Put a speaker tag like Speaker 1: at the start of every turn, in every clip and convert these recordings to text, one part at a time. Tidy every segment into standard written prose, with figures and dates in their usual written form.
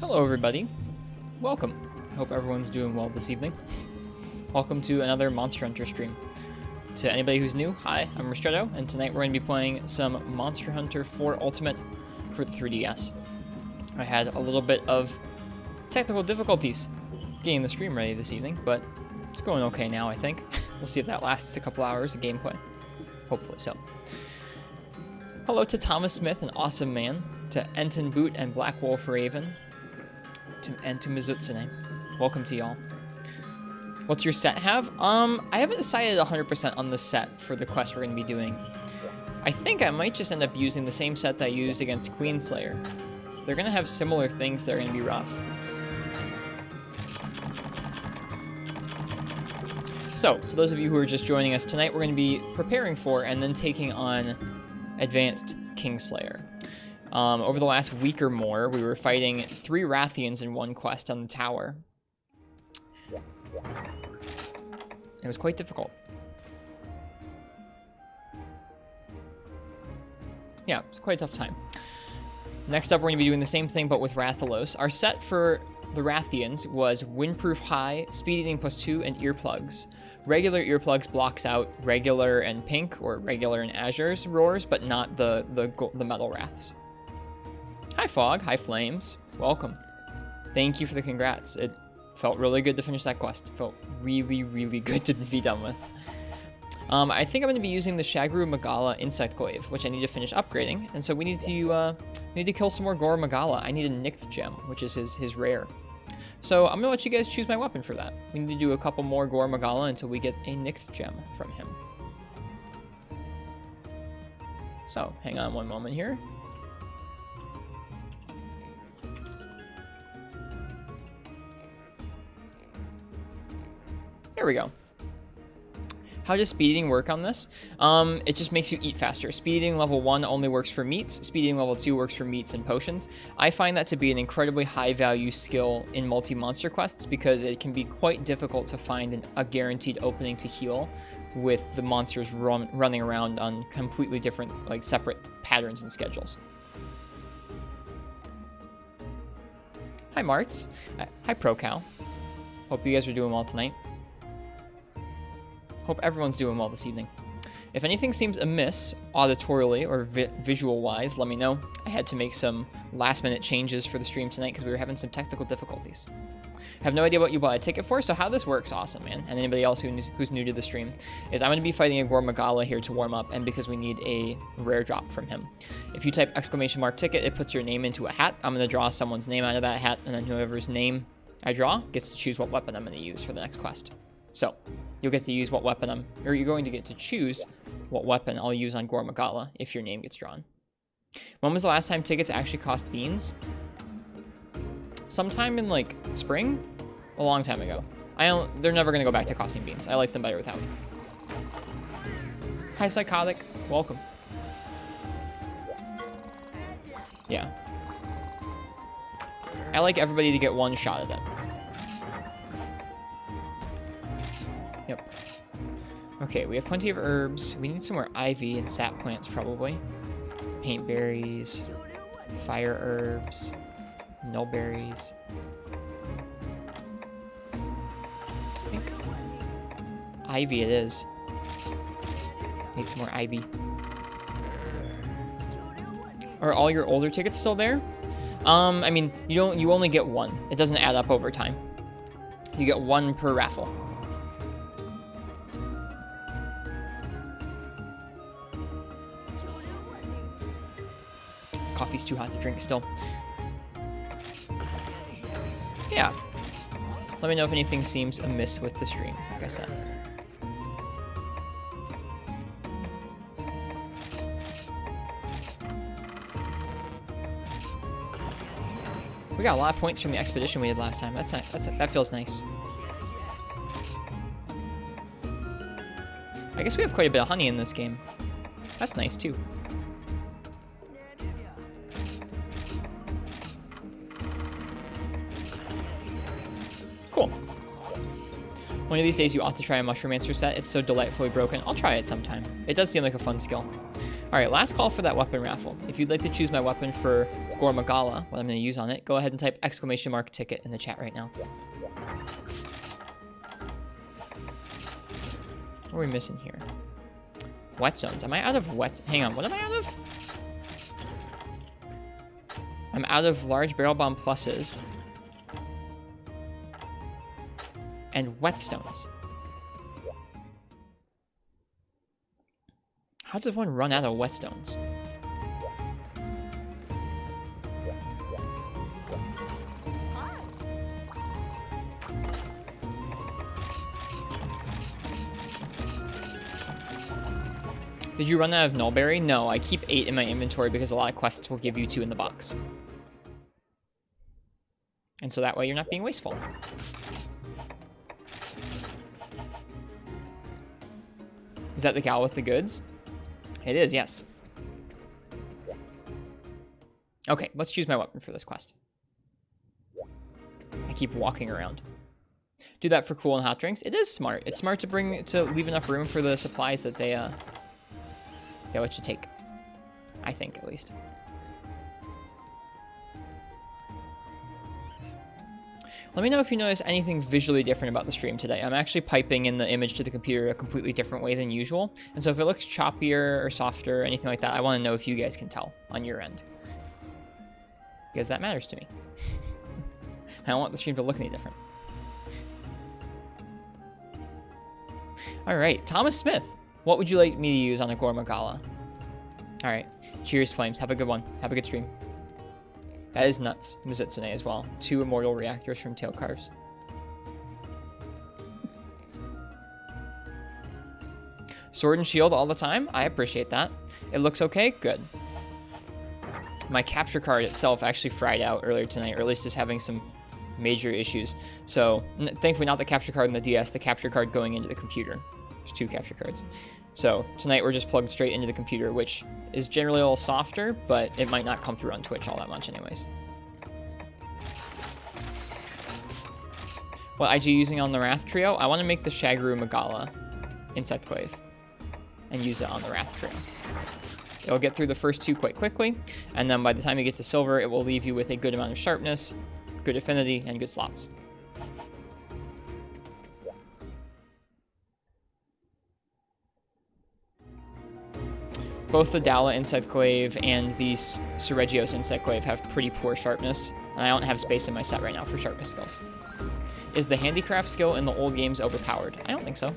Speaker 1: Hello everybody, welcome. Hope everyone's doing well this evening. Welcome to another Monster Hunter stream. To anybody who's new, hi, I'm Ristretto, and tonight we're going to be playing some Monster Hunter 4 Ultimate for the 3DS. I had a little bit of technical difficulties getting the stream ready this evening, but it's going okay now, I think. We'll see if that lasts a couple hours of gameplay. Hopefully so. Hello to Thomas Smith, an awesome man, to Enton Boot and Black Wolf Raven, and to Mizutsune. Welcome to y'all. What's your set have? I haven't decided 100% on the set for the quest we're going to be doing. I think I might just end up using the same set that I used against Queenslayer. They're going to have similar things that are going to be rough. So, to those of you who are just joining us tonight, we're going to be preparing for and then taking on Advanced Kingslayer. Over the last week or more, we were fighting 3 Rathians in one quest on the tower. It was quite difficult. Yeah, it's quite a tough time. Next up, we're going to be doing the same thing, but with Rathalos. Our set for the Rathians was Windproof High, Speed Eating +2, and Earplugs. Regular earplugs blocks out regular and pink, or regular and azure's roars, but not the metal wraths. Hi Fog, hi Flames, welcome. Thank you for the congrats. It felt really good to finish that quest. It felt really, really good to be done with. I think I'm going to be using the Shagru Magala Insect Glaive, which I need to finish upgrading, and so we need to kill some more Gore Magala. I need a Nicked Gem, which is his rare. So I'm going to let you guys choose my weapon for that. We need to do a couple more Gore Magala until we get a Nicked Gem from him. So, hang on one moment here. There we go. How does speed eating work on this? It just makes you eat faster. Speed eating level 1 only works for meats. Speed eating level 2 works for meats and potions. I find that to be an incredibly high value skill in multi-monster quests because it can be quite difficult to find a guaranteed opening to heal with the monsters running around on completely different, like, separate patterns and schedules. Hi Marths. Hi ProCal. Hope you guys are doing well tonight. Hope everyone's doing well this evening. If anything seems amiss, auditorially or visual-wise, let me know. I had to make some last-minute changes for the stream tonight because we were having some technical difficulties. I have no idea what you bought a ticket for, so how this works, awesome, man. And anybody else who's new to the stream, is I'm going to be fighting a Gore Magala here to warm up, and because we need a rare drop from him. If you type !ticket, it puts your name into a hat. I'm going to draw someone's name out of that hat, and then whoever's name I draw gets to choose what weapon I'm going to use for the next quest. So, you'll get to use what weapon you're going to get to choose what weapon I'll use on Gore Magala if your name gets drawn. When was the last time tickets actually cost beans? Sometime in, like, spring? A long time ago. They're never going to go back to costing beans. I like them better without. Hi, Psychotic. Welcome. Yeah. I like everybody to get one shot at it. Yep. Okay, we have plenty of herbs. We need some more ivy and sap plants, probably. Paint berries, fire herbs, nullberries. I think ivy it is. Need some more ivy. Are all your older tickets still there? I mean, you only get one. It doesn't add up over time. You get one per raffle. Coffee's too hot to drink still. Yeah. Let me know if anything seems amiss with the stream, like I said. We got a lot of points from the expedition we did last time. That feels nice. I guess we have quite a bit of honey in this game. That's nice too. Cool. One of these days you ought to try a Mushromancer set. It's so delightfully broken. I'll try it sometime. It does seem like a fun skill. Alright, last call for that weapon raffle. If you'd like to choose my weapon for Gore Magala, what I'm going to use on it, go ahead and type !ticket in the chat right now. What are we missing here? Whetstones. Am I out of wet? Hang on, what am I out of? I'm out of large barrel bomb pluses. And whetstones. How does one run out of whetstones? Did you run out of Nullberry? No, I keep 8 in my inventory because a lot of quests will give you 2 in the box. And so that way you're not being wasteful. Is that the gal with the goods? It is, yes. Okay, let's choose my weapon for this quest. I keep walking around. Do that for cool and hot drinks. It is smart. It's smart to leave enough room for the supplies that they let you take. I think, at least. Let me know if you notice anything visually different about the stream today. I'm actually piping in the image to the computer a completely different way than usual. And so if it looks choppier or softer or anything like that, I want to know if you guys can tell on your end. Because that matters to me. I don't want the stream to look any different. Alright, Thomas Smith. What would you like me to use on a Gore Magala? Alright. Cheers, Flames. Have a good one. Have a good stream. That is nuts. Mizutsune as well. 2 immortal reactors from Tail Carves. Sword and shield all the time? I appreciate that. It looks okay? Good. My capture card itself actually fried out earlier tonight, or at least is having some major issues. So, thankfully not the capture card in the DS, the capture card going into the computer. There's 2 capture cards. So, tonight we're just plugged straight into the computer, which is generally a little softer, but it might not come through on Twitch all that much anyways. What IG using on the Wrath Trio? I want to make the Shagru Magala Insectclave and use it on the Wrath Trio. It'll get through the first 2 quite quickly, and then by the time you get to Silver, it will leave you with a good amount of sharpness, good affinity, and good slots. Both the Dala Insectclave and the Suregios Insectclave have pretty poor sharpness, and I don't have space in my set right now for sharpness skills. Is the handicraft skill in the old games overpowered? I don't think so.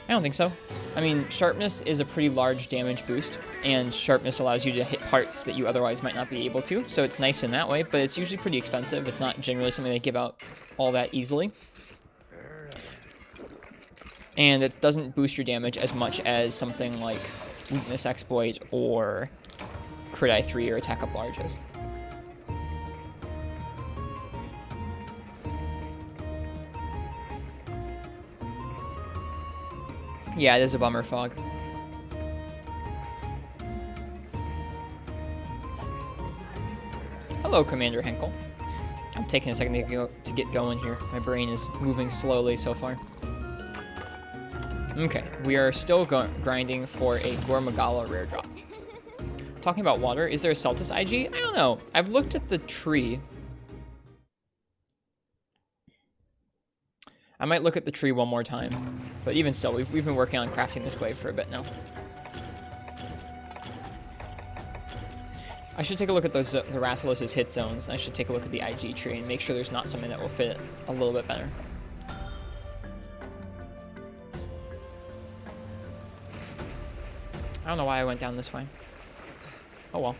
Speaker 1: I don't think so. I mean, sharpness is a pretty large damage boost, and sharpness allows you to hit parts that you otherwise might not be able to, so it's nice in that way, but it's usually pretty expensive. It's not generally something they give out all that easily. And it doesn't boost your damage as much as something like Weakness Exploit or Crit I3 or Attack Up Larges. Yeah, it is a bummer, Fog. Hello, Commander Henkel. I'm taking a second to get going here. My brain is moving slowly so far. Okay, we are still grinding for a Gore Magala rare drop. Talking about water, is there a Celtis IG? I don't know. I've looked at the tree. I might look at the tree one more time. But even still, we've been working on crafting this glaive for a bit now. I should take a look at the Rathalos' hit zones. I should take a look at the IG tree and make sure there's not something that will fit a little bit better. I don't know why I went down this way. Oh well.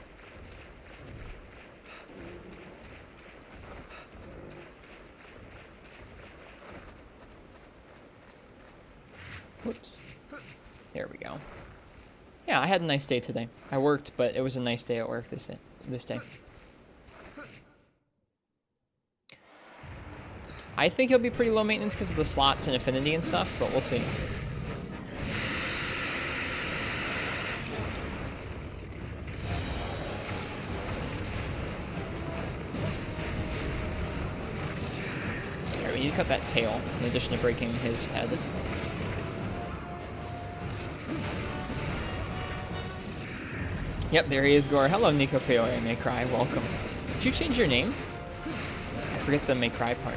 Speaker 1: Whoops. There we go. Yeah, I had a nice day today. I worked, but it was a nice day at work this day. I think it'll be pretty low maintenance because of the slots and affinity and stuff, but we'll see. cut that tail, in addition to breaking his head. Yep, there he is, Gore. Hello, Nico Feore, May Cry. Welcome. Did you change your name? I forget the May Cry part.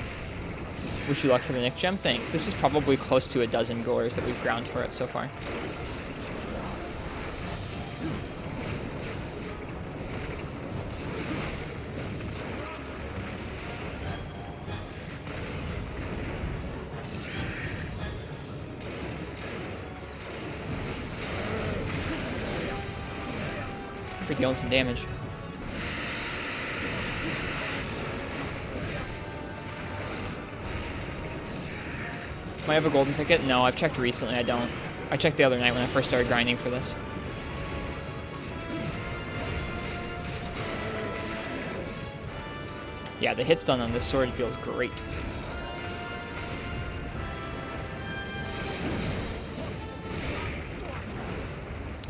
Speaker 1: Wish you luck for the Nick Gem. Thanks. This is probably close to a dozen Gores that we've ground for it so far. We're dealing some damage. Do I have a golden ticket? No, I've checked recently. I don't. I checked the other night when I first started grinding for this. Yeah, the hit stun on this sword feels great.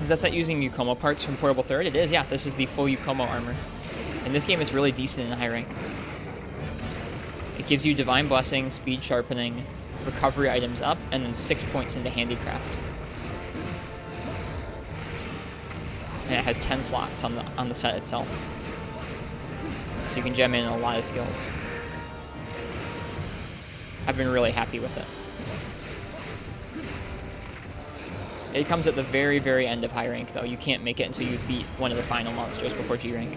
Speaker 1: Is that set using Yukomo parts from Portable Third? It is, yeah. This is the full Yukomo armor. And this game is really decent in high rank. It gives you Divine Blessing, Speed Sharpening, Recovery items up, and then 6 points into Handicraft. And it has 10 slots on the set itself. So you can gem in a lot of skills. I've been really happy with it. It comes at the very, very end of high rank, though. You can't make it until you beat one of the final monsters before G rank.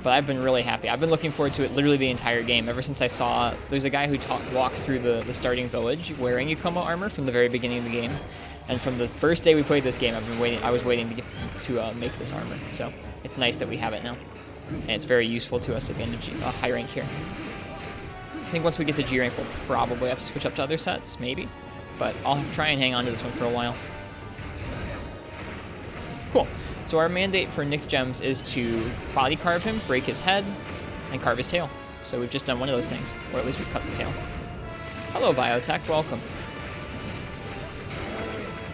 Speaker 1: But I've been really happy. I've been looking forward to it literally the entire game, ever since I saw... There's a guy who walks through the starting village wearing Yukomo armor from the very beginning of the game. And from the first day we played this game, I was waiting to make this armor. So it's nice that we have it now. And it's very useful to us at the end of high rank here. I think once we get to G rank, we'll probably have to switch up to other sets, maybe. But I'll try and hang on to this one for a while. Cool. So our mandate for Nick's Gems is to body carve him, break his head, and carve his tail. So we've just done one of those things, or at least we cut the tail. Hello, Biotech. Welcome.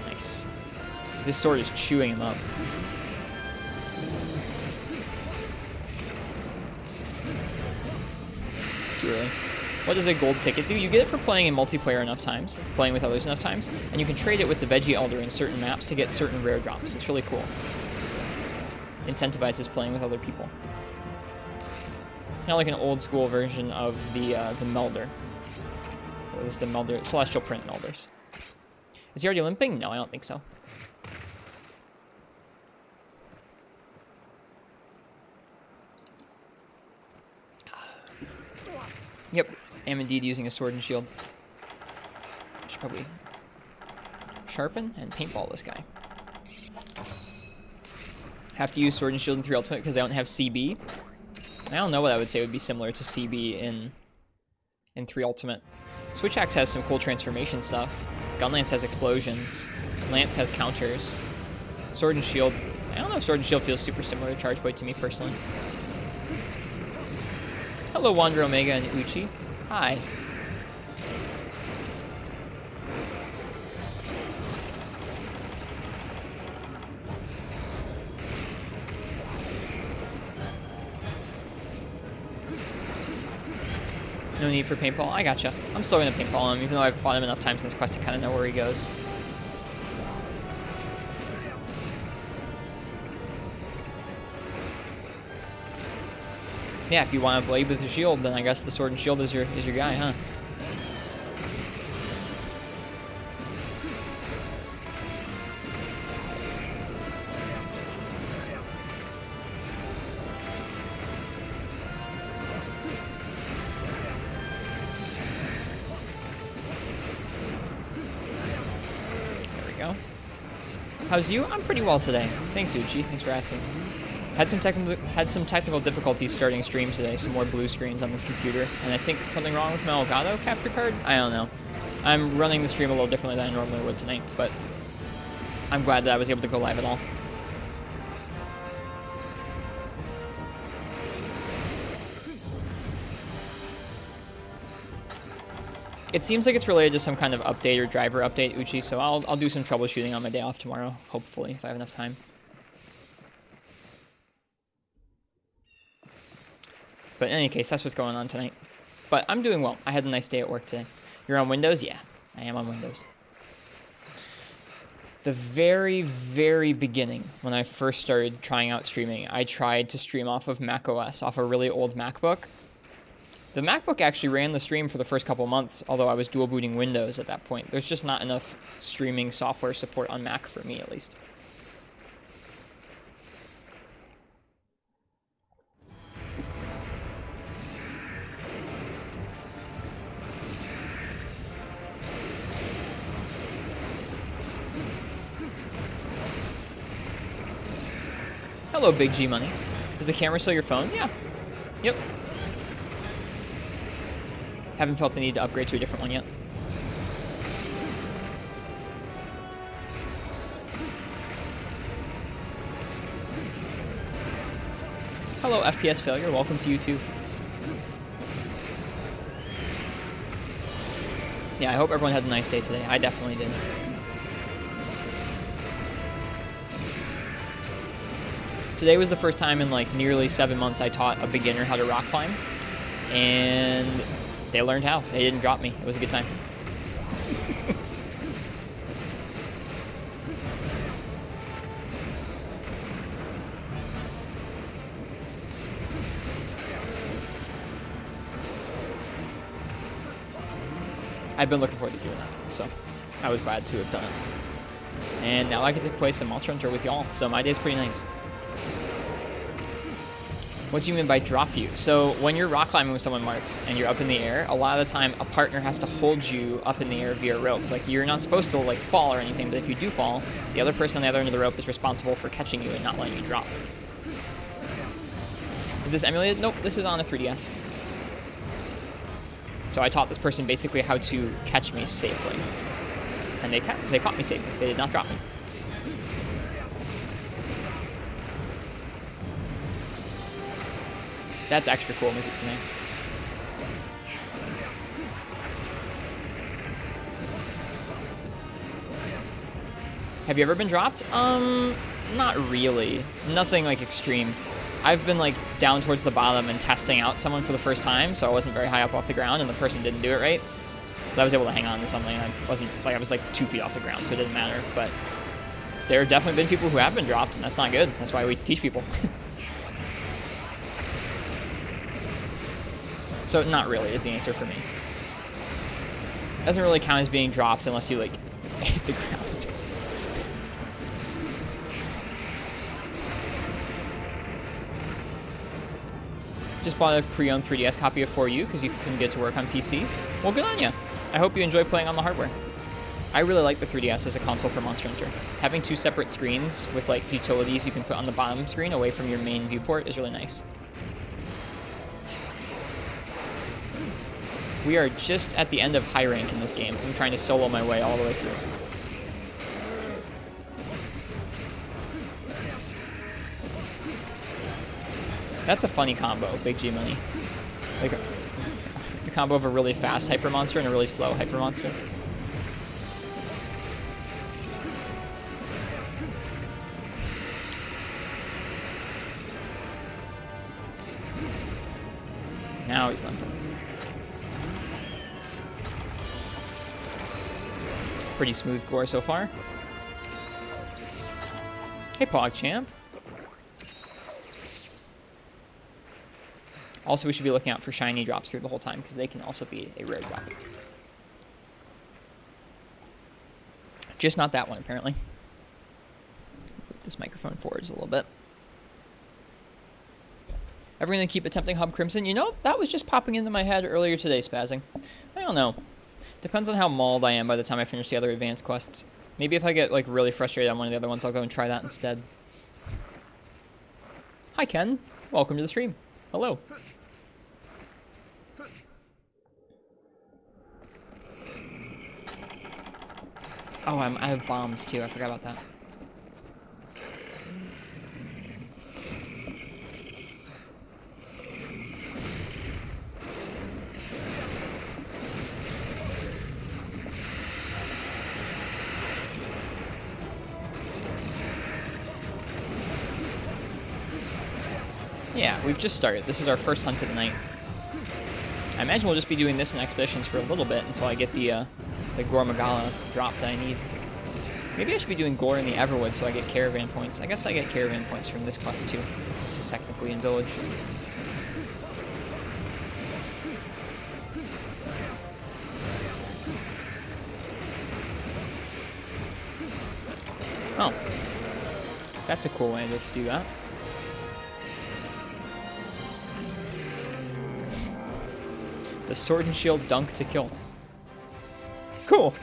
Speaker 1: Nice. This sword is chewing him up. Really. What does a gold ticket do? You get it for playing in multiplayer enough times, playing with others enough times, and you can trade it with the Veggie Elder in certain maps to get certain rare drops. It's really cool. Incentivizes playing with other people. Kind of like an old school version of the Melder. It was the Melder, Celestial Print Melders. Is he already limping? No, I don't think so. Yep, am indeed using a sword and shield. I should probably sharpen and paintball this guy. Have to use sword and shield in 3 Ultimate because they don't have CB. I don't know what I would say would be similar to CB in 3 Ultimate. Switch Axe has some cool transformation stuff. Gunlance has explosions. Lance has counters. Sword and shield. I don't know if sword and shield feels super similar to Charge Blade to me personally. Hello, Wander Omega and Uchi. Hi. No need for paintball. I gotcha. I'm still gonna paintball him, even though I've fought him enough times in this quest to kind of know where he goes. Yeah, if you want to blade with your shield, then I guess the sword and shield is your guy, huh? There we go. How's you? I'm pretty well today. Thanks, Uchi. Thanks for asking. Had some technical difficulties starting stream today, some more blue screens on this computer, and I think something wrong with my Elgato capture card? I don't know. I'm running the stream a little differently than I normally would tonight, but I'm glad that I was able to go live at all. It seems like it's related to some kind of update or driver update, Uchi, so I'll do some troubleshooting on my day off tomorrow, hopefully, if I have enough time. But in any case, that's what's going on tonight. But I'm doing well. I had a nice day at work today. You're on Windows? Yeah, I am on Windows. The very, very beginning, when I first started trying out streaming, I tried to stream off of Mac OS, off a really old MacBook. The MacBook actually ran the stream for the first couple months, although I was dual booting Windows at that point. There's just not enough streaming software support on Mac for me, at least. Hello, Big G Money. Is the camera still your phone? Yeah. Yep. Haven't felt the need to upgrade to a different one yet. Hello, FPS Failure. Welcome to YouTube. Yeah, I hope everyone had a nice day today. I definitely did. Today was the first time in like nearly 7 months I taught a beginner how to rock climb, and they learned how. They didn't drop me. It was a good time. I've been looking forward to doing that, so I was glad to have done it. And now I get to play some Monster Hunter with y'all, so my day's pretty nice. What do you mean by drop you? So when you're rock climbing with someone, Martz, and you're up in the air, a lot of the time a partner has to hold you up in the air via rope. Like, you're not supposed to like fall or anything, but if you do fall, the other person on the other end of the rope is responsible for catching you and not letting you drop. Is this emulated? Nope, this is on a 3DS. So I taught this person basically how to catch me safely. And they caught me safely. They did not drop me. That's extra cool, Mizutsune. Have you ever been dropped? Not really. Nothing like extreme. I've been like down towards the bottom and testing out someone for the first time, so I wasn't very high up off the ground and the person didn't do it right. But I was able to hang on to something. I was like 2 feet off the ground, so it didn't matter. But there have definitely been people who have been dropped, and that's not good. That's why we teach people. So not really is the answer for me. Doesn't really count as being dropped unless you like hit the ground. Just bought a pre-owned 3DS copy of 4U because you couldn't get to work on PC. Well, good on you. I hope you enjoy playing on the hardware. I really like the 3DS as a console for Monster Hunter. Having 2 separate screens with like utilities you can put on the bottom screen away from your main viewport is really nice. We are just at the end of high rank in this game. I'm trying to solo my way all the way through. That's a funny combo, Big G Money. Like the combo of a really fast Hyper Monster and a really slow Hyper Monster. Now he's limping. Pretty smooth gore so far. Hey, PogChamp. Also, we should be looking out for shiny drops through the whole time, because they can also be a rare drop. Just not that one, apparently. Move this microphone forwards a little bit. Ever gonna keep attempting Hub Crimson? You know, that was just popping into my head earlier today, spazzing. I don't know. Depends on how mauled I am by the time I finish the other advanced quests. Maybe if I get like really frustrated on one of the other ones, I'll go and try that instead. Hi, Ken. Welcome to the stream. Hello. Oh, I have bombs too. I forgot about that. Yeah, we've just started. This is our first hunt of the night. I imagine we'll just be doing this in expeditions for a little bit until I get the Gore Magala drop that I need. Maybe I should be doing Gore in the Everwood so I get caravan points. I guess I get caravan points from this quest too. This is technically in Village. Oh. That's a cool way to do that. The Sword and Shield dunk to kill. Cool.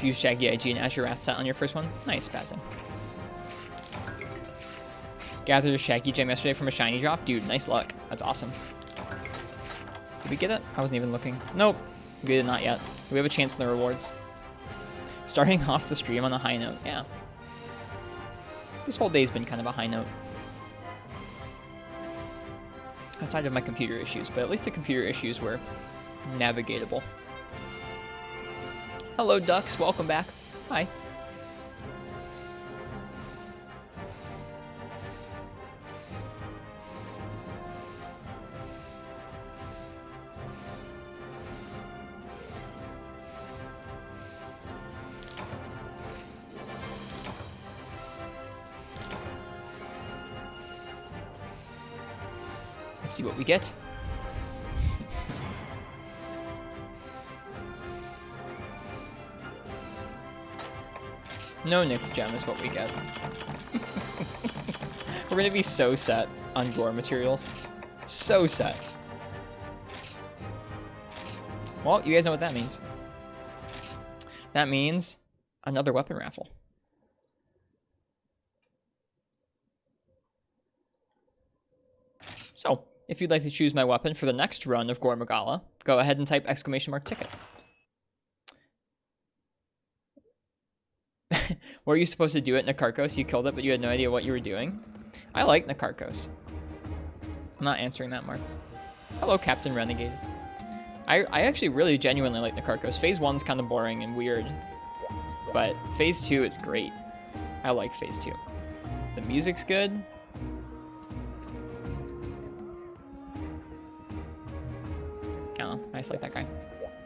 Speaker 1: Use Shaggy IG and Azure Wrath set on your first one. Nice, spazzing. Gathered a Shaggy gem yesterday from a shiny drop. Dude, nice luck. That's awesome. Did we get it? I wasn't even looking. Nope. We did not yet. We have a chance in the rewards. Starting off the stream on a high note. Yeah. This whole day's been kind of a high note. Outside of my computer issues, but at least the computer issues were navigatable. Hello, ducks. Welcome back. Hi. Let's see what we get. No Nick's gem is what we get. We're gonna be so set on Gore materials. So set. Well, you guys know what that means. That means another weapon raffle. So, if you'd like to choose my weapon for the next run of Gore Magala, go ahead and type !ticket. Were you supposed to do it, Nakarkos? You killed it, but you had no idea what you were doing? I like Nakarkos. I'm not answering that, Martz. Hello, Captain Renegade. I actually really genuinely like Nakarkos. Phase 1's kind of boring and weird, but Phase 2 is great. I like Phase 2. The music's good. Oh, I just like that guy.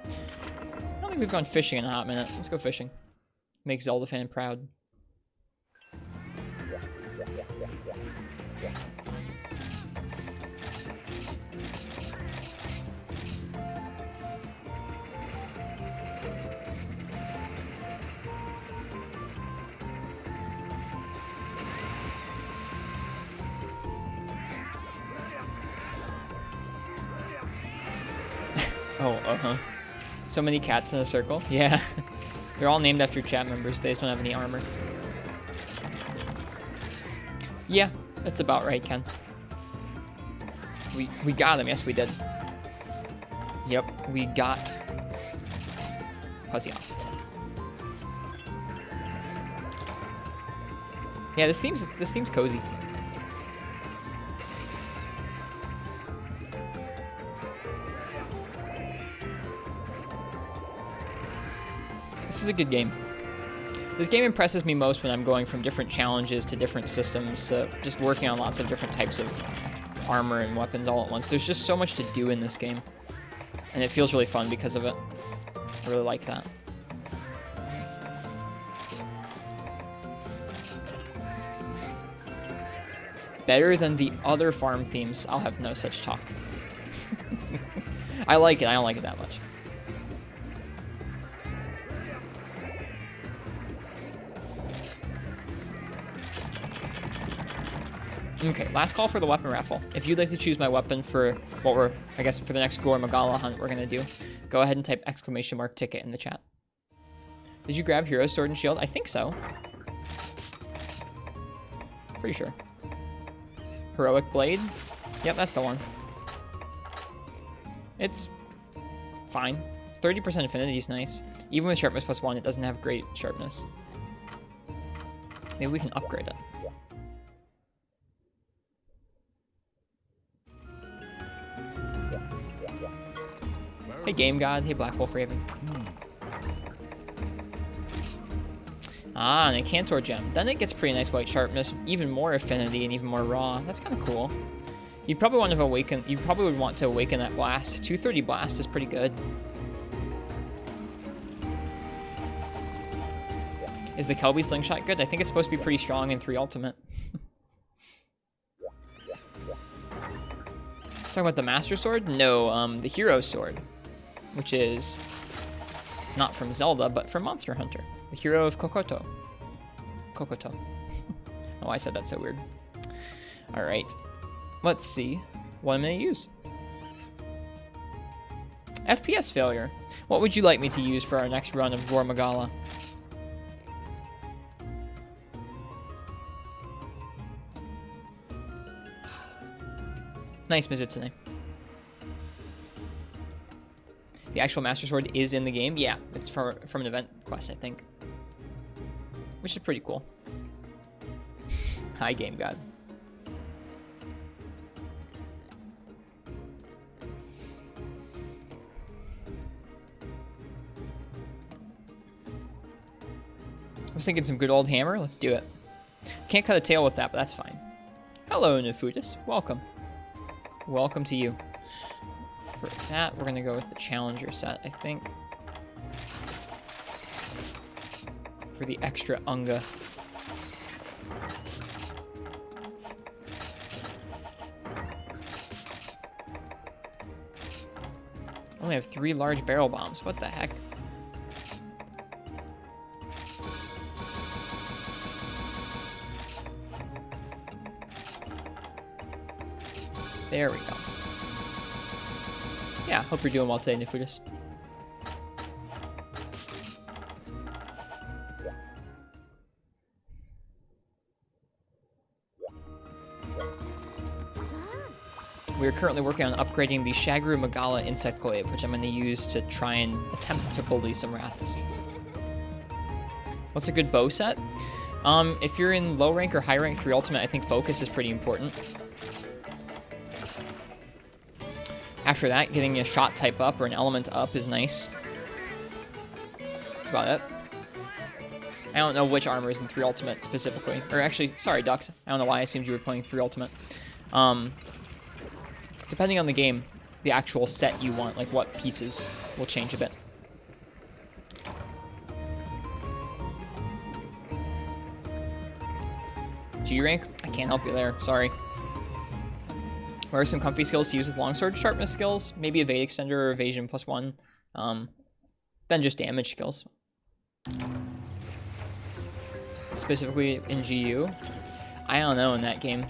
Speaker 1: I don't think we've gone fishing in a hot minute. Let's go fishing. Make Zelda fan proud. Oh, uh-huh. So many cats in a circle. Yeah. They're all named after chat members. They just don't have any armor. Yeah, that's about right, Ken. We got him. Yes, we did. Yep, we got Fuzzy off. Yeah, this seems cozy. This is a good game. This game impresses me most when I'm going from different challenges to different systems to just working on lots of different types of armor and weapons all at once. There's just so much to do in this game, and it feels really fun because of it. I really like that. Better than the other farm themes, I'll have no such talk. I like it. I don't like it that much. Okay, last call for the weapon raffle. If you'd like to choose my weapon for what we're, I guess, for the next Gore Magala hunt we're gonna do, go ahead and type !ticket in the chat. Did you grab Hero's Sword and Shield? I think so. Pretty sure. Heroic Blade? Yep, that's the one. It's fine. 30% affinity is nice. Even with sharpness +1, it doesn't have great sharpness. Maybe we can upgrade it. Hey Game God, hey Black Wolf Raven. Ah, and a Cantor gem. Then it gets pretty nice white sharpness, even more affinity, and even more raw. That's kind of cool. You'd probably want to awaken. You probably would want to awaken that blast. 230 blast is pretty good. Is the Kelby slingshot good? I think it's supposed to be pretty strong in 3 ultimate. Talking about the Master Sword? No, the Hero Sword, which is not from Zelda, but from Monster Hunter. The Hero of Kokoto. Kokoto. Oh, I said that so weird. All right. Let's see what I'm going to use. FPS failure. What would you like me to use for our next run of Gore Magala? Nice, Mizutsune. The actual Master Sword is in the game? Yeah, it's from an event quest, I think. Which is pretty cool. Hi, Game God. I was thinking some good old hammer. Let's do it. Can't cut a tail with that, but that's fine. Hello, Nefudis. Welcome. Welcome to you. For that, we're going to go with the Challenger set, I think. For the extra Unga. Only have 3 large barrel bombs. What the heck? There we go. Yeah, hope you're doing well today, Nefudis. We are currently working on upgrading the Shagru Magala Insect Glaive, which I'm going to use to try and attempt to bully some rats. What's a good bow set? If you're in low rank or high rank 3 ultimate, I think focus is pretty important. After that, getting a shot type up or an element up is nice. That's about it. I don't know which armor is in 3 ultimate specifically. Or actually, sorry, Dux. I don't know why I assumed you were playing 3 ultimate. Depending on the game, the actual set you want, like what pieces, will change a bit. G rank? I can't help you there, sorry. What are some comfy skills to use with longsword? Sharpness skills, maybe evade extender or evasion +1. Then just damage skills. Specifically in GU? I don't know in that game.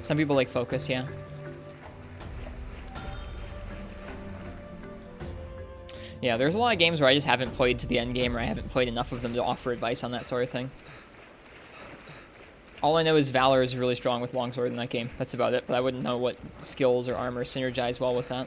Speaker 1: Some people like focus, yeah. Yeah, there's a lot of games where I just haven't played to the end game, or I haven't played enough of them to offer advice on that sort of thing. All I know is Valor is really strong with longsword in that game. That's about it, but I wouldn't know what skills or armor synergize well with that.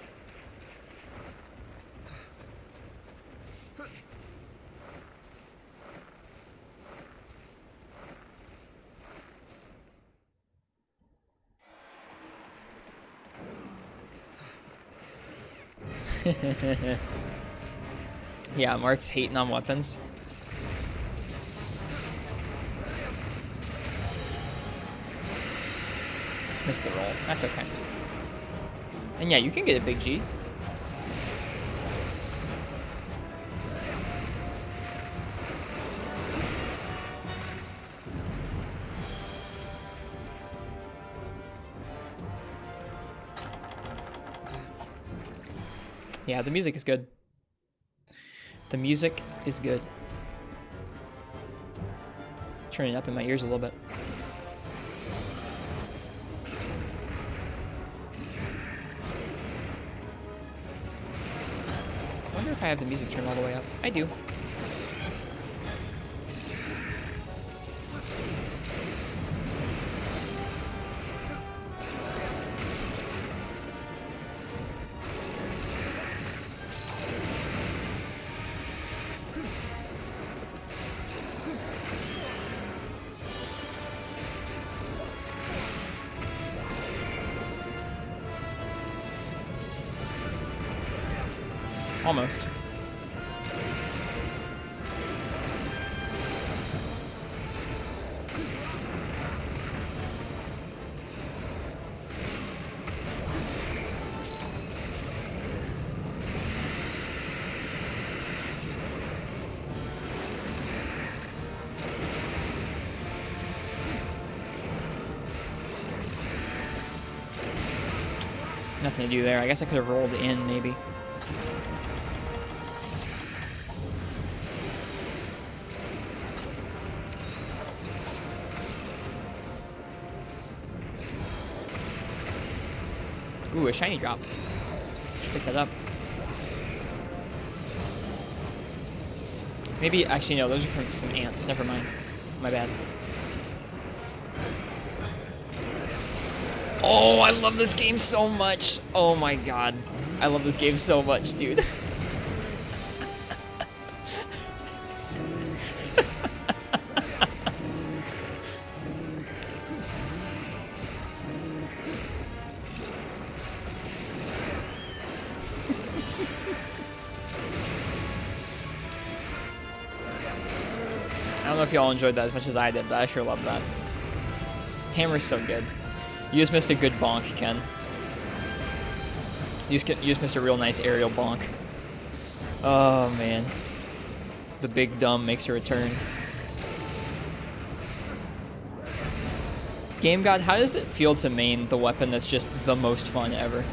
Speaker 1: Yeah, Marth's hating on weapons. Missed the roll. That's okay. And yeah, you can get a big G. Yeah, the music is good. The music is good. Turn it up in my ears a little bit. I wonder if I have the music turned all the way up. I do. Almost. Nothing to do there. I guess I could have rolled in, maybe. Ooh, a shiny drop. Should pick that up. Maybe, actually, no, those are from some ants. Never mind. My bad. Oh, I love this game so much. Oh my god. I love this game so much, dude. I don't know if y'all enjoyed that as much as I did, but I sure love that. Hammer's so good. You just missed a good bonk, Ken. You just missed a real nice aerial bonk. Oh, man. The big dumb makes a return. Game God, how does it feel to main the weapon that's just the most fun ever?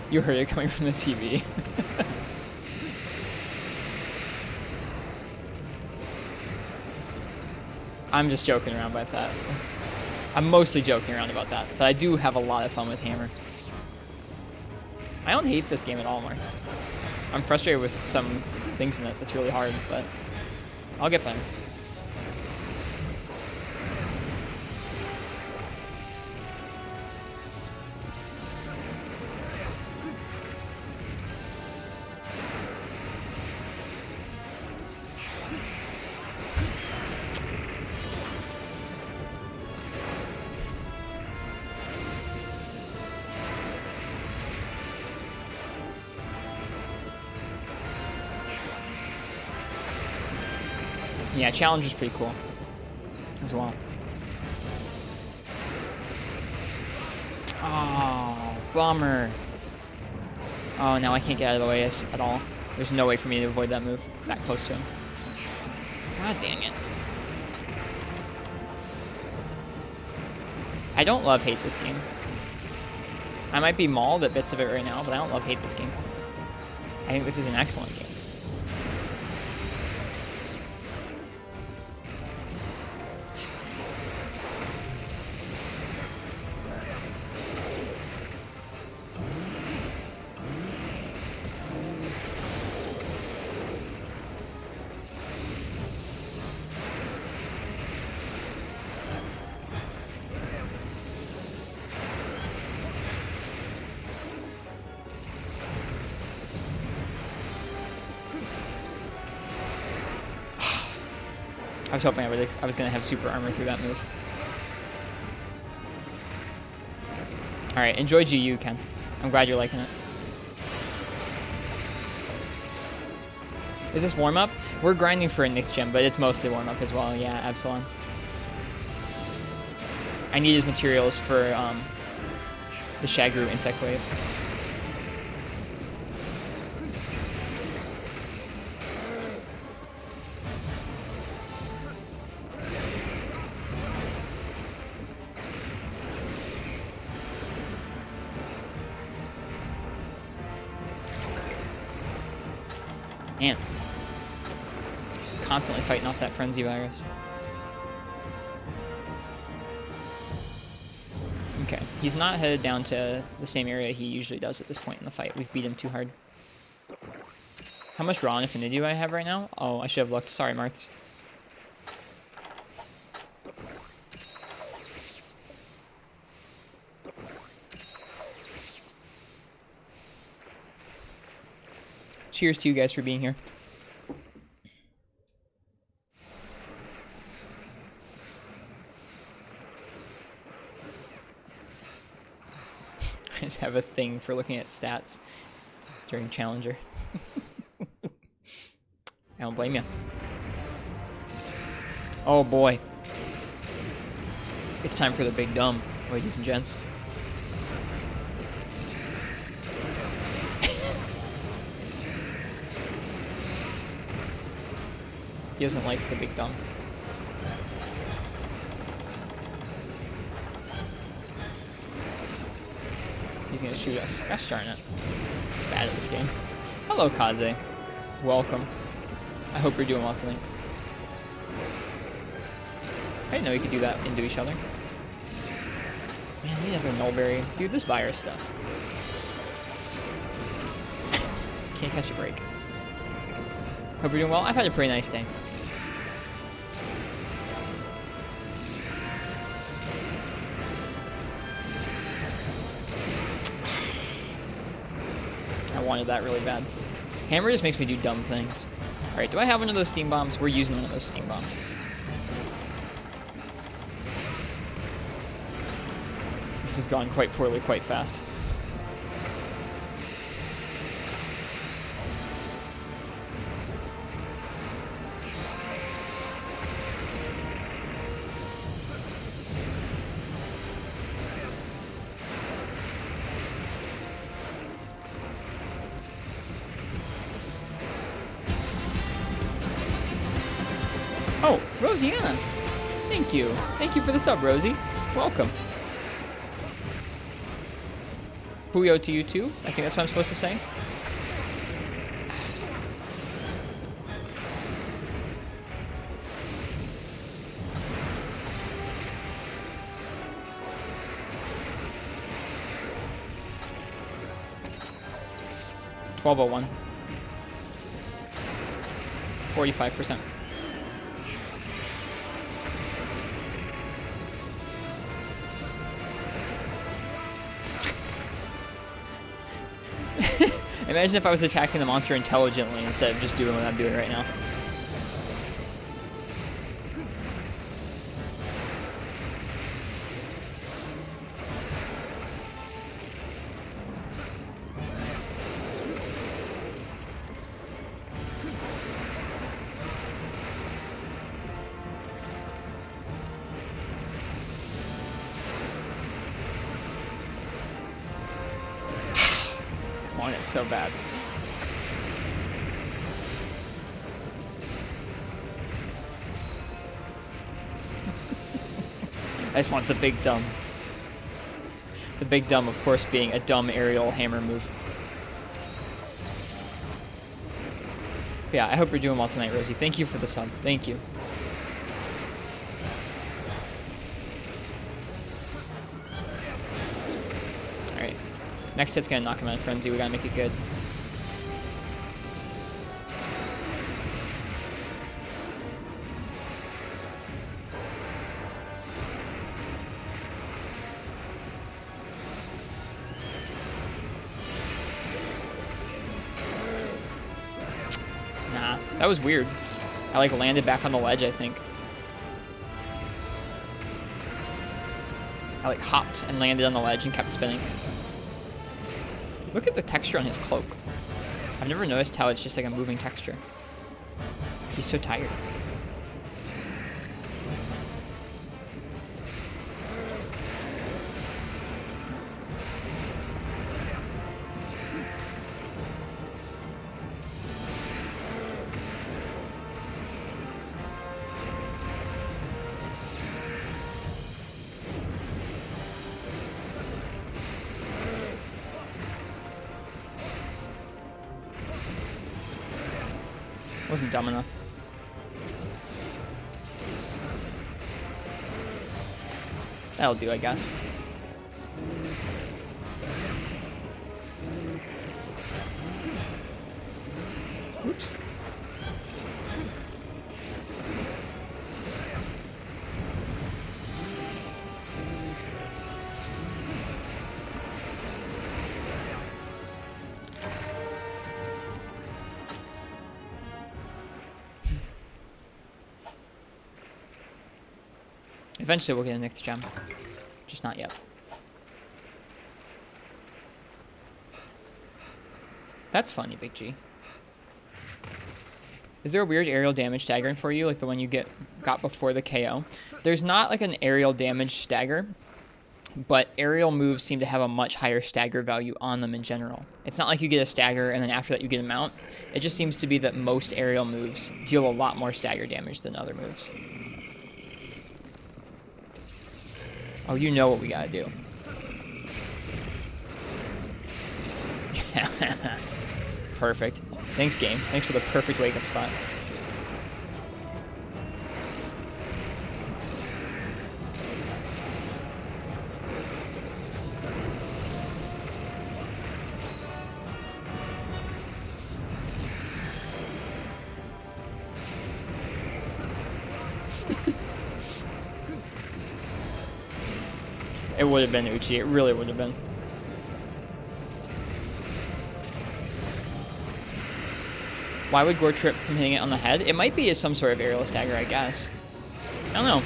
Speaker 1: You heard it coming from the TV. I'm just joking around about that. I'm mostly joking around about that, but I do have a lot of fun with Hammer. I don't hate this game at all, Mark. I'm frustrated with some things in it that's really hard, but I'll get better. Yeah, challenge is pretty cool as well. Oh, bummer. Oh, now I can't get out of the way at all. There's no way for me to avoid that move that close to him. God dang it. I don't hate this game. I might be mauled at bits of it right now, but I don't hate this game. I think this is an excellent game. I was hoping I was going to have super armor through that move. Alright, enjoy GU, Ken. I'm glad you're liking it. Is this warm-up? We're grinding for a next gem, but it's mostly warm-up as well. Yeah, Absalon. I need his materials for the Shagru Insect Wave. Man. Just constantly fighting off that frenzy virus. Okay, he's not headed down to the same area he usually does at this point in the fight. We've beat him too hard. How much raw infinity do I have right now? Oh, I should have looked. Sorry, Martz. Cheers to you guys for being here. I just have a thing for looking at stats during Challenger. I don't blame you. Oh boy. It's time for the big dumb, ladies and gents. He doesn't like the big dumb. He's gonna shoot us. Gosh darn it. Bad at this game. Hello, Kaze. Welcome. I hope you're doing well tonight. I didn't know you could do that into each other. Man, we have a Mulberry. Dude, this virus stuff. Can't catch a break. Hope you're doing well. I've had a pretty nice day. I wanted that really bad. Hammer just makes me do dumb things. Alright, do I have one of those steam bombs? We're using one of those steam bombs. This has gone quite poorly, quite fast. Oh, Rosianna. Thank you. Thank you for the sub, Rosie. Welcome. Puyo to you too? I think that's what I'm supposed to say. $12.01. 45%. Imagine if I was attacking the monster intelligently instead of just doing what I'm doing right now. It's so bad. I just want the big dumb. The big dumb, of course, being a dumb aerial hammer move. But yeah, I hope you're doing well tonight, Rosie. Thank you for the sub. Thank you. Alright. Next hit's gonna knock him out of frenzy. We gotta make it good. Nah, that was weird. I like landed back on the ledge, I think. I like hopped and landed on the ledge and kept spinning. Look at the texture on his cloak. I've never noticed how it's just like a moving texture. He's so tired. Wasn't dumb enough. That'll do, I guess. Oops. Eventually we'll get a next gem. Just not yet. That's funny, Big G. Is there a weird aerial damage staggering for you, like the one you got before the KO? There's not like an aerial damage stagger. but aerial moves seem to have a much higher stagger value on them in general. It's not like you get a stagger and then after that you get a mount. It just seems to be that most aerial moves deal a lot more stagger damage than other moves. Oh, you know what we gotta do. Perfect. Thanks, game. Thanks for the perfect wake-up spot. It would have been Uchi. It really would have been. Why would Gore trip from hitting it on the head? It might be some sort of aerial stagger, I guess. I don't know.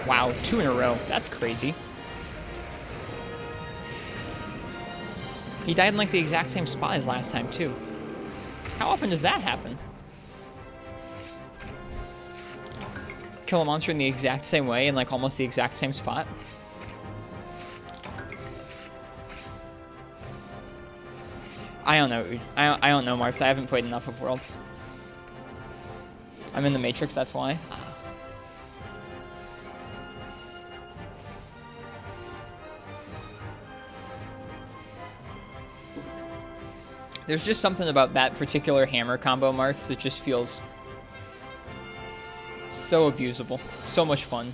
Speaker 1: Wow, 2 in a row. That's crazy. He died in like the exact same spot as last time too. How often does that happen? Kill a monster in the exact same way in like almost the exact same spot? I don't know. I don't know, Marth. I haven't played enough of World. I'm in the Matrix, that's why. There's just something about that particular hammer combo, Marths, that just feels so abusable. So much fun.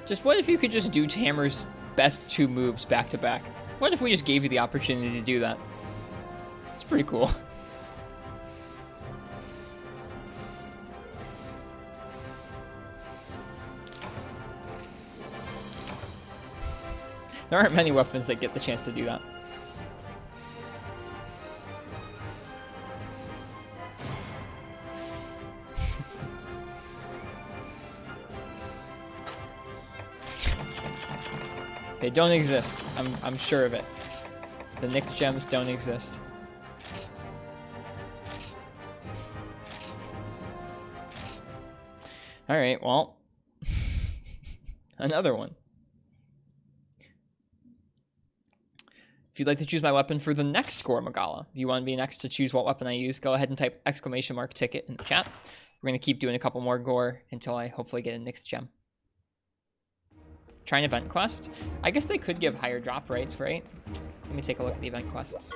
Speaker 1: Just what if you could just do Hammer's best 2 moves back to back? What if we just gave you the opportunity to do that? It's pretty cool. There aren't many weapons that get the chance to do that. They don't exist. I'm sure of it. The Nyx gems don't exist. Alright, well. Another one. If you'd like to choose my weapon for the next Gore Magala, if you want to be next to choose what weapon I use, go ahead and type !ticket in the chat. We're going to keep doing a couple more Gore until I hopefully get a Nyx gem. Try an event quest? I guess they could give higher drop rates, right? Let me take a look at the event quests.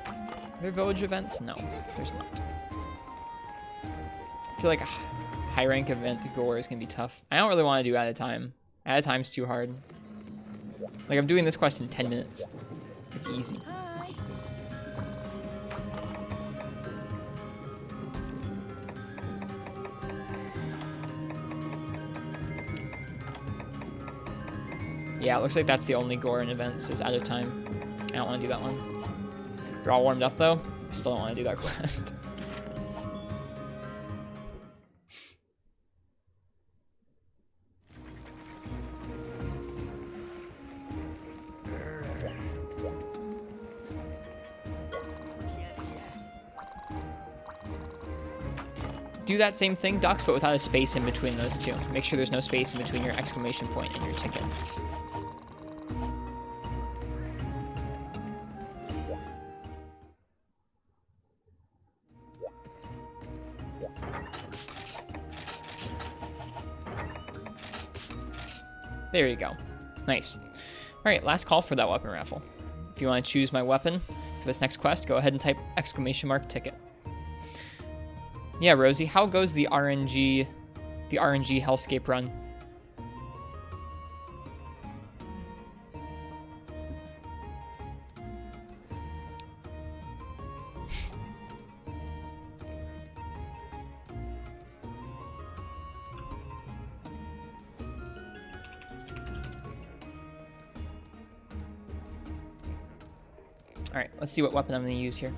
Speaker 1: Are there village events? No, there's not. I feel like a high rank event Gore is going to be tough. I don't really want to do at a time. At a time's too hard. Like, I'm doing this quest in 10 minutes. It's easy. Yeah, it looks like that's the only Gore in events is out of time. I don't want to do that one. You're all warmed up, though? I still don't want to do that quest. Do that same thing, Dux, but without a space in between those two. Make sure there's no space in between your exclamation point and your ticket. There you go. Nice. Alright, last call for that weapon raffle. If you want to choose my weapon for this next quest, go ahead and type !ticket. Yeah, Rosie, how goes the RNG Hellscape run? All right, let's see what weapon I'm going to use here.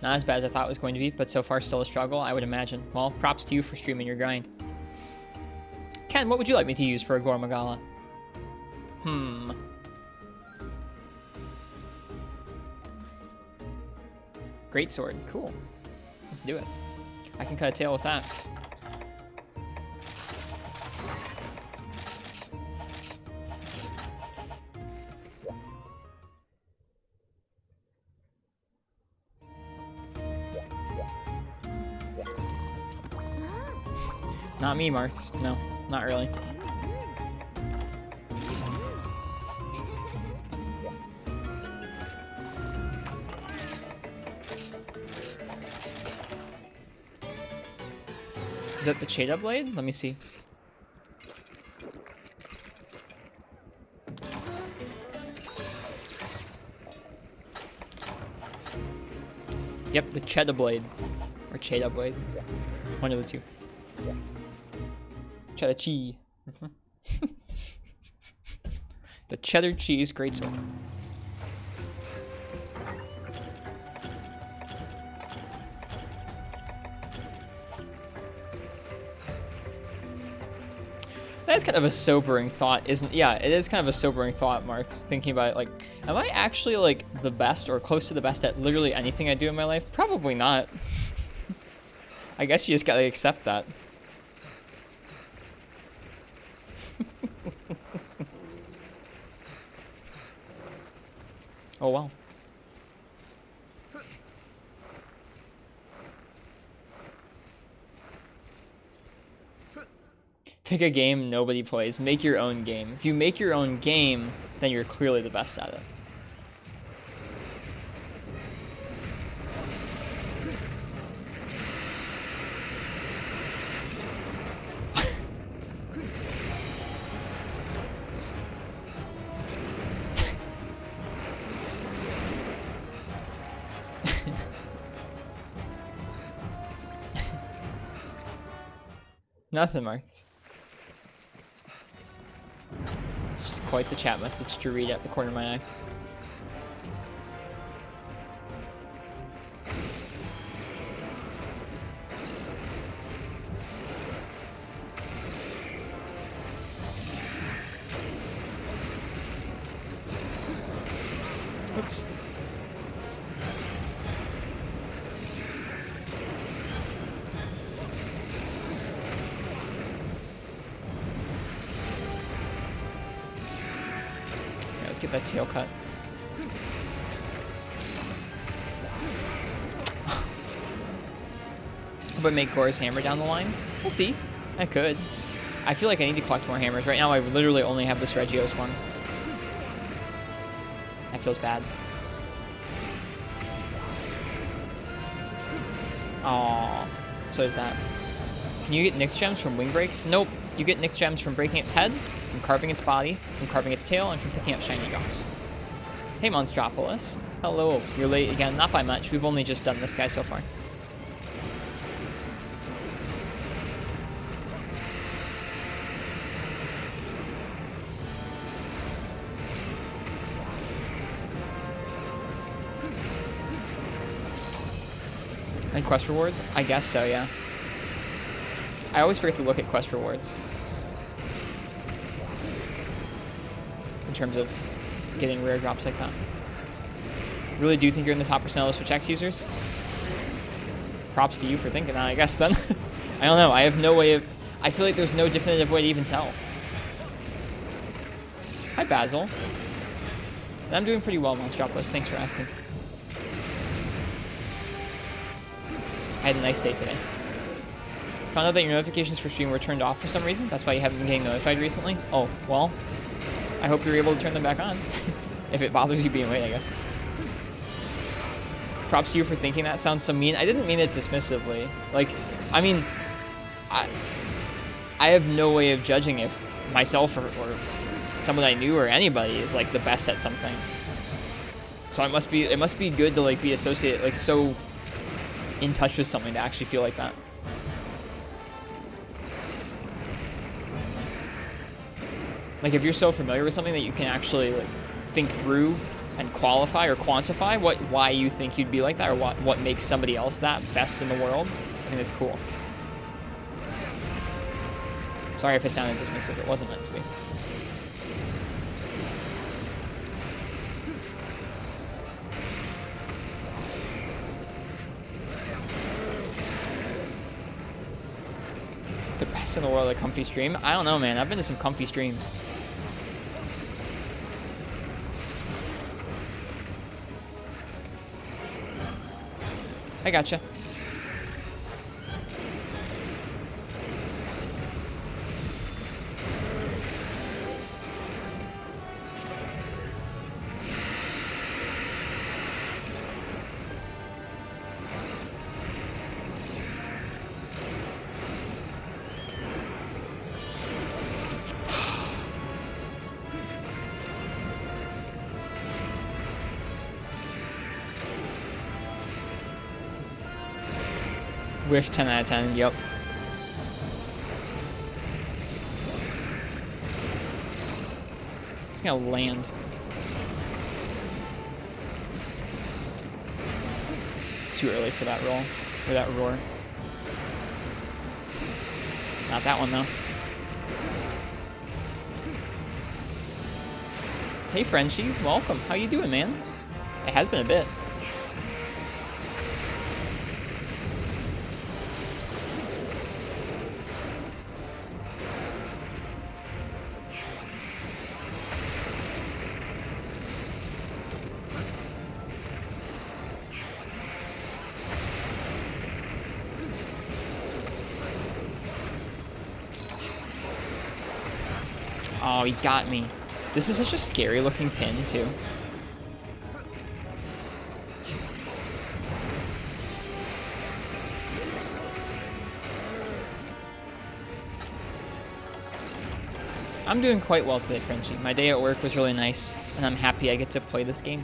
Speaker 1: Not as bad as I thought it was going to be, but so far still a struggle, I would imagine. Well, props to you for streaming your grind. Ken, what would you like me to use for a Gormagala? Great sword. Cool. Let's do it. I can cut a tail with that. Not me, Marths. No, not really. Is that the Cheta blade? Let me see. Yep, the Cheta blade. Or Cheta blade. One of the two. Cheddar cheese. The cheddar cheese greatsword. That's kind of a sobering thought, isn't? Yeah, it is kind of a sobering thought, Mark. Thinking about it, like, am I actually like the best or close to the best at literally anything I do in my life? Probably not. I guess you just gotta accept that. Oh well. Pick a game nobody plays. Make your own game. If you make your own game, then you're clearly the best at it. Nothing, Marks. It's just quite the chat message to read at the corner of my eye. Oops. Get that tail cut. But make Gore's hammer down the line? We'll see. I could. I feel like I need to collect more hammers. Right now I literally only have this Regios one. That feels bad. Aww. So is that. Can you get Nyx gems from wing breaks? Nope. You get Nyx gems from breaking its head, from carving its body, from carving its tail, and from picking up shiny drops. Hey, Monstropolis. Hello. You're late again. Not by much. We've only just done this guy so far. And quest rewards? I guess so, yeah. I always forget to look at quest rewards. In terms of getting rare drops like that. Really do think you're in the top percent of Switch X users? Props to you for thinking that, I guess, then. I don't know. I have no way of... I feel like there's no definitive way to even tell. Hi, Basil. And I'm doing pretty well, Monstropolis. Thanks for asking. I had a nice day today. Found out that your notifications for stream were turned off for some reason. That's why you haven't been getting notified recently. Oh, well. I hope you're able to turn them back on. If it bothers you being late, I guess. Props to you for thinking that. Sounds so mean. I didn't mean it dismissively. Like, I mean, I have no way of judging if myself or someone I knew or anybody is like the best at something. So it must be good to like be associated, like so in touch with something to actually feel like that. Like if you're so familiar with something that you can actually like think through and qualify or quantify why you think you'd be like that, or what makes somebody else that best in the world. I think it's cool. Sorry if it sounded dismissive. It wasn't meant to be. The best in the world at comfy stream? I don't know, man. I've been to some comfy streams. I gotcha. Whiff 10 out of 10, yep. It's gonna land. Too early for that roll, or that roar. Not that one though. Hey Frenchie, welcome. How you doing, man? It has been a bit. Oh, he got me. This is such a scary looking pin, too. I'm doing quite well today, Frenchie. My day at work was really nice, and I'm happy I get to play this game.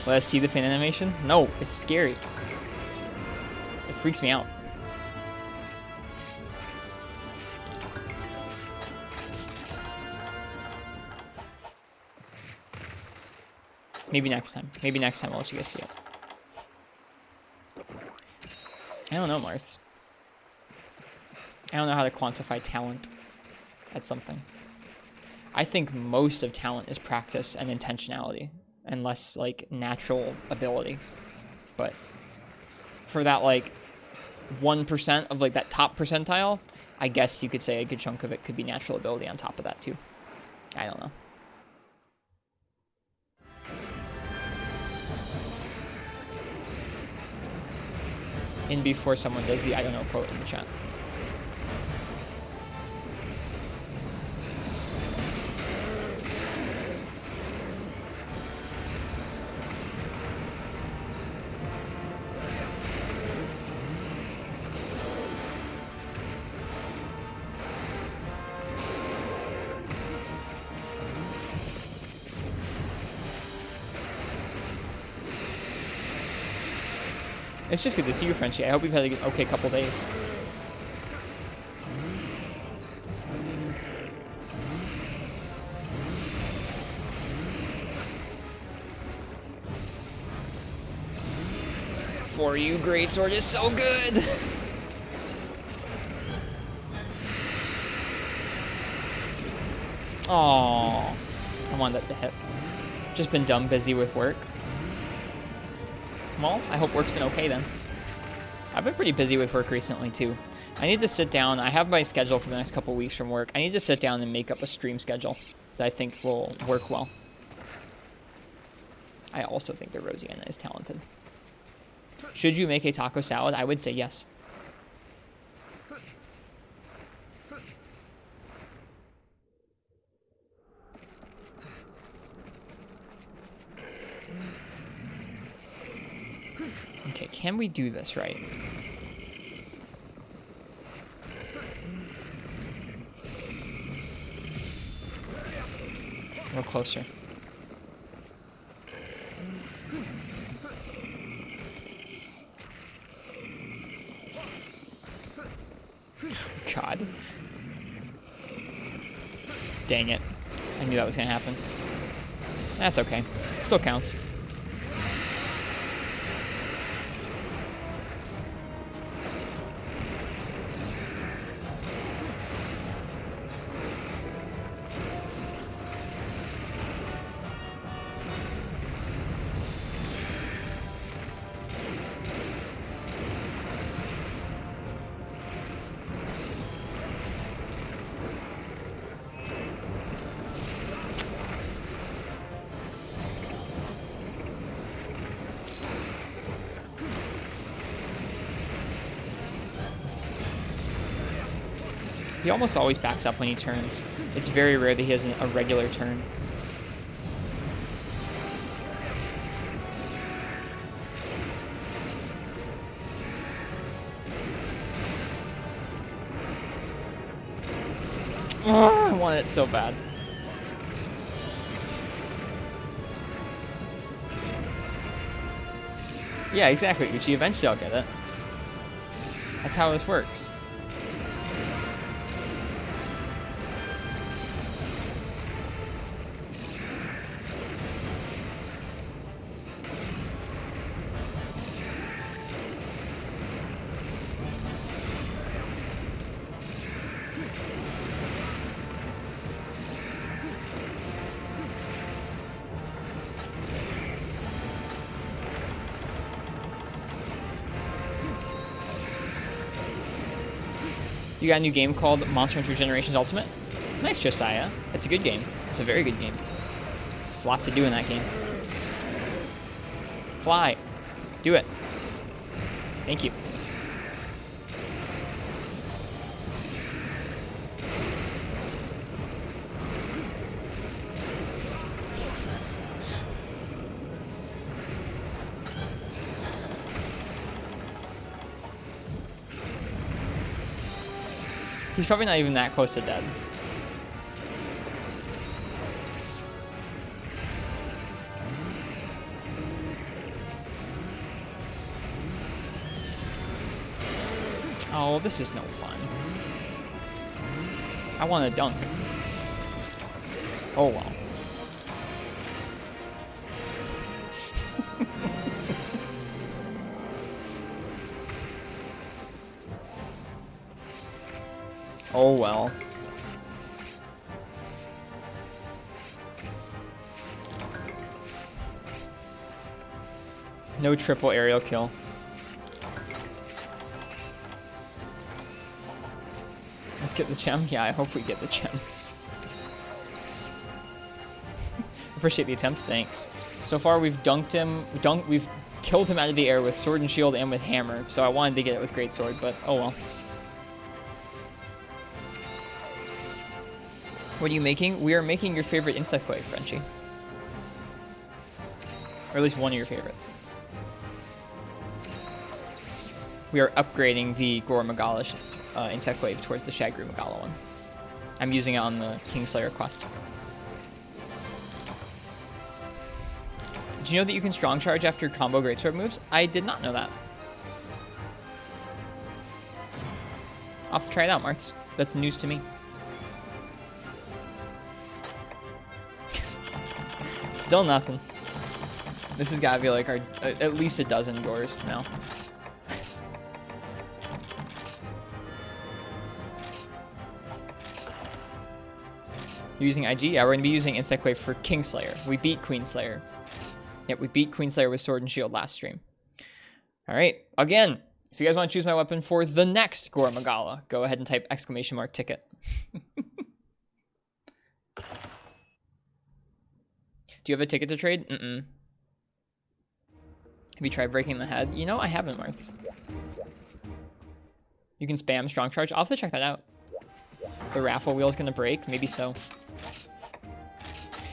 Speaker 1: Let us see the pin animation? No, it's scary. It freaks me out. Maybe next time. Maybe next time I'll let you guys see it. I don't know, Martz. I don't know how to quantify talent at something. I think most of talent is practice and intentionality, and less, like, natural ability. But for that, like, 1% of, like, that top percentile, I guess you could say a good chunk of it could be natural ability on top of that, too. I don't know. In before someone does the I don't know quote in the chat. It's just good to see you, Frenchie. I hope you've had an okay couple days. For you, Greatsword is so good! Aww. I wanted that to hit. Just been dumb busy with work. Well, I hope work's been okay then. I've been pretty busy with work recently too. I need to sit down. I have my schedule for the next couple weeks from work. I need to sit down and make up a stream schedule that I think will work well. I also think that Rosianna is talented. Should you make a taco salad? I would say yes. Okay, can we do this right? A little closer. God. Dang it. I knew that was gonna happen. That's okay. Still counts. He almost always backs up when he turns. It's very rare that he has a regular turn. Oh, I want it so bad. Yeah, exactly, Uchi. Eventually I'll get it. That's how this works. You got a new game called Monster Hunter Generations Ultimate? Nice, Josiah. It's a good game. It's a very good game. There's lots to do in that game. Fly. Do it. Thank you. He's probably not even that close to dead. Oh, this is no fun. I want to dunk. Oh well. Oh well. No triple aerial kill. Let's get the gem. Yeah, I hope we get the gem. Appreciate the attempt. Thanks. So far, we've dunked him. We've killed him out of the air with sword and shield and with hammer. So I wanted to get it with great sword, but oh well. What are you making? We are making your favorite insect clay, Frenchie. Or at least one of your favorites. We are upgrading the Gore Magala insect clave towards the Shagru Magala one. I'm using it on the Kingslayer quest. Did you know that you can strong charge after combo greatsword moves? I did not know that. I'll have to try it out, Martz. That's news to me. Still nothing. This has got to be like our at least a dozen Gores now. You're using IG? Yeah, we're going to be using Insect Wave for Kingslayer. We beat Queenslayer. Yep, we beat Queenslayer with Sword and Shield last stream. All right, again, if you guys want to choose my weapon for the next Gore Magala, go ahead and type !ticket. Do you have a ticket to trade? Mm-mm. Have you tried breaking the head? You know, I haven't, Martz. You can spam strong charge. I'll have to check that out. The raffle wheel is going to break? Maybe so.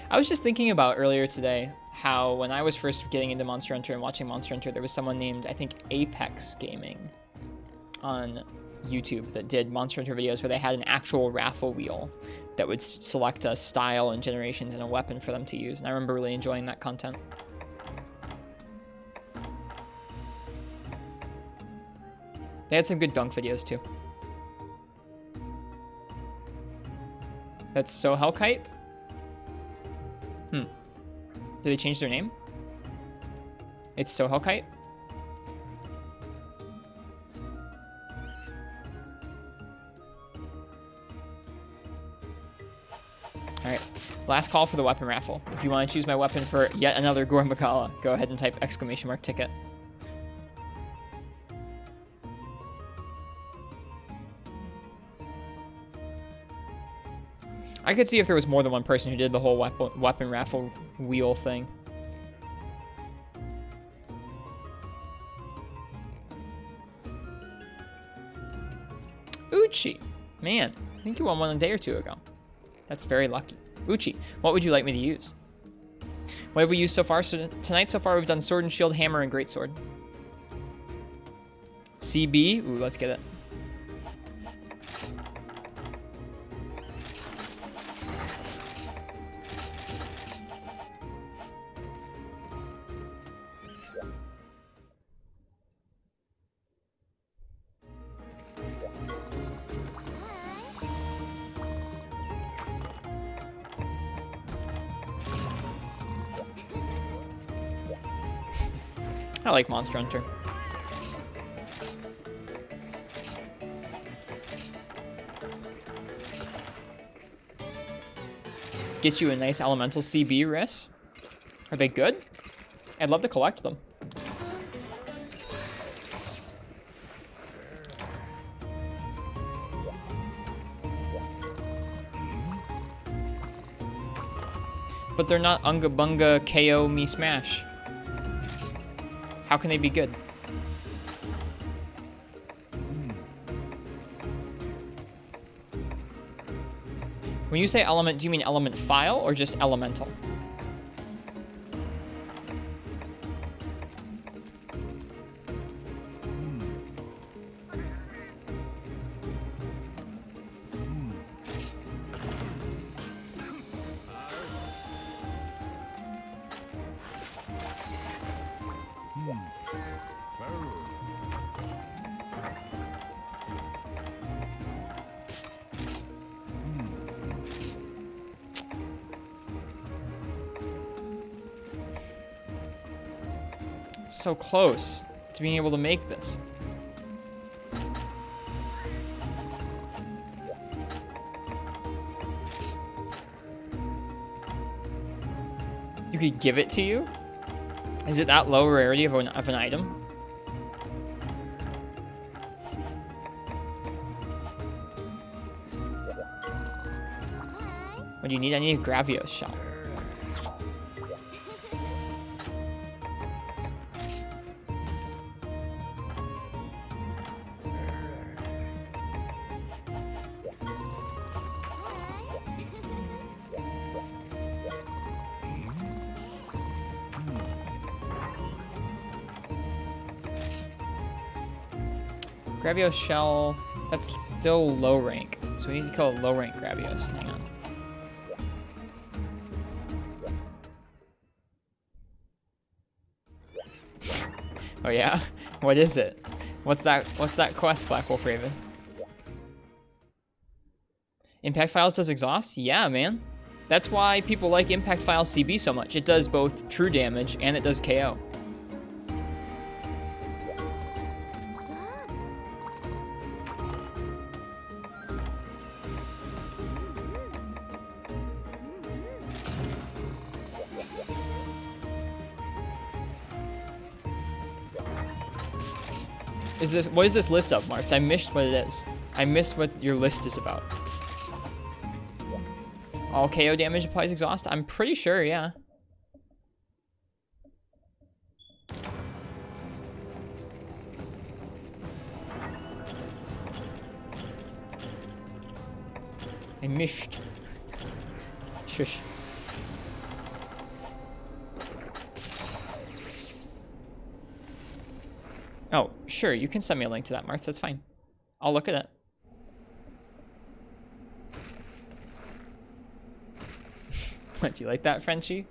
Speaker 1: I was just thinking about earlier today how when I was first getting into Monster Hunter and watching Monster Hunter, there was someone named, I think, Apex Gaming on YouTube that did Monster Hunter videos where they had an actual raffle wheel that would select a style and generations and a weapon for them to use. And I remember really enjoying that content. They had some good dunk videos too. That's so Hellkite? Did they change their name? It's So Hellkite? Alright, last call for the weapon raffle. If you want to choose my weapon for yet another Gormakala, go ahead and type !ticket. I could see if there was more than one person who did the whole weapon raffle wheel thing. Uchi! Man, I think you won one a day or two ago. That's very lucky. Uchi, what would you like me to use? What have we used so far? So tonight so far we've done Sword and Shield, Hammer, and Greatsword. CB? Ooh, let's get it. I like Monster Hunter. Get you a nice elemental CB, Riss. Are they good? I'd love to collect them. But they're not Unga Bunga KO me smash. How can they be good? When you say element, do you mean element file or just elemental? So close to being able to make this. You could give it to you? Is it that low rarity of an item? What do you need? I need a Gravios shell. Gravios shell, that's still low rank. So we need to kill a low rank Gravios. Hang on. Oh yeah? What is it? What's that quest, Black Wolf Raven? Impact Files does exhaust? Yeah, man. That's why people like Impact Files CB so much. It does both true damage and it does KO. What is this list of, Mars? I missed what it is. I missed what your list is about. All KO damage applies exhaust? I'm pretty sure, yeah. I missed. Shush. Oh, sure, you can send me a link to that, Marth. That's fine. I'll look at it. What, do you like that, Frenchie?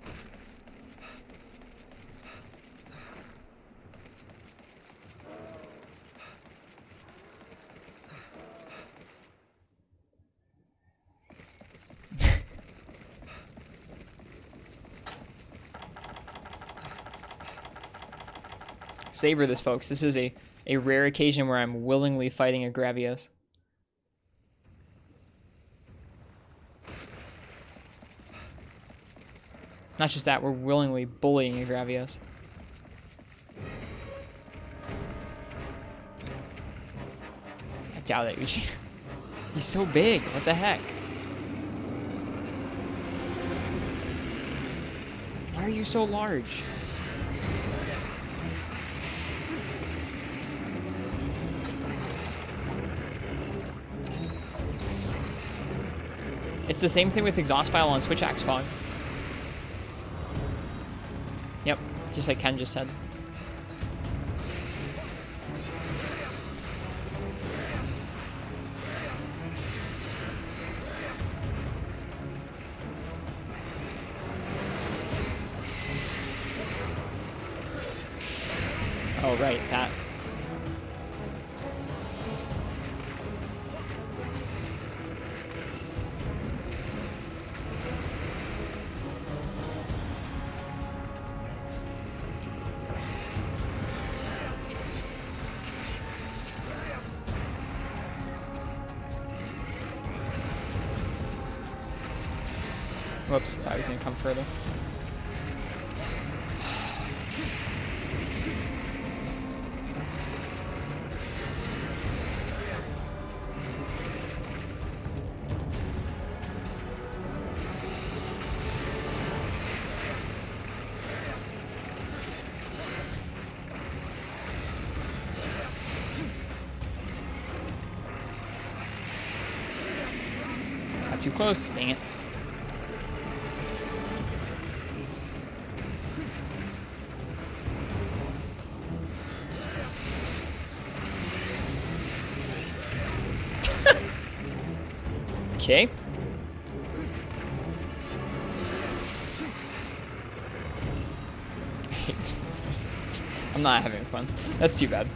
Speaker 1: Savor this, folks. This is a rare occasion where I'm willingly fighting a Gravios. Not just that, we're willingly bullying a Gravios. I doubt it, Uchi. He's so big. What the heck? Why are you so large? It's the same thing with exhaust file on Switch Axe Fog. Yep, just like Ken just said. Oh, right, that. Whoops, I was gonna come further. Not too close, dang it. Okay. I'm not having fun. That's too bad.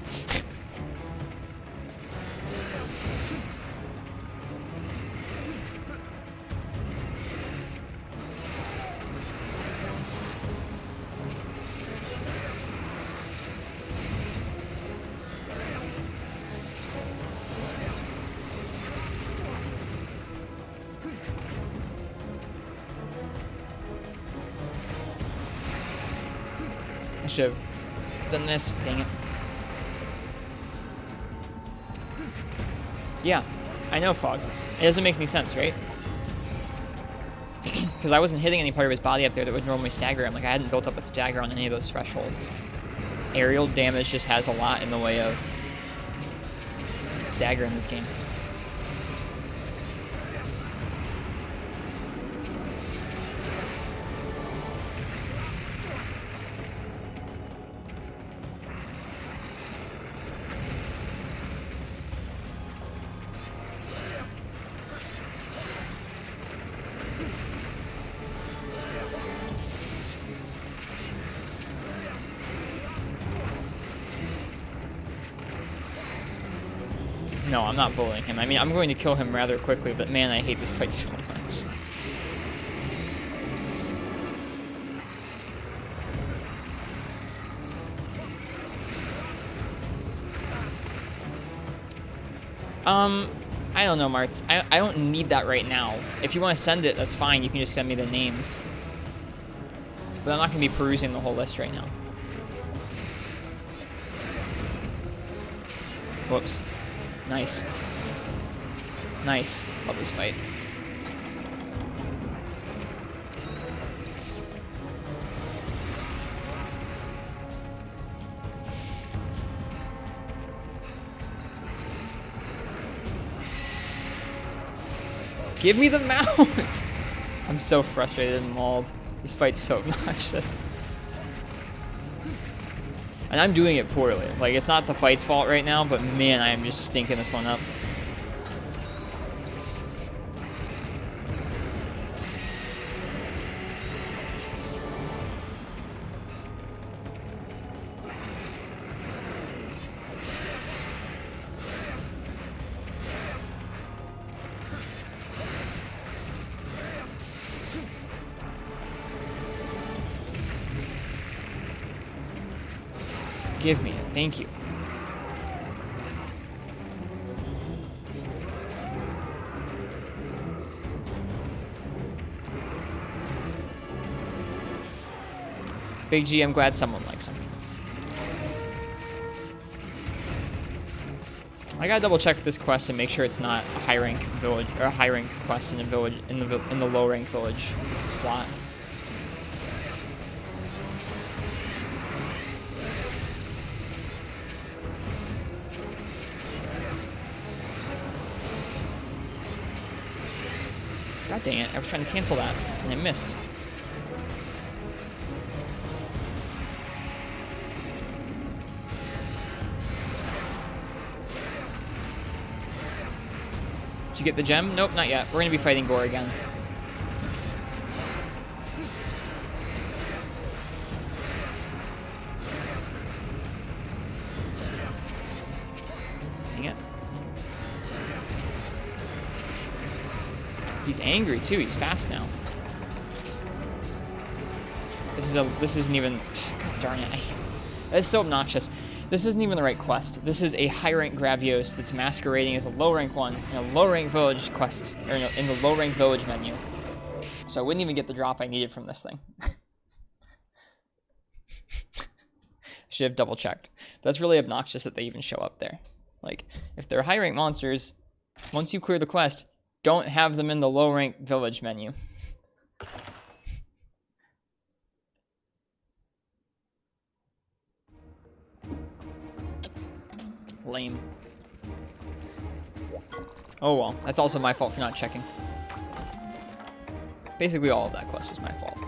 Speaker 1: I should have done this. Dang it. Yeah, I know, Fog. It doesn't make any sense, right? Because I wasn't hitting any part of his body up there that would normally stagger him. Like, I hadn't built up a stagger on any of those thresholds. Aerial damage just has a lot in the way of stagger in this game. No, I'm not bullying him. I mean, I'm going to kill him rather quickly, but man, I hate this fight so much. I don't know, Martz. I don't need that right now. If you want to send it, that's fine. You can just send me the names. But I'm not going to be perusing the whole list right now. Whoops. Nice. Nice. Love this fight. Give me the mount! I'm so frustrated and mauled. This fight's so obnoxious. And I'm doing it poorly. Like, it's not the fight's fault right now, but man, I am just stinking this one up. Give me it. Thank you. Big G, I'm glad someone likes him. I gotta double check this quest and make sure it's not a high rank village or a high rank quest in a village in the low rank village slot. God dang it, I was trying to cancel that and I missed. Did you get the gem? Nope, not yet. We're gonna be fighting Gore again. Dang it. He's angry too. He's fast now. This isn't even. God darn it! That's so obnoxious. This isn't even the right quest. This is a high rank Gravios that's masquerading as a low rank one in a low rank village quest, or in the low rank village menu. So I wouldn't even get the drop I needed from this thing. Should have double checked. That's really obnoxious that they even show up there. Like, if they're high rank monsters, once you clear the quest, don't have them in the low rank village menu. Lame. Oh well, that's also my fault for not checking. Basically all of that quest was my fault.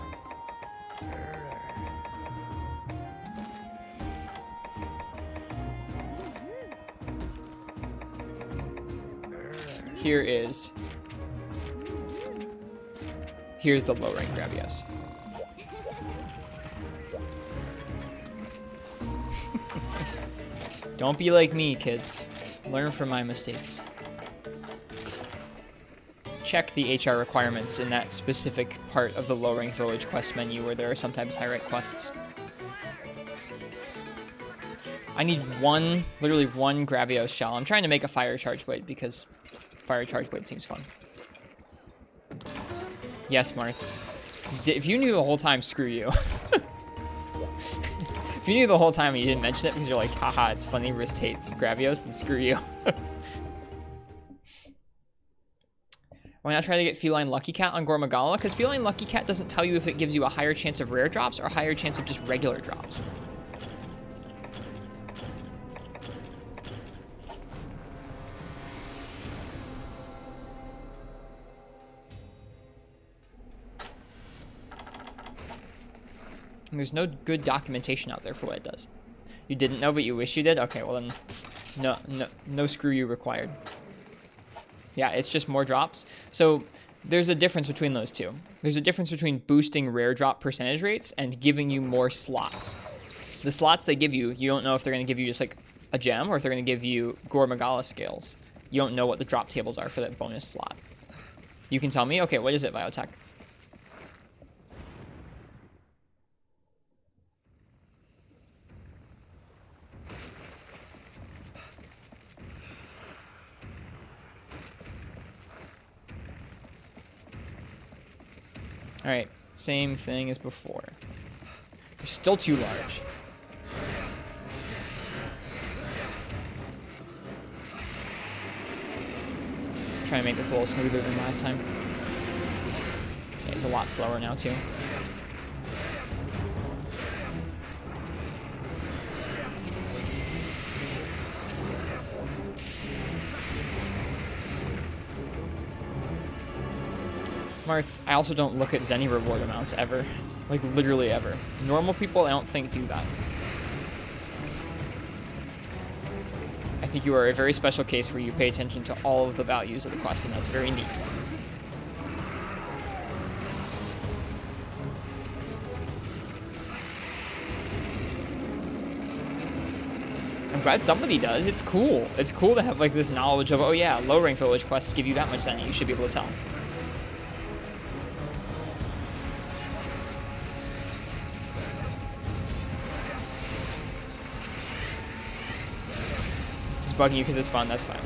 Speaker 1: Here's the low rank Gravios. Don't be like me, kids. Learn from my mistakes. Check the HR requirements in that specific part of the low rank village quest menu where there are sometimes high rank quests. I need literally one Gravios shell. I'm trying to make a fire charge blade because fire charge blade seems fun. Yes, Martz. If you knew the whole time, screw you. If you knew the whole time and you didn't mention it because you're like, haha, it's funny, Rist hates Gravios, then screw you. Why not try to get Feline Lucky Cat on Gormagala? Because Feline Lucky Cat doesn't tell you if it gives you a higher chance of rare drops or a higher chance of just regular drops. And there's no good documentation out there for what it does. You didn't know, but you wish you did? Okay, well then, no screw you required. Yeah, it's just more drops. So there's a difference between those two. There's a difference between boosting rare drop percentage rates and giving you more slots. The slots they give you, you don't know if they're going to give you just like a gem or if they're going to give you Gormagala scales. You don't know what the drop tables are for that bonus slot. You can tell me, okay, what is it, Biotech? Alright, same thing as before. They're still too large. Try to make this a little smoother than last time. Yeah, it's a lot slower now too. Martz, I also don't look at Zenny reward amounts ever. Like, literally ever. Normal people, I don't think, do that. I think you are a very special case where you pay attention to all of the values of the quest, and that's very neat. I'm glad somebody does. It's cool. It's cool to have, like, this knowledge of, oh yeah, low-rank village quests give you that much Zenny. You should be able to tell. bugging you because it's fun. That's fine.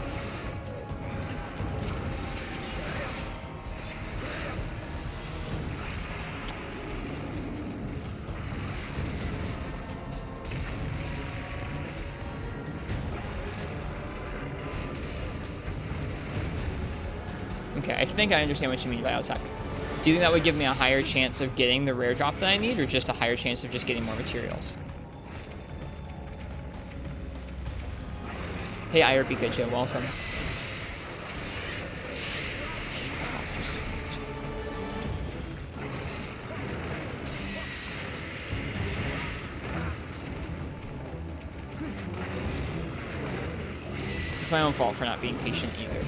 Speaker 1: Okay, I think I understand what you mean by attack. Do you think that would give me a higher chance of getting the rare drop that I need, or just a higher chance of just getting more materials? Hey, IRB Good Joe, welcome. These monsters so much. It's my own fault for not being patient either.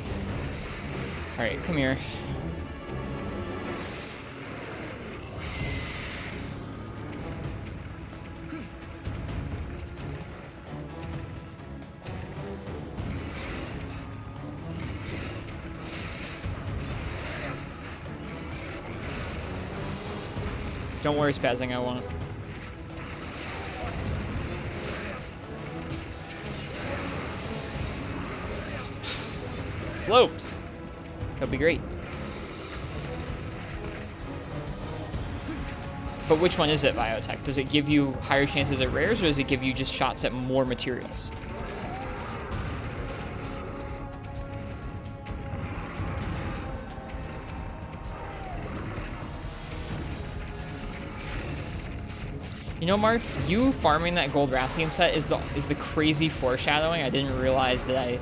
Speaker 1: Alright, come here. Don't worry, spazzing, I won't. Slopes! That'll be great. But which one is it, Biotech? Does it give you higher chances at rares, or does it give you just shots at more materials? You know, Martz, you farming that gold Rathian set is the crazy foreshadowing. I didn't realize that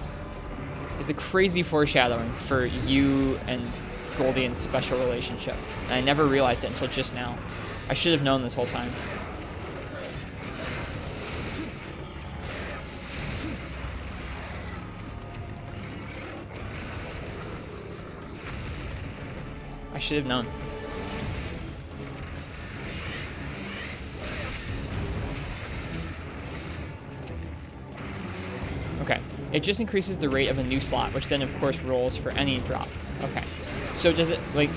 Speaker 1: is the crazy foreshadowing for you and Goldian's special relationship. And I never realized it until just now. I should have known this whole time. I should have known. Okay, it just increases the rate of a new slot, which then of course rolls for any drop. Okay, so does it, like,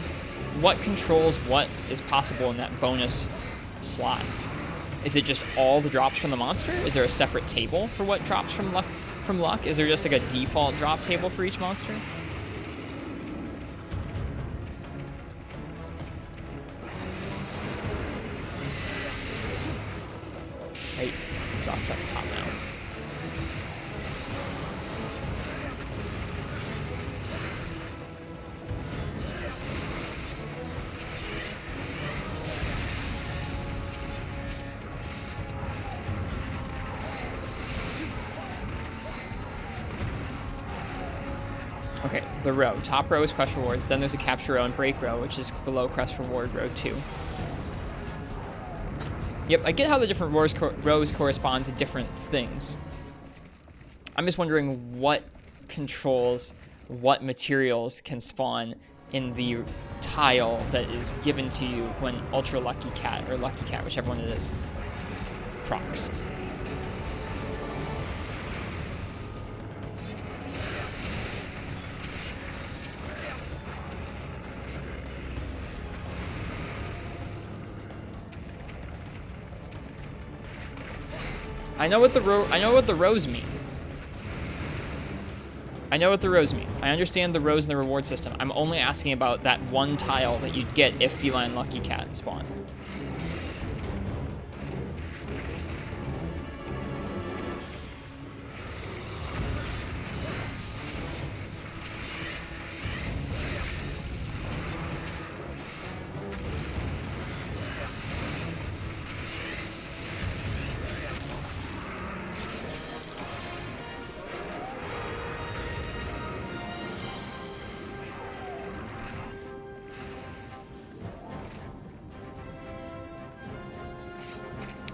Speaker 1: what controls what is possible in that bonus slot? Is it just all the drops from the monster? Is there a separate table for what drops from luck? Is there just like a default drop table for each monster? Right, exhaust at the top now. Okay, the row. Top row is Crush Rewards, then there's a Capture row and Break row, which is below Crush Reward row 2. Yep, I get how the different rows correspond to different things. I'm just wondering what controls what materials can spawn in the tile that is given to you when Ultra Lucky Cat, or Lucky Cat, whichever one it is, procs. I know what the rows mean. I know what the rows mean. I understand the rows in the reward system. I'm only asking about that one tile that you'd get if Feline Lucky Cat spawned.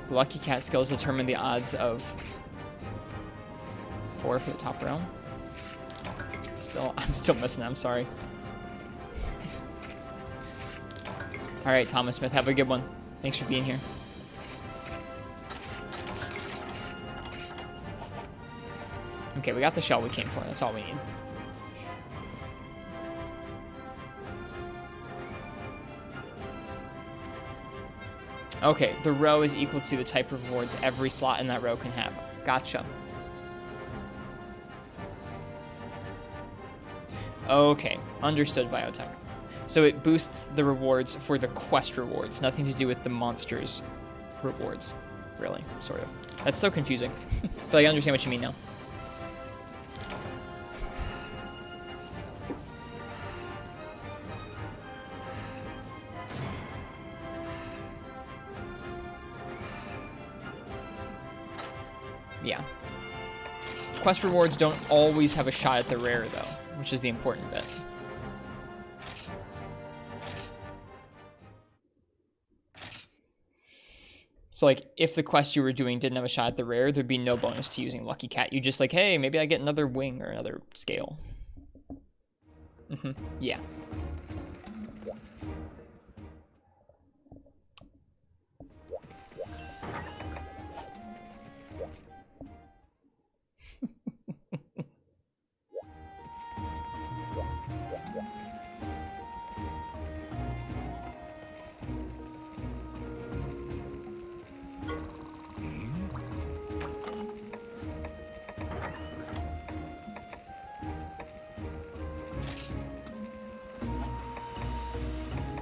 Speaker 1: The Lucky Cat skills determine the odds of 4 for the top row. I'm still missing it, I'm sorry. Alright, Thomas Smith, have a good one. Thanks for being here. Okay, we got the shell we came for, that's all we need. Okay, the row is equal to the type of rewards every slot in that row can have. Gotcha. Okay, understood, Biotech. So it boosts the rewards for the quest rewards, nothing to do with the monsters rewards. Really, sort of. That's so confusing. But I understand what you mean now. Yeah. Quest rewards don't always have a shot at the rare, though, which is the important bit. So, like, if the quest you were doing didn't have a shot at the rare, there'd be no bonus to using Lucky Cat. You just like, hey, maybe I get another wing or another scale. Yeah.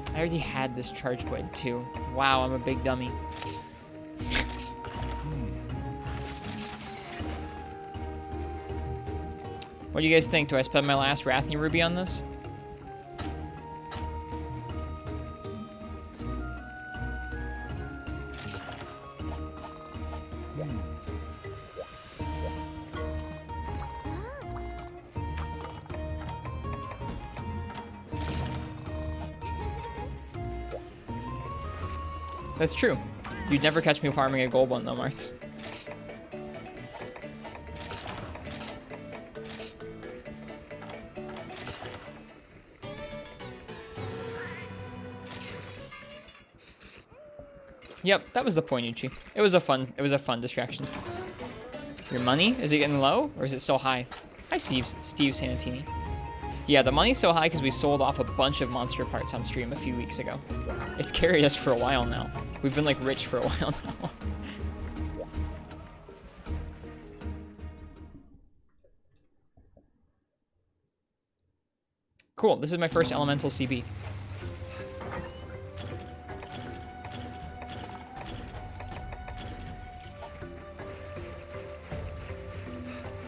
Speaker 1: I already had this charge blade too. Wow, I'm a big dummy. What do you guys think? Do I spend my last Rathian Ruby on this? That's true. You'd never catch me farming a gold one though, Martz. Yep, that was the point, Uchi. It was a fun distraction. Your money? Is it getting low or is it still high? Hi, Steve Sanatini. Yeah, the money's so high because we sold off a bunch of monster parts on stream a few weeks ago. It's carried us for a while now. We've been like rich for a while now. Cool, this is my first elemental CB.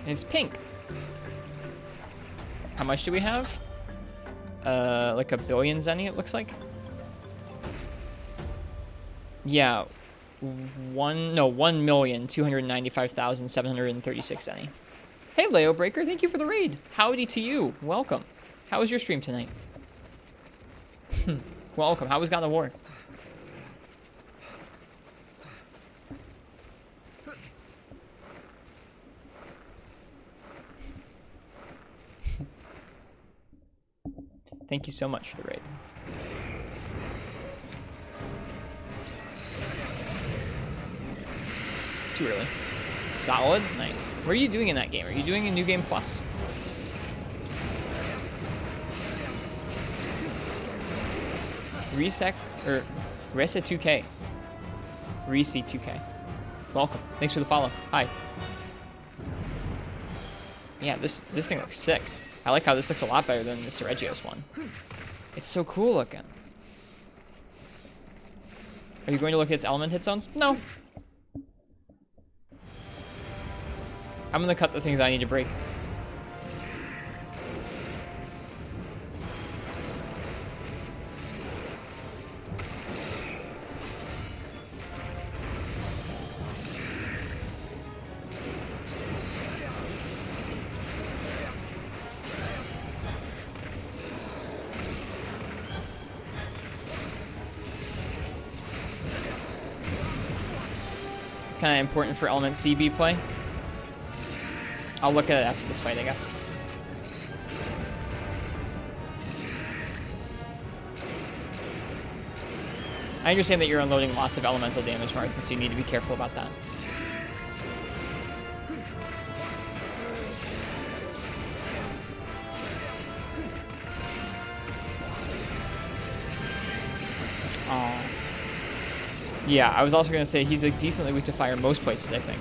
Speaker 1: And it's pink. How much do we have? Like a billion zenny, it looks like. Yeah, 1,295,736 zenny. Hey, Leo Breaker, thank you for the raid. Howdy to you. Welcome. How was your stream tonight? Welcome. How was God of War? Thank you so much for the raid. Too early. Solid. Nice. What are you doing in that game? Are you doing a new game plus? Reset 2K. Reset 2K. Welcome. Thanks for the follow. Hi. Yeah, this thing looks sick. I like how this looks a lot better than the Seregios one. It's so cool looking. Are you going to look at its element hit zones? No. I'm going to cut the things I need to break. It's kind of important for element CB play. I'll look at it after this fight, I guess. I understand that you're unloading lots of elemental damage, Martha, so you need to be careful about that. Aww. Yeah, I was also going to say he's like decently weak to fire most places, I think.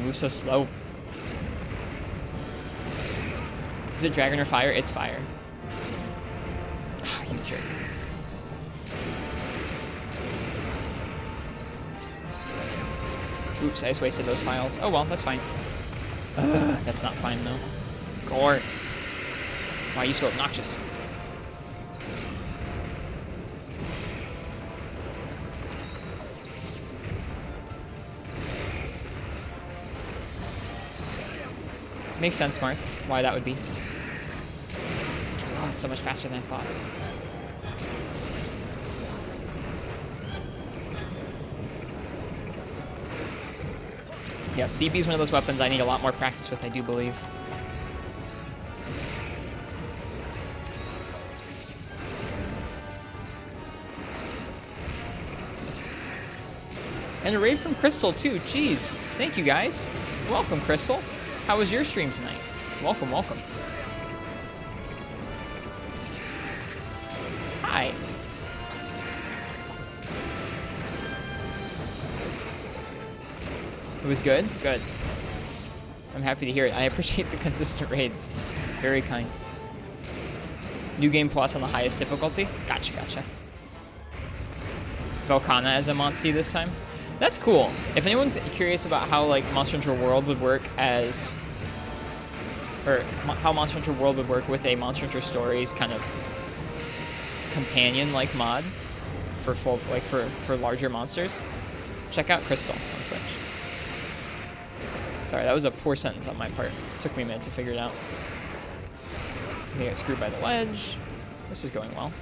Speaker 1: moves so slow. Is it dragon or fire? It's fire. You jerk. Oops, I just wasted those files. Oh well, that's fine. That's not fine though. Gore. Why are you so obnoxious? Makes sense, Smarts, why that would be. Oh, it's so much faster than I thought. Yeah, CB is one of those weapons I need a lot more practice with, I do believe. And a raid from Crystal, too. Jeez. Thank you, guys. Welcome, Crystal. How was your stream tonight? Welcome, welcome. Hi. It was good? Good. I'm happy to hear it. I appreciate the consistent raids. Very kind. New Game Plus on the highest difficulty? Gotcha, gotcha. Volcana as a monster this time? That's cool. If anyone's curious about how like Monster Hunter World would work as, or how Monster Hunter World would work with a Monster Hunter Stories kind of companion-like mod for full, like for larger monsters, check out Crystal on Twitch. Sorry, that was a poor sentence on my part. It took me a minute to figure it out. I got screwed by the ledge. This is going well.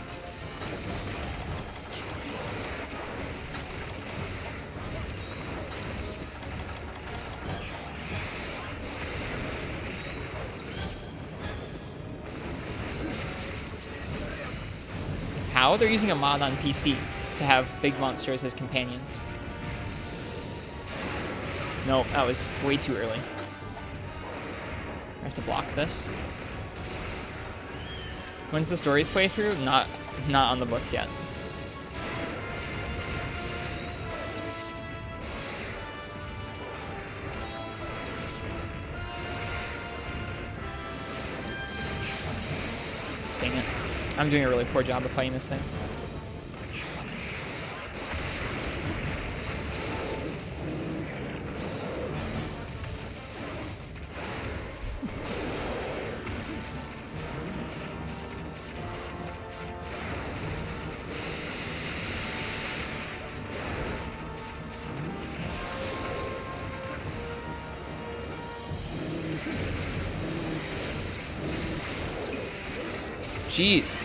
Speaker 1: How? They're using a mod on PC to have big monsters as companions. No, that was way too early. I have to block this. When's the stories playthrough? Not on the books yet. Dang it. I'm doing a really poor job of fighting this thing. Jeez.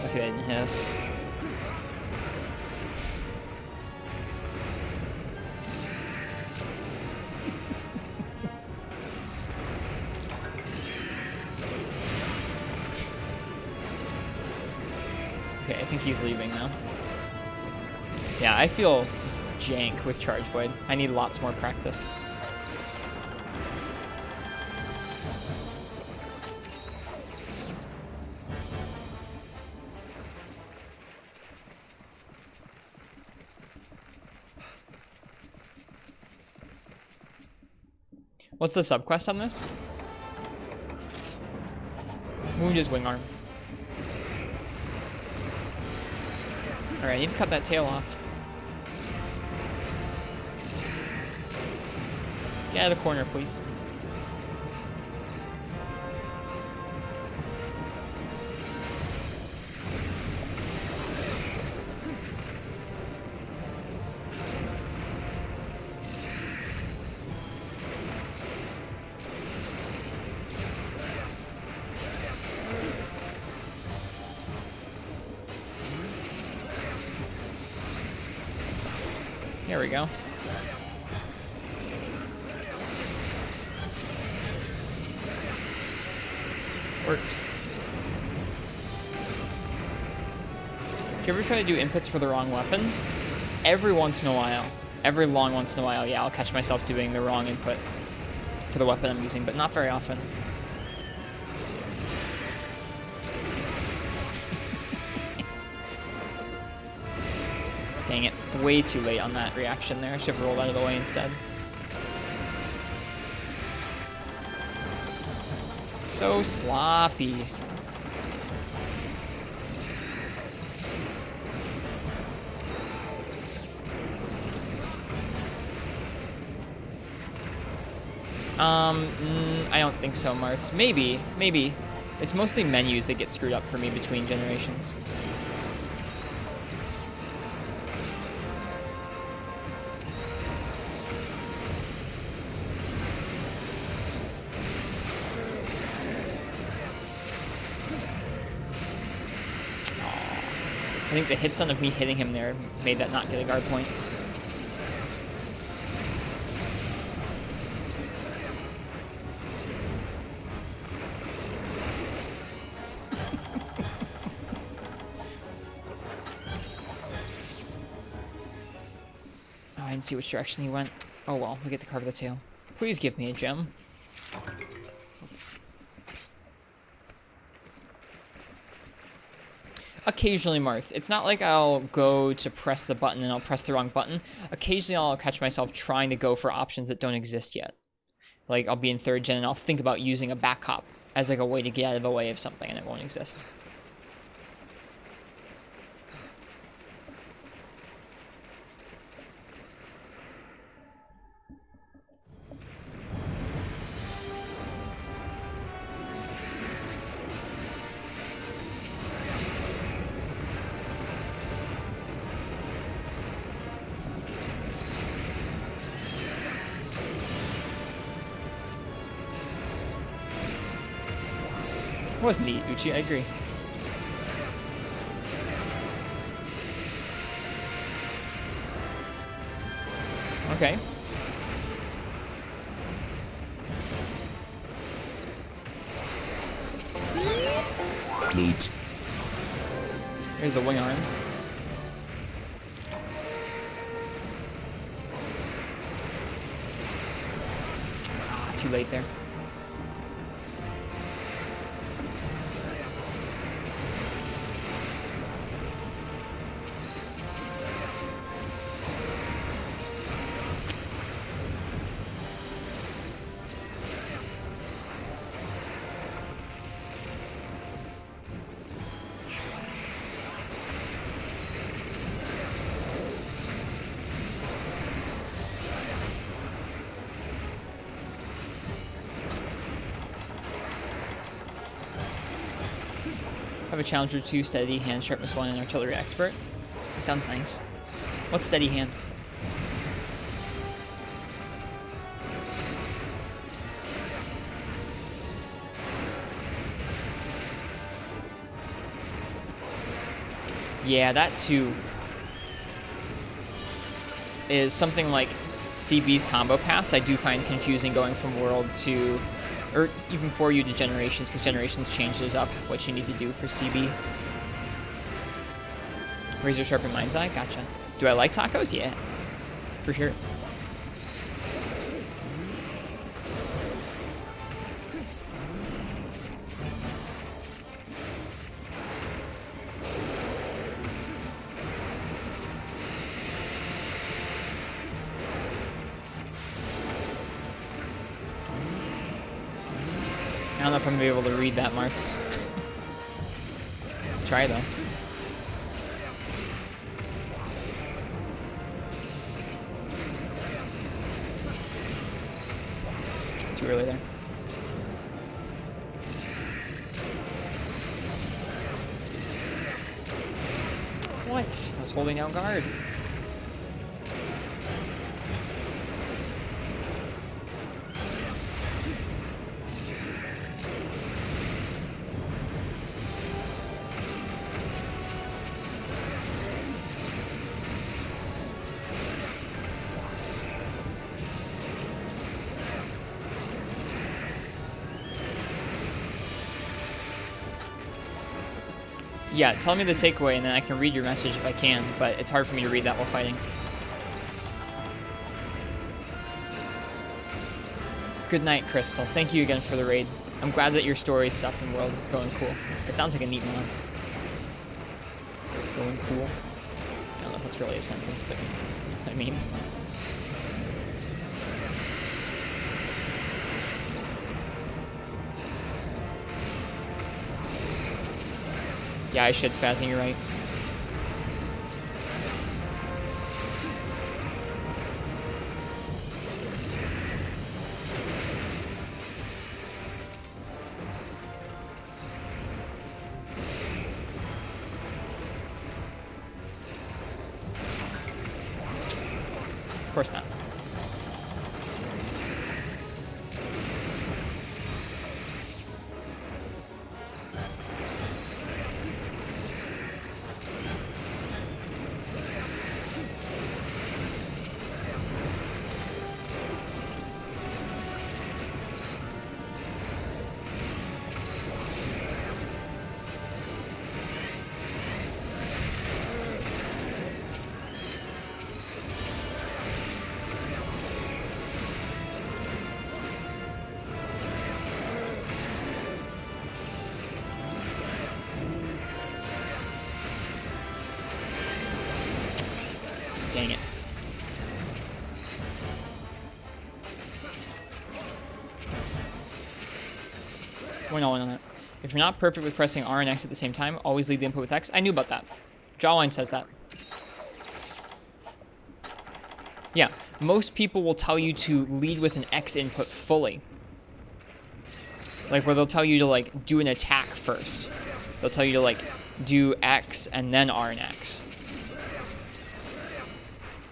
Speaker 1: Lucky they didn't hit us. Okay, I think he's leaving now. Yeah, I feel jank with Charge Blade. I need lots more practice. What's the subquest on this? Wound his wing arm. Alright, I need to cut that tail off. Get out of the corner, please. There we go. Worked. you ever try to do inputs for the wrong weapon? Every once in a while, every long once in a while, yeah, I'll catch myself doing the wrong input for the weapon I'm using, but not very often. Dang it, way too late on that reaction there. I should have rolled out of the way instead. So sloppy. I don't think so, Marth. Maybe. It's mostly menus that get screwed up for me between generations. I think the hit stun of me hitting him there made that not get a guard point. I didn't see which direction he went. Oh well, we get to carve the tail. Please give me a gem. Occasionally, Marth. It's not like I'll go to press the button and I'll press the wrong button. Occasionally, I'll catch myself trying to go for options that don't exist yet. Like, I'll be in 3rd gen and I'll think about using a back hop as like a way to get out of the way of something and it won't exist. It was neat, Uchi, I agree. Okay.
Speaker 2: Neat.
Speaker 1: Here's the wing arm. Ah, too late there. Have a challenger 2, steady hand, sharpness 1, and artillery expert. It sounds nice. What's steady hand? Yeah, that too is something like CB's combo paths. I do find confusing going from world to, or even for you to generations, because generations changes up what you need to do for CB. Razor sharp and mind's eye, gotcha. Do I like tacos? Yeah, for sure. I don't know if I'm gonna be able to read that, Mars. Try though. Too early there. What? I was holding down guard. Yeah, tell me the takeaway, and then I can read your message if I can, but it's hard for me to read that while fighting. Good night, Crystal. Thank you again for the raid. I'm glad that your story stuff and world is going cool. It sounds like a neat one. Going cool. I don't know if that's really a sentence, but I mean. Yeah, I should spazzing, you're right. Of course not. Dang it. We're not on that. If you're not perfect with pressing R and X at the same time, always lead the input with X. I knew about that. Jawline says that. Yeah, most people will tell you to lead with an X input fully. Like where they'll tell you to like do an attack first. They'll tell you to like do X and then R and X.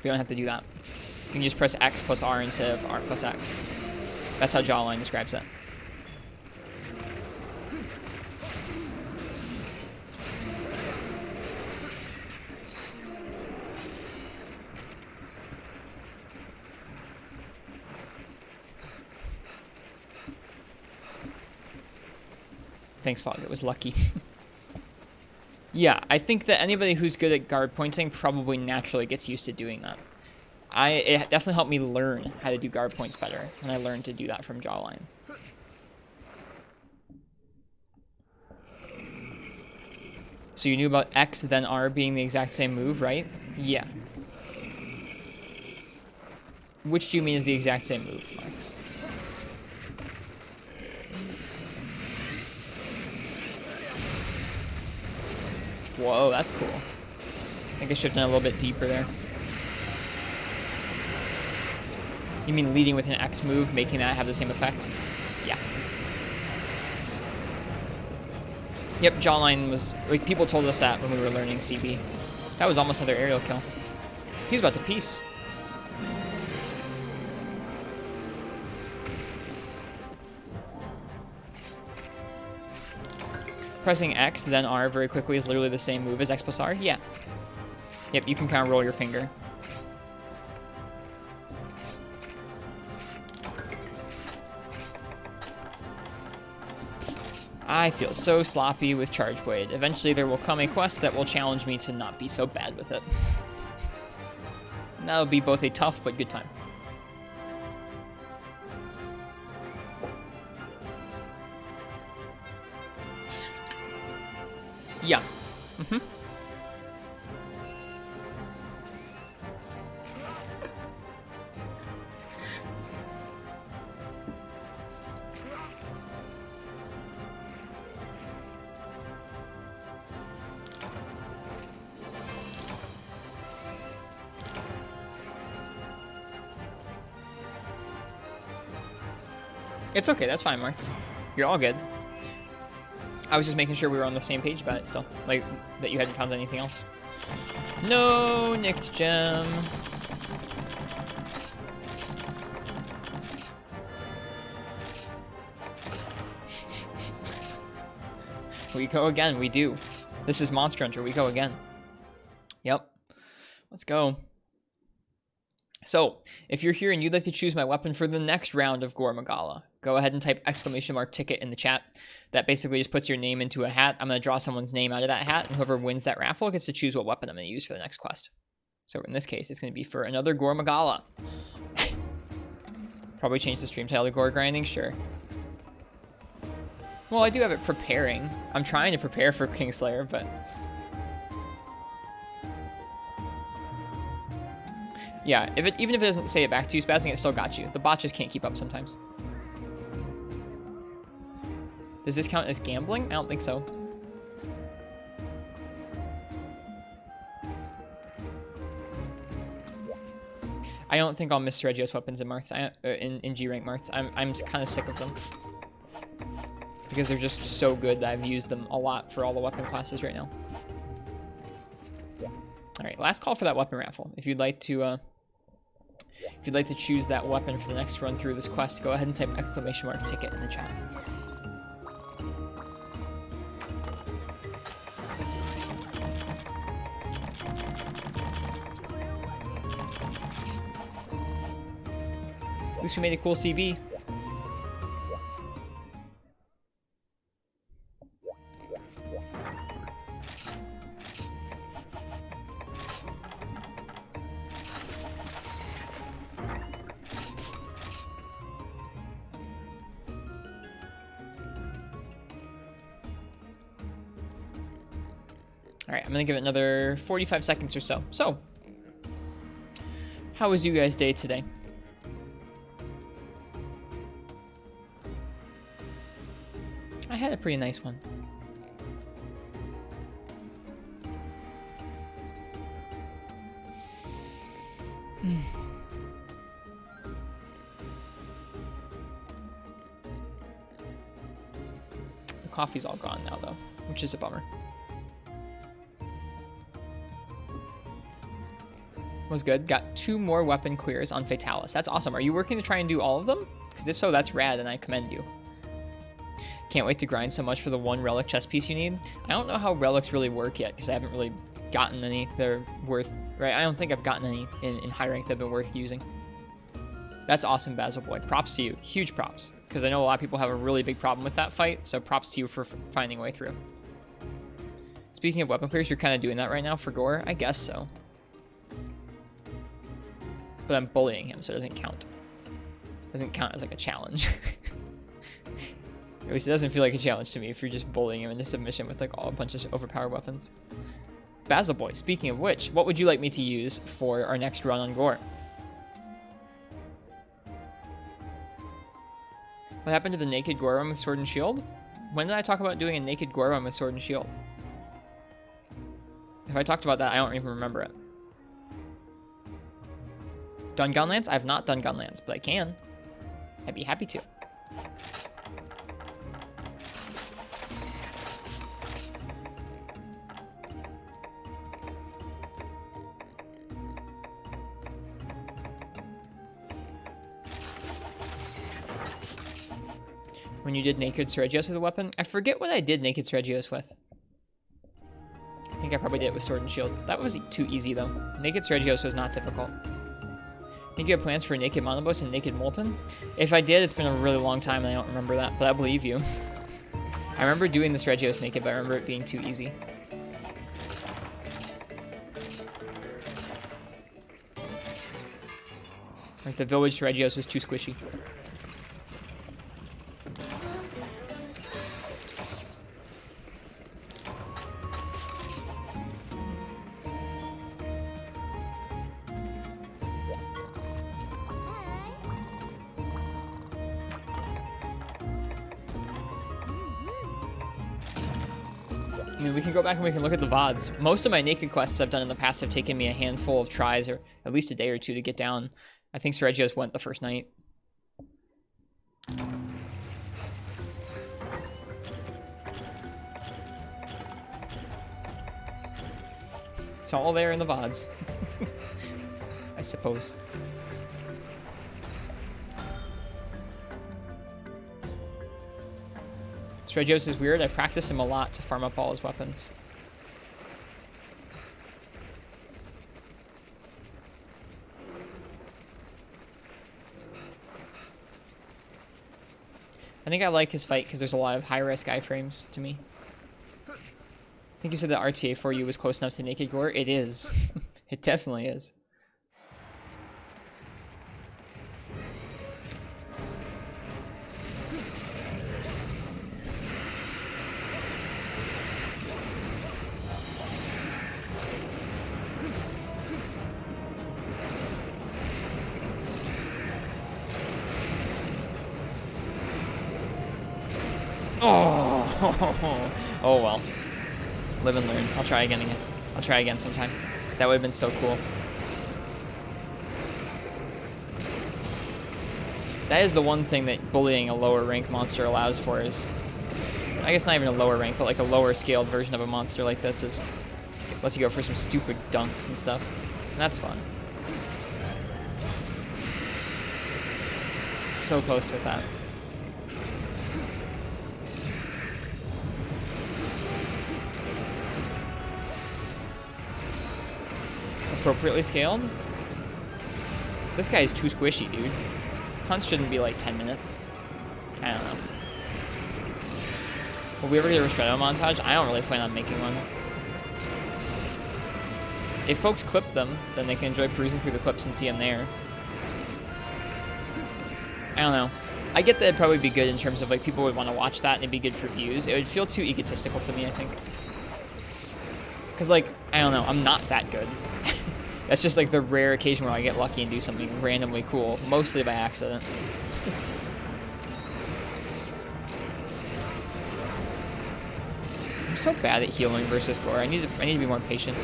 Speaker 1: We don't have to do that. You can just press X plus R instead of R plus X. That's how Jawline describes it. Thanks, Fog. It was lucky. Yeah, I think that anybody who's good at guard pointing probably naturally gets used to doing that. It definitely helped me learn how to do guard points better, and I learned to do that from Jawline. So you knew about X then R being the exact same move, right? Yeah. Which do you mean is the exact same move, Max? Whoa, that's cool. I think I should have done a little bit deeper there. You mean leading with an X move, making that have the same effect? Yeah. Yep, Jawline was... like, people told us that when we were learning CB. That was almost another aerial kill. He's about to piece. Pressing X, then R very quickly is literally the same move as X plus R? Yeah. Yep, you can kind of roll your finger. I feel so sloppy with Charge Blade. Eventually there will come a quest that will challenge me to not be so bad with it. And that'll be both a tough but good time. Yeah. Mm-hmm. It's okay, that's fine, Mark. You're all good. I was just making sure we were on the same page about it still. Like, that you hadn't found anything else. No, nicked gem. We go again, we do. This is Monster Hunter, we go again. Yep. Let's go. So, if you're here and you'd like to choose my weapon for the next round of Gore Magala, go ahead and type !ticket in the chat. That basically just puts your name into a hat. I'm going to draw someone's name out of that hat, and whoever wins that raffle gets to choose what weapon I'm going to use for the next quest. So in this case, it's going to be for another Gore Magala. Probably change the stream title to Gore Grinding, sure. Well, I do have it preparing. I'm trying to prepare for Kingslayer, but... yeah, even if it doesn't say it back to you, spazzing it still got you. The bot just can't keep up sometimes. Does this count as gambling? I don't think so. I don't think I'll miss Regios weapons in Marths, in G-rank Marths. I'm kind of sick of them. Because they're just so good that I've used them a lot for all the weapon classes right now. Alright, last call for that weapon raffle. If you'd like to choose that weapon for the next run through this quest, go ahead and type !ticket in the chat. At least we made a cool CB. Alright, I'm gonna give it another 45 seconds or so. So, how was you guys' day today? I had a pretty nice one. The coffee's all gone now, though, which is a bummer. Was good. Got 2 more weapon clears on Fatalis. That's awesome. Are you working to try and do all of them? Because if so, that's rad, and I commend you. Can't wait to grind so much for the 1 relic chest piece you need. I don't know how relics really work yet, because I haven't really gotten any that are worth... right, I don't think I've gotten any in high rank that have been worth using. That's awesome, Basil Boy. Props to you. Huge props. Because I know a lot of people have a really big problem with that fight, so props to you for finding a way through. Speaking of weapon clears, you're kind of doing that right now for Gore? I guess so. But I'm bullying him, so it doesn't count. It doesn't count as like a challenge. At least it doesn't feel like a challenge to me if you're just bullying him into submission with like a bunch of overpowered weapons. Basil Boy, speaking of which, what would you like me to use for our next run on Gore? What happened to the naked Gore run with Sword and Shield? When did I talk about doing a naked Gore run with Sword and Shield? If I talked about that, I don't even remember it. Done Gunlance? I have not done Gunlance, but I can. I'd be happy to. When you did Naked Sergios with a weapon? I forget what I did Naked Sergios with. I think I probably did it with Sword and Shield. That was too easy, though. Naked Sergios was not difficult. Think you have plans for Naked Monobos and Naked Molten? If I did, it's been a really long time and I don't remember that, but I believe you. I remember doing the Sergios Naked, but I remember it being too easy. Like the Village Sergios was too squishy. I mean, we can go back and we can look at the VODs. Most of my naked quests I've done in the past have taken me a handful of tries, or at least a day or two to get down. I think Sergios went the first night. It's all there in the VODs. I suppose. Sergios is weird. I practiced him a lot to farm up all his weapons. I think I like his fight because there's a lot of high-risk iframes to me. I think you said that RTA4U was close enough to Naked Gore. It is. It definitely is. Oh, oh well. Live and learn. I'll try again. I'll try again sometime. That would have been so cool. That is the one thing that bullying a lower rank monster allows for is, I guess not even a lower rank, but like a lower scaled version of a monster like this is, lets you go for some stupid dunks and stuff. And that's fun. So close with that. Appropriately scaled? This guy is too squishy, dude. Hunts shouldn't be like 10 minutes. I don't know. Will we ever get a Ristretto montage? I don't really plan on making one. If folks clip them, then they can enjoy perusing through the clips and see them there. I don't know. I get that it'd probably be good in terms of like people would want to watch that and it'd be good for views. It would feel too egotistical to me, I think. Because like, I don't know, I'm not that good. That's just like the rare occasion where I get lucky and do something randomly cool, mostly by accident. I'm so bad at healing versus gore. I need to be more patient.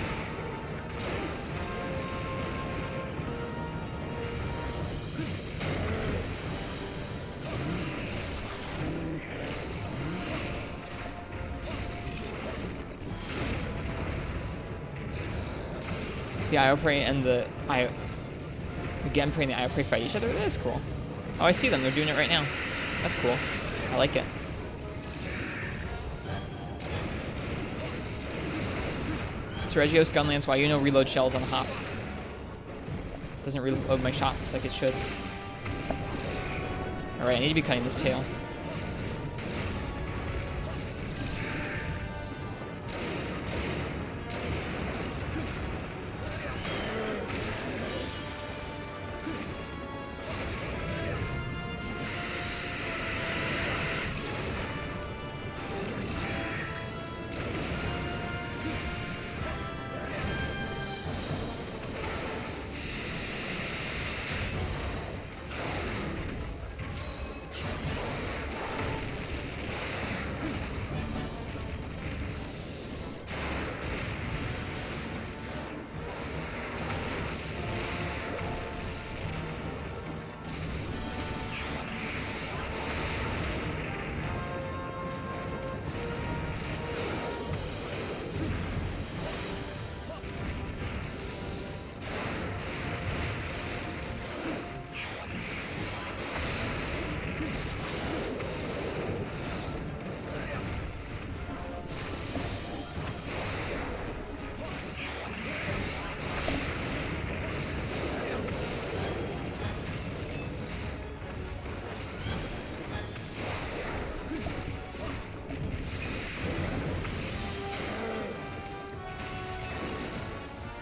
Speaker 1: The Io Prey and the Gen Prey and the Io Prey fight each other. That is cool. Oh, I see them. They're doing it right now. That's cool. I like it. So Regios Gunlance, why you know reload shells on hop? Doesn't reload my shots like it should. Alright, I need to be cutting this tail.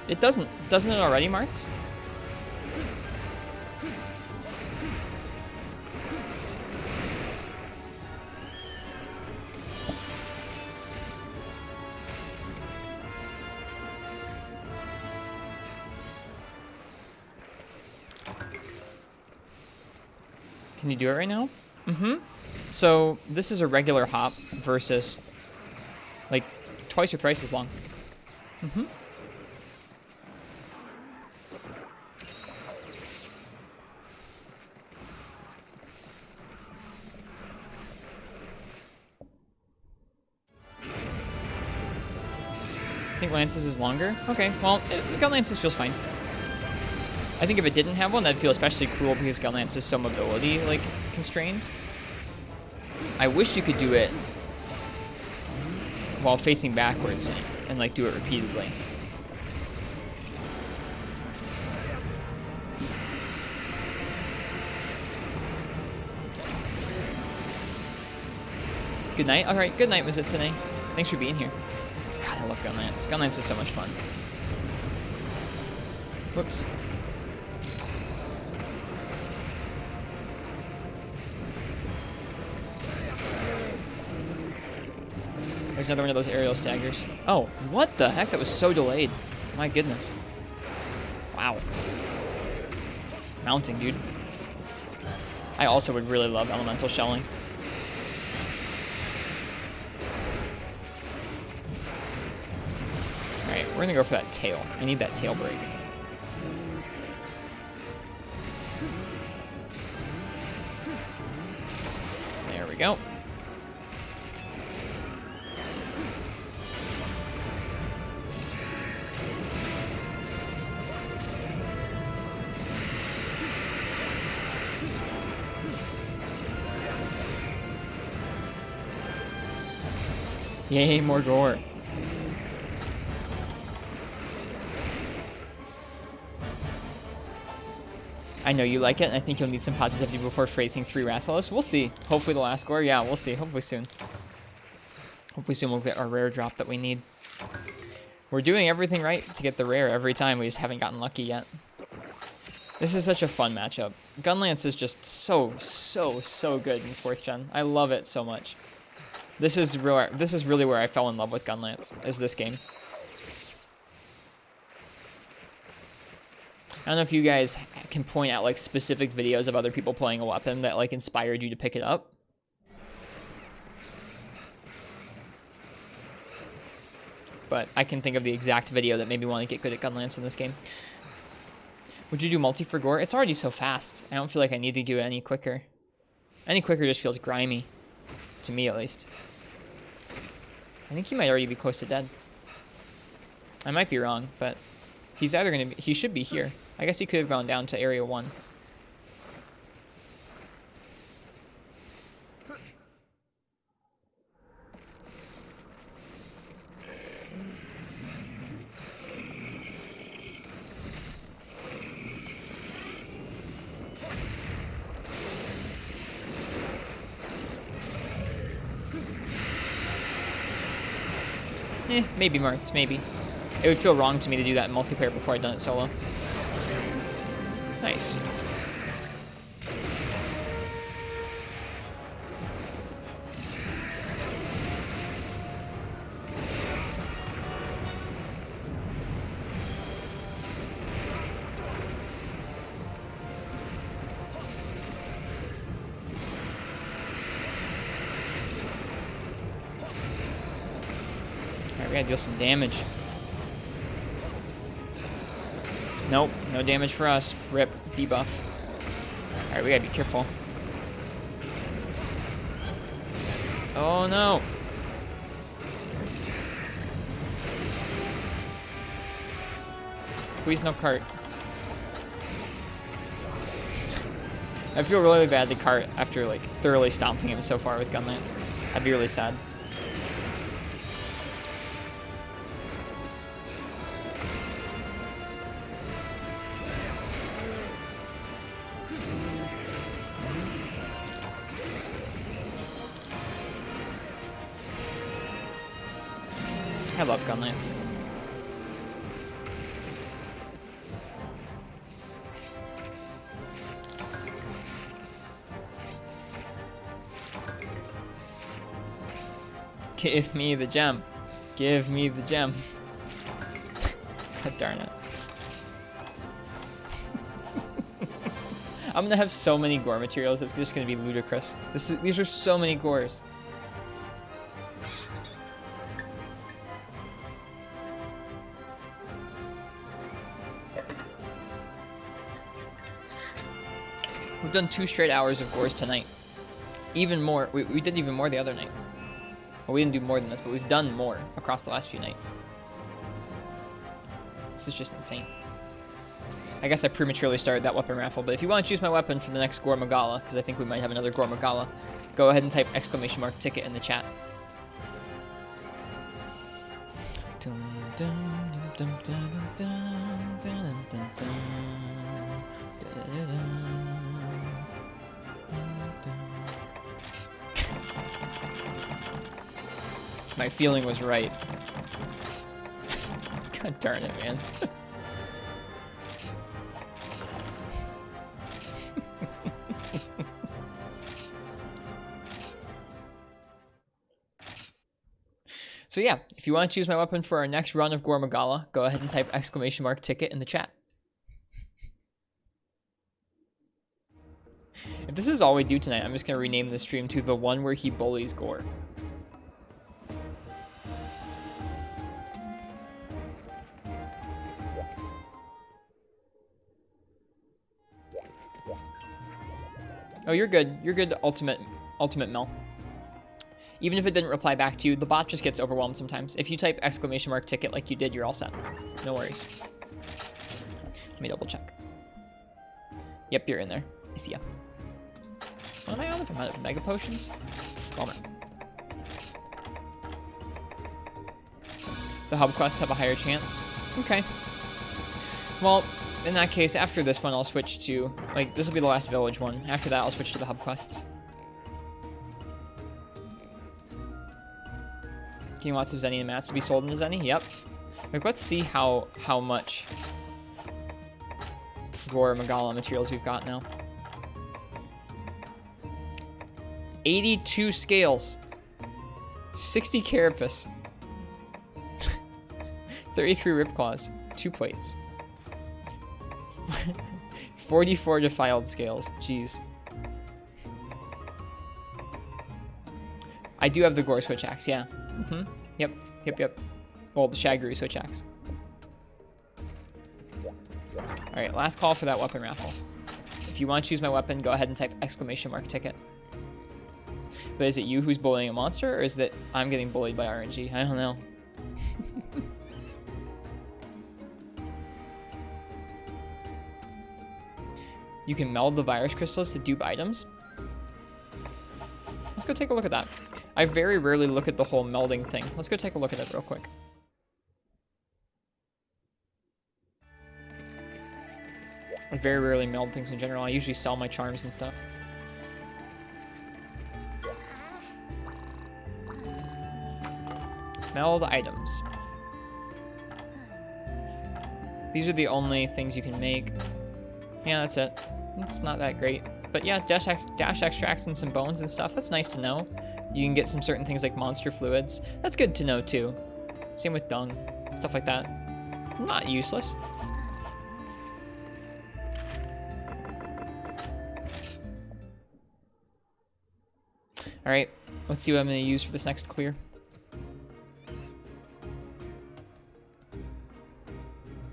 Speaker 1: It doesn't. Doesn't it already, Martz? Can you do it right now? Mm-hmm. So this is a regular hop versus like twice or thrice as long. Mm-hmm. I think Lance's is longer. Okay, well, Gun Lance's feels fine. I think if it didn't have one, that'd feel especially cruel because Gun Lance is so mobility, like, constrained. I wish you could do it while facing backwards and like, do it repeatedly. Good night. All right, good night, Mizitsune. Thanks for being here. God, I love Gunlance. Gunlance is so much fun. Whoops. There's another one of those aerial staggers. Oh, what the heck? That was so delayed. My goodness. Wow. Mounting, dude. I also would really love elemental shelling. Alright, we're gonna go for that tail. I need that tail break. There we go. Yay, more gore. I know you like it, and I think you'll need some positivity before facing 3 Rathalos. We'll see. Hopefully the last gore. Yeah, we'll see. Hopefully soon. Hopefully soon we'll get our rare drop that we need. We're doing everything right to get the rare every time. We just haven't gotten lucky yet. This is such a fun matchup. Gunlance is just so good in 4th gen. I love it so much. This is really where I fell in love with Gunlance, is this game. I don't know if you guys can point out like specific videos of other people playing a weapon that like inspired you to pick it up. But I can think of the exact video that made me want to get good at Gunlance in this game. Would you do multi for gore? It's already so fast. I don't feel like I need to do it any quicker. Any quicker just feels grimy. To me, at least. I think he might already be close to dead. I might be wrong, but he's either going to be... He should be here. I guess he could have gone down to Area 1. Maybe Marths, maybe. It would feel wrong to me to do that in multiplayer before I'd done it solo. Nice. Alright, we gotta deal some damage. Nope, no damage for us. Rip, debuff. Alright, we gotta be careful. Oh no! Please no cart. I feel really bad to cart after like thoroughly stomping him so far with Gunlance. I'd be really sad. I love Gunlance. Give me the gem. Give me the gem. God darn it. I'm gonna have so many gore materials, it's just gonna be ludicrous. These are so many gores. We've done 2 straight hours of gores tonight. Even more. We did even more the other night. Well, we didn't do more than this, but we've done more across the last few nights. This is just insane. I guess I prematurely started that weapon raffle, but if you want to choose my weapon for the next Gore Magala, because I think we might have another Gore Magala, go ahead and type !ticket in the chat. My feeling was right. God darn it, man. So yeah, if you want to choose my weapon for our next run of Gore Magala, go ahead and type !ticket in the chat. If this is all we do tonight, I'm just going to rename the stream to the one where he bullies Gore. Oh, you're good. You're good, Ultimate Mel. Even if it didn't reply back to you, the bot just gets overwhelmed sometimes. If you type !ticket like you did, you're all set. No worries. Let me double check. Yep, you're in there. I see ya. What am I on? If I'm out of Mega Potions? Bummer. The hub quests have a higher chance. Okay. Well, in that case, after this one, I'll switch to... Like, this will be the last village one. After that, I'll switch to the hub quests. Getting lots of Zenny and mats to be sold into Zenny? Yep. Like, let's see how much Gore Magala materials we've got now. 82 scales. 60 carapace. 33 rip claws. 2 plates. 44 defiled scales. Jeez. I do have the Gore switch axe, yeah. Yep. Well, the Shagru switch axe. Alright, last call for that weapon raffle. If you want to choose my weapon, go ahead and type !ticket. But is it you who's bullying a monster, or is it I'm getting bullied by RNG? I don't know. You can meld the virus crystals to dupe items. Let's go take a look at that. I very rarely look at the whole melding thing. Let's go take a look at it real quick. I very rarely meld things in general. I usually sell my charms and stuff. Meld items. These are the only things you can make. Yeah, that's it. It's not that great. But yeah, dash extracts and some bones and stuff. That's nice to know. You can get some certain things like monster fluids. That's good to know too. Same with dung. Stuff like that. Not useless. Alright, let's see what I'm going to use for this next clear.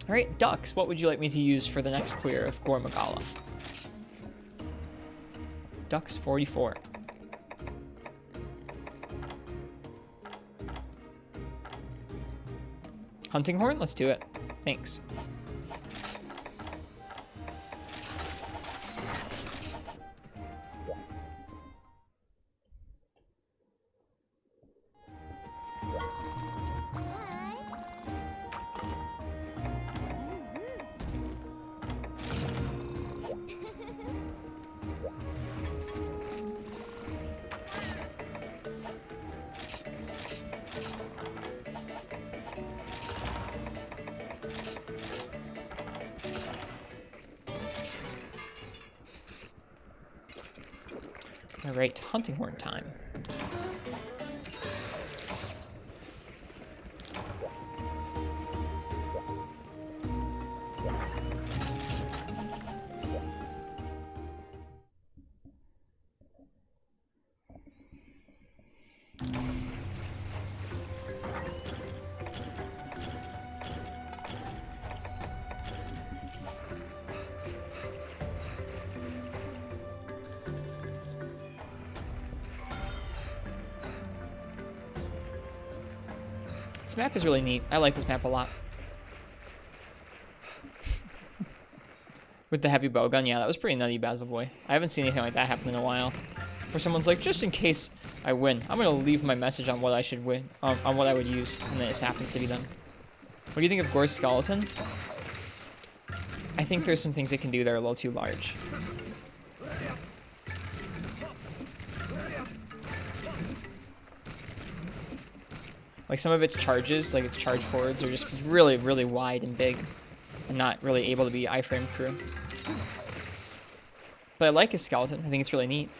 Speaker 1: Alright, Ducks, what would you like me to use for the next clear of Gore Magala? Ducks 44. Hunting horn? Let's do it. Thanks. Alright, hunting horn time. This map is really neat. I like this map a lot. With the heavy bowgun, yeah, that was pretty nutty, Basil Boy. I haven't seen anything like that happen in a while. Where someone's like, just in case I win, I'm gonna leave my message on what I should win, on what I would use, and then it happens to be them. What do you think of Gore's skeleton? I think there's some things it can do that are a little too large. Like some of its charges, like its charge forwards, are just really, really wide and big, and not really able to be iframed through. But I like his skeleton. I think it's really neat.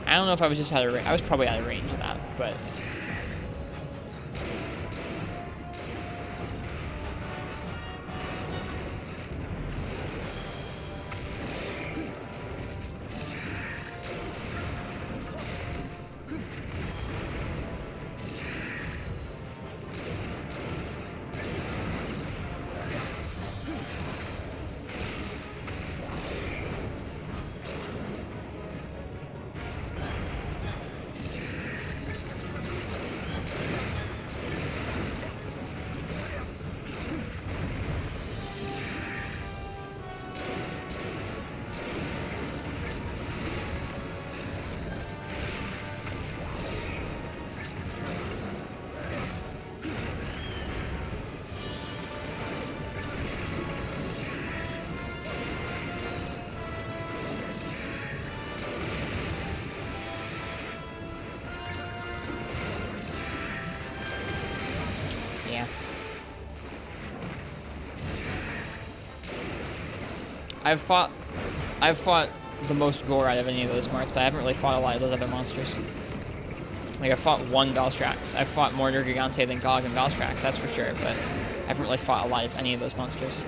Speaker 1: I don't know if I was just out of range. I was probably out of range of that, but... yeah. I've fought the most gore out of any of those marts, but I haven't really fought a lot of those other monsters. Like, I fought one Velstrax. I've fought more Nergigante than Gog and Velstrax, that's for sure, but I haven't really fought a lot of any of those monsters.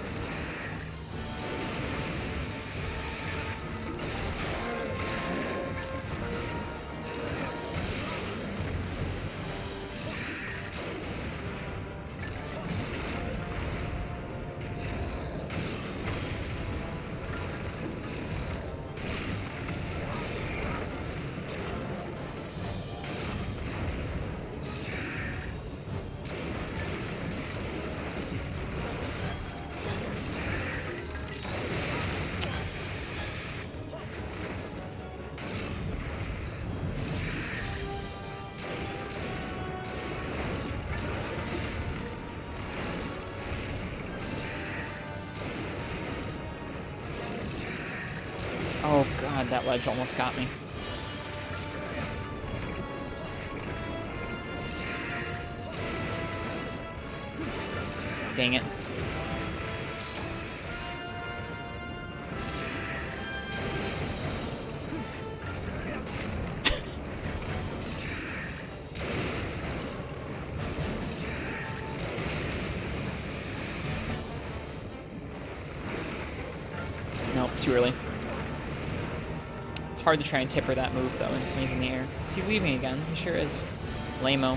Speaker 1: Oh god, that ledge almost got me. Dang it. Nope, too early. It's hard to try and tipper that move, though, when he's in the air. Is he leaving again? He sure is. Lame-o.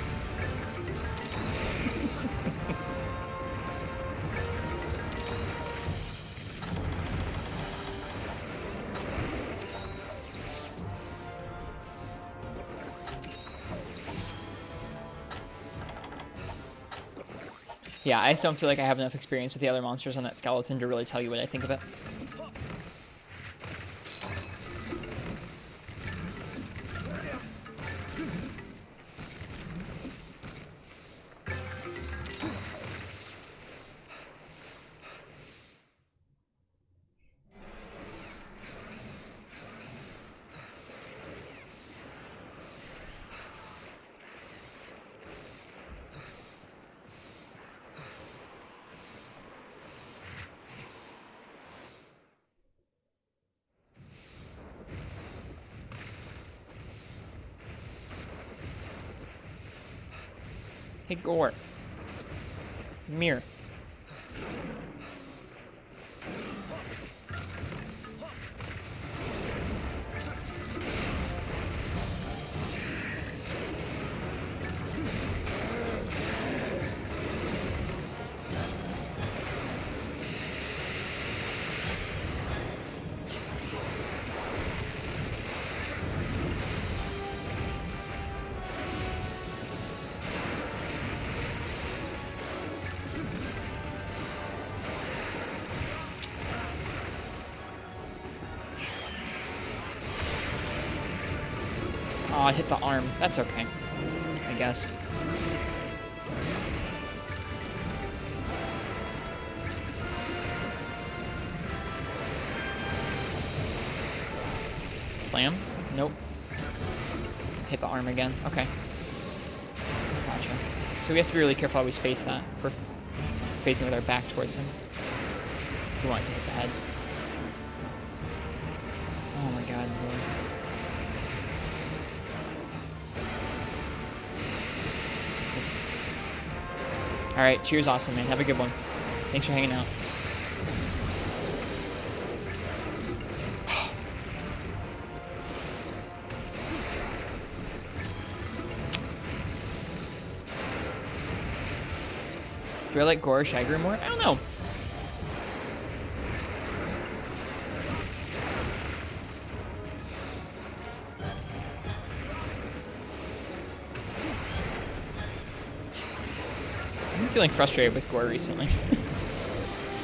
Speaker 1: Yeah, I just don't feel like I have enough experience with the other monsters on that skeleton to really tell you what I think of it. Hey, Gore. Mirror. Oh, I hit the arm. That's okay, I guess. Slam? Nope. Hit the arm again. Okay. Gotcha. So we have to be really careful how we space that. We're facing with our back towards him. If we want it to hit the head. Oh my god, boy. Missed. Alright, cheers, awesome, man. Have a good one. Thanks for hanging out. Do I like Gore or Shagru more? I don't know. I'm feeling frustrated with Gore recently.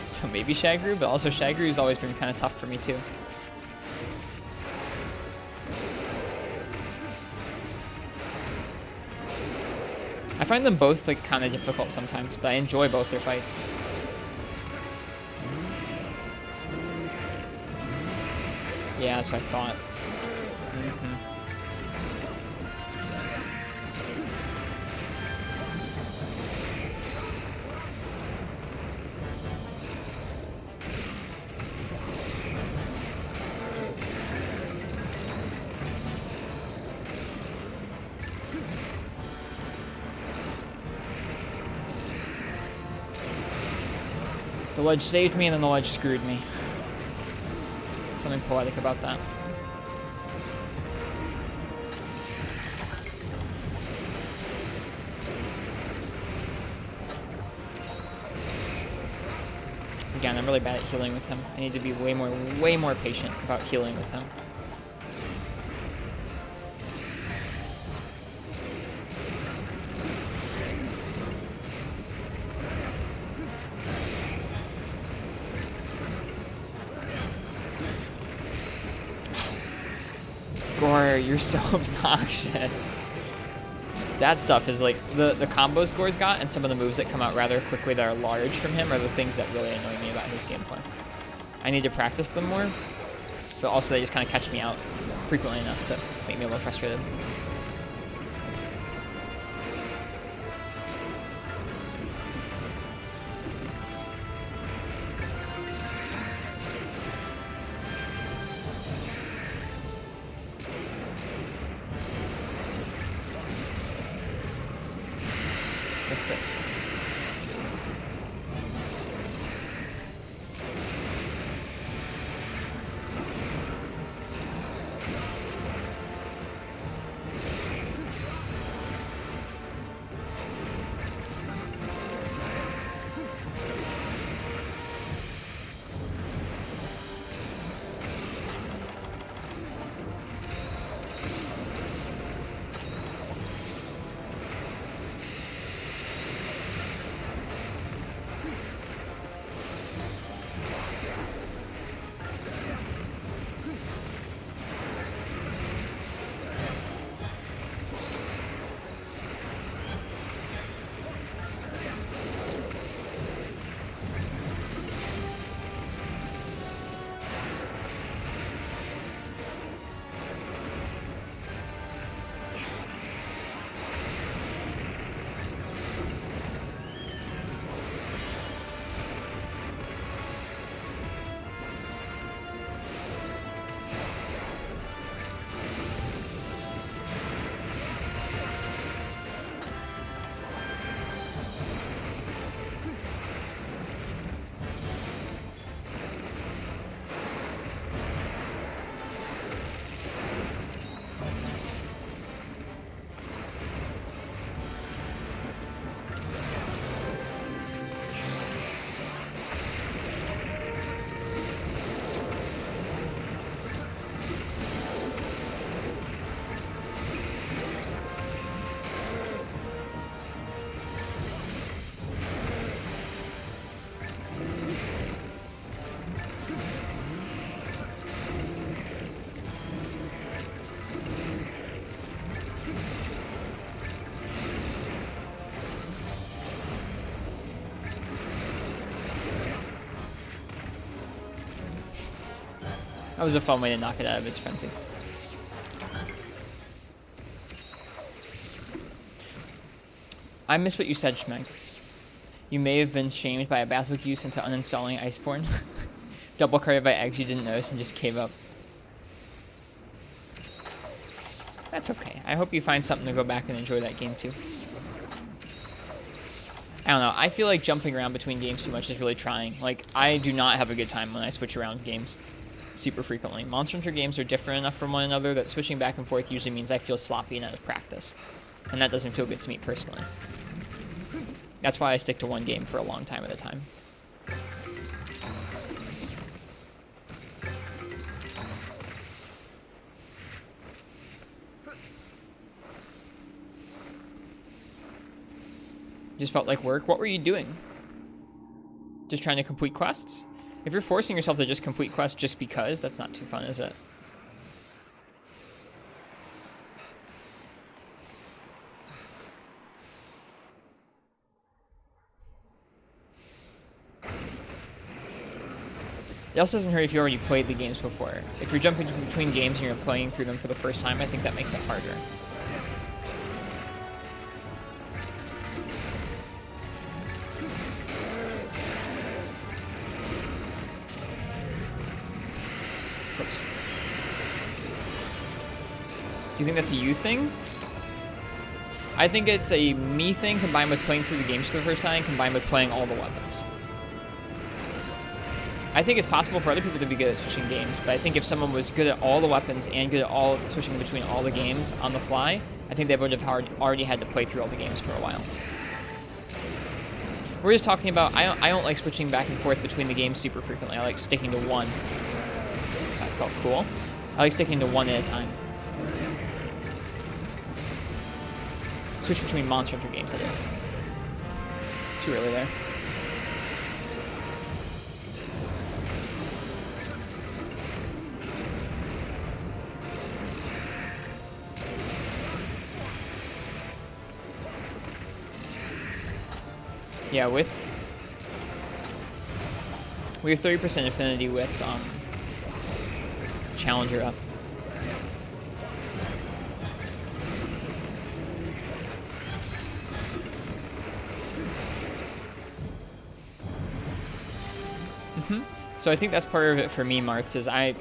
Speaker 1: So maybe Shagru, but also Shagru's always been kind of tough for me too. I find them both like kind of difficult sometimes, but I enjoy both their fights. Yeah, that's what I thought. The ledge saved me and then the ledge screwed me. Something poetic about that. Again, I'm really bad at healing with him. I need to be way more patient about healing with him. Gore, you're so obnoxious. That stuff is like the combos Gore's got and some of the moves that come out rather quickly that are large from him are the things that really annoy me about his gameplay. I need to practice them more, but also they just kind of catch me out frequently enough to make me a little frustrated. Missed it. That was a fun way to knock it out of its frenzy. I miss what you said, Schmeg. You may have been shamed by a Basilisk use into uninstalling Iceborne. Double carded by eggs you didn't notice and just gave up. That's okay. I hope you find something to go back and enjoy that game too. I don't know. I feel like jumping around between games too much is really trying. Like, I do not have a good time when I switch around games super frequently. Monster Hunter games are different enough from one another that switching back and forth usually means I feel sloppy and out of practice. And that doesn't feel good to me personally. That's why I stick to one game for a long time at a time. Just felt like work. What were you doing? Just trying to complete quests? If you're forcing yourself to just complete quests just because, that's not too fun, is it? It also doesn't hurt if you already played the games before. If you're jumping between games and you're playing through them for the first time, I think that makes it harder. Oops. Do you think that's a you thing? I think it's a me thing combined with playing through the games for the first time, combined with playing all the weapons. I think it's possible for other people to be good at switching games, but I think if someone was good at all the weapons and good at all switching between all the games on the fly, I think they would have already had to play through all the games for a while. We're just talking about, I don't like switching back and forth between the games super frequently. I like sticking to one. That felt cool. I like sticking to one at a time. Switch between Monster Hunter games, that is. Too early there. Yeah, we have 30% affinity with Challenger up. So I think that's part of it for me, Martz, is I've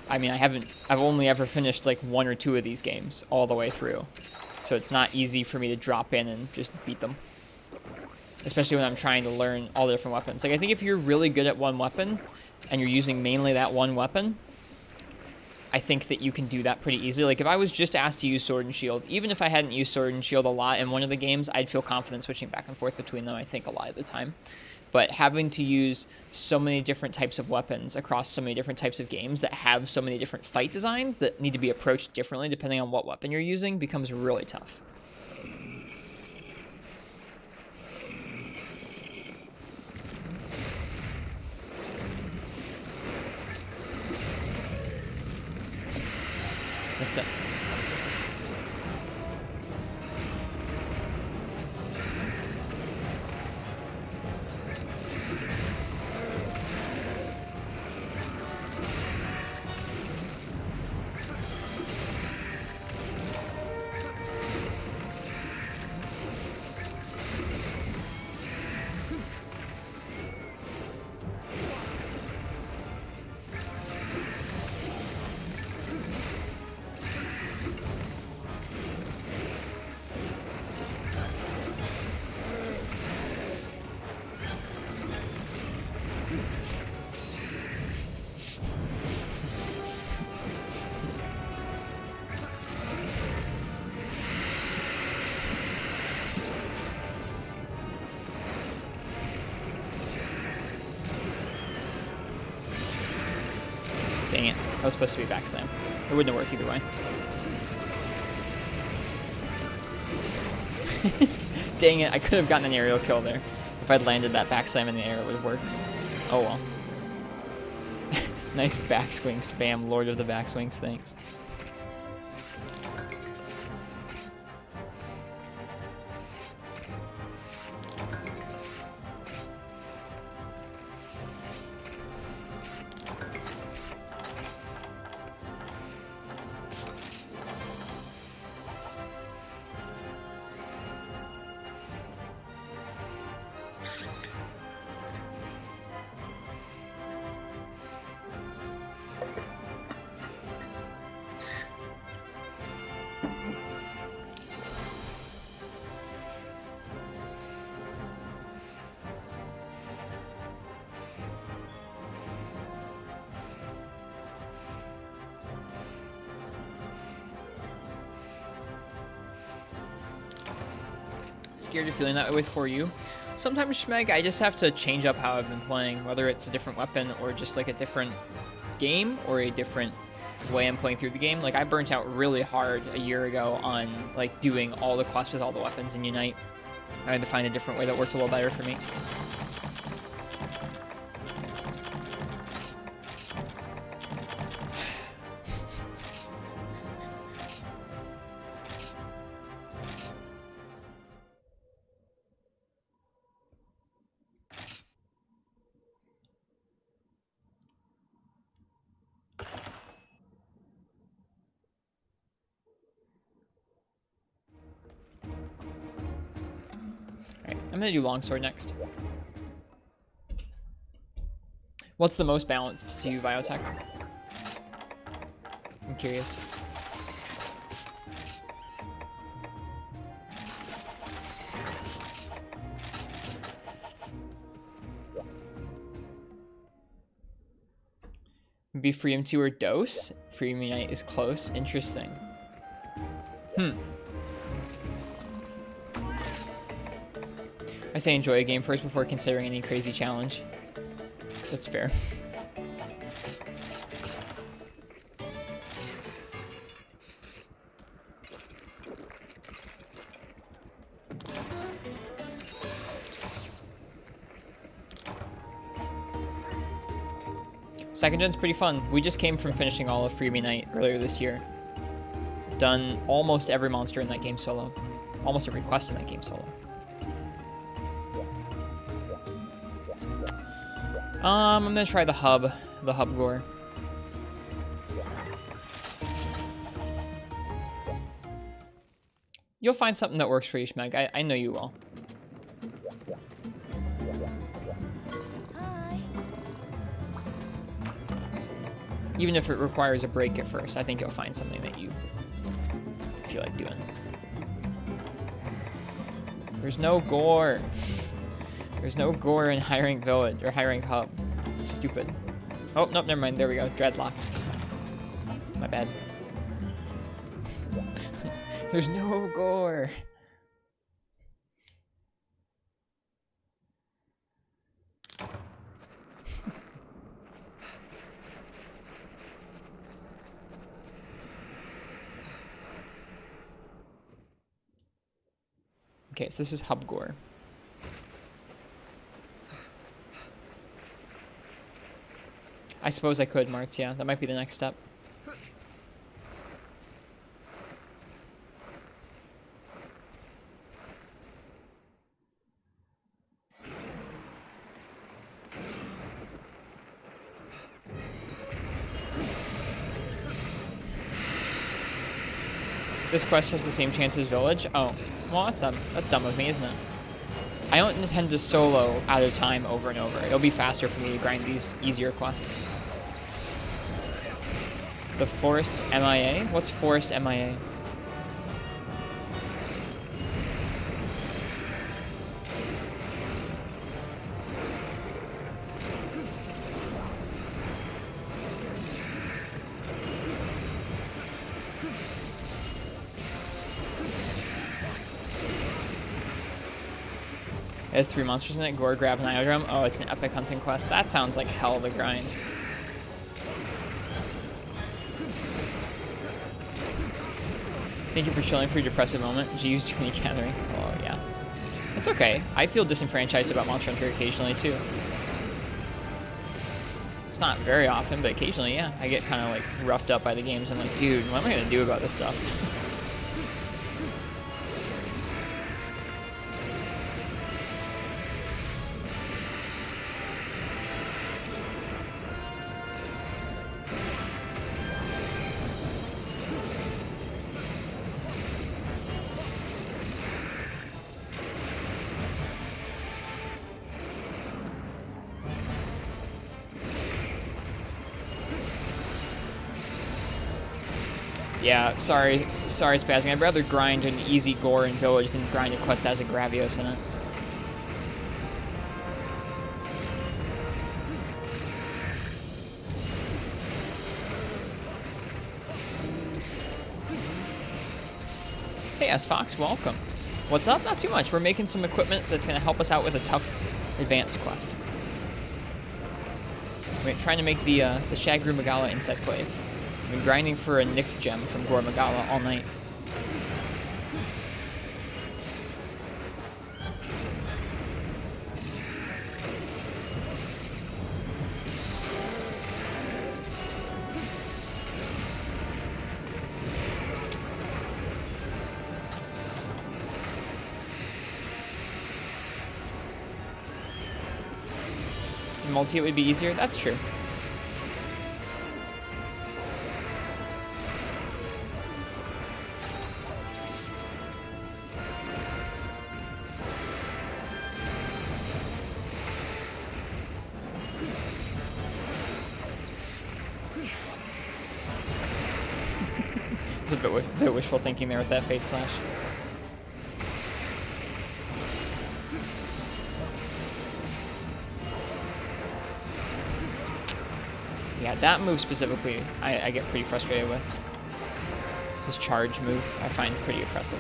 Speaker 1: only ever finished like 1 or 2 of these games all the way through. So it's not easy for me to drop in and just beat them. Especially when I'm trying to learn all the different weapons. Like, I think if you're really good at one weapon, and you're using mainly that one weapon, I think that you can do that pretty easily. Like, if I was just asked to use Sword and Shield, even if I hadn't used Sword and Shield a lot in one of the games, I'd feel confident switching back and forth between them, I think, a lot of the time. But having to use so many different types of weapons across so many different types of games that have so many different fight designs that need to be approached differently depending on what weapon you're using becomes really tough. Missed it. Dang it. That was supposed to be backslam. It wouldn't have worked either way. Dang it, I could have gotten an aerial kill there. If I'd landed that backslam in the air, it would have worked. Oh well. Nice backswing spam, Lord of the Backswings, thanks. scared of feeling that way with 4U. Sometimes, Schmeg, I just have to change up how I've been playing, whether it's a different weapon or just like a different game or a different way I'm playing through the game. Like, I burnt out really hard a year ago on like doing all the quests with all the weapons in Unite. I had to find a different way that worked a little better for me. Alright, I'm gonna do longsword next. What's the most balanced to you, Biotech? I'm curious. Maybe Freedom 2 or Dose? Freedom Unite is close. Interesting. I say enjoy a game first before considering any crazy challenge. That's fair. Second gen's pretty fun. We just came from finishing all of Freedom Unite earlier this year. Done almost every monster in that game solo. Almost every quest in that game solo. I'm gonna try the hub gore. You'll find something that works for you, Schmeg. I know you will.
Speaker 3: Hi.
Speaker 1: Even if it requires a break at first, I think you'll find something that you feel like doing. There's no gore. There's no gore in High Rank Village or High Rank Hub. It's stupid. Oh, nope, never mind. There we go. Dreadlocked. My bad. There's no gore. Okay, so this is hub gore. I suppose I could, Martz, yeah. That might be the next step. This quest has the same chance as Village? Oh, well, that's dumb. That's dumb of me, isn't it? I don't intend to solo out of time over and over. It'll be faster for me to grind these easier quests. The Forest MIA? What's Forest MIA? It has 3 monsters in it. Gore, Grab, and Iodrum. Oh, it's an epic hunting quest. That sounds like hell of a grind. Thank you for chilling for your depressive moment. G's Journey Gathering. Oh, yeah. It's okay. I feel disenfranchised about Monster Hunter occasionally, too. It's not very often, but occasionally, yeah. I get kind of, like, roughed up by the games. I'm like, dude, what am I going to do about this stuff? Yeah, sorry, Spazzing. I'd rather grind an easy gore in Village than grind a quest that has a Gravios in it. Hey, S Fox, welcome. What's up? Not too much. We're making some equipment that's going to help us out with a tough advanced quest. We're trying to make the Shagru Magala insect clave. I've been grinding for a Nicked gem from Gore Magala all night. Multi it would be easier. That's true. It's a bit wishful thinking there with that Fate Slash. Yeah, that move specifically, I get pretty frustrated with. His charge move, I find pretty oppressive.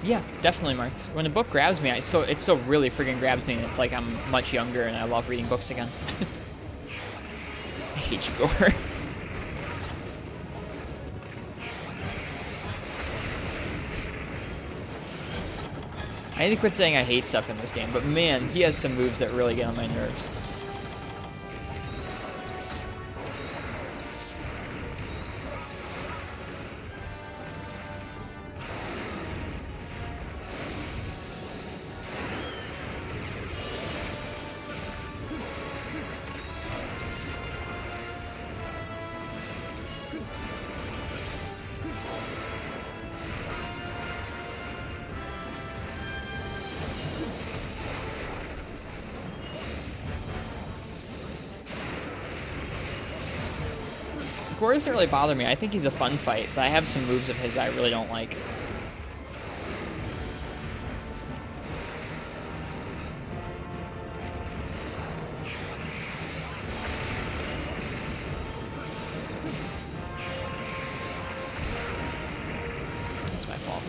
Speaker 1: Yeah, definitely, Marks. When a book grabs me, it still really friggin' grabs me, and it's like I'm much younger and I love reading books again. I hate you, Gore. I need to quit saying I hate stuff in this game, but man, he has some moves that really get on my nerves. Gore doesn't really bother me. I think he's a fun fight, but I have some moves of his that I really don't like. It's my fault.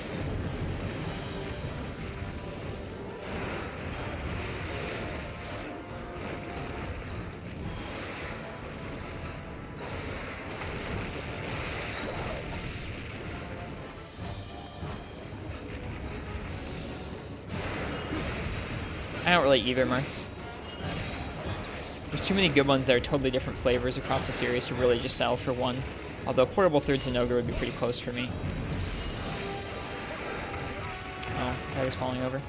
Speaker 1: I don't really either, Marks. There's too many good ones that are totally different flavors across the series to really just settle for one. Although Portable Third Zenogre would be pretty close for me. Oh, I was falling over.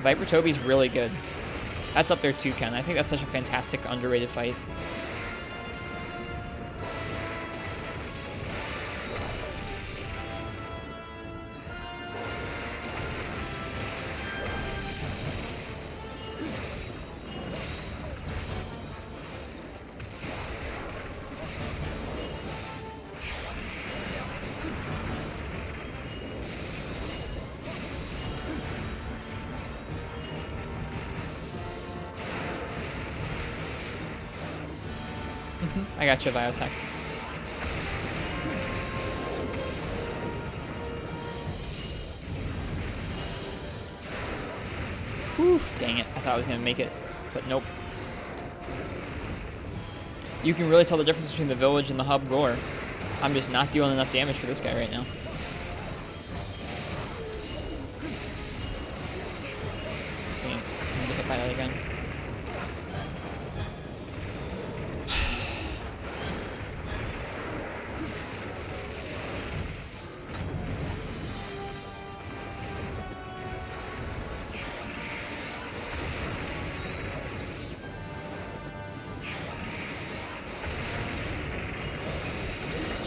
Speaker 1: Viper Toby's really good. That's up there too, Ken. I think that's such a fantastic, underrated fight. I got your biotech. Whew, dang it. I thought I was going to make it, but nope. You can really tell the difference between the village and the hub Gore. I'm just not dealing enough damage for this guy right now. Dang, I'm going to get hit by that again.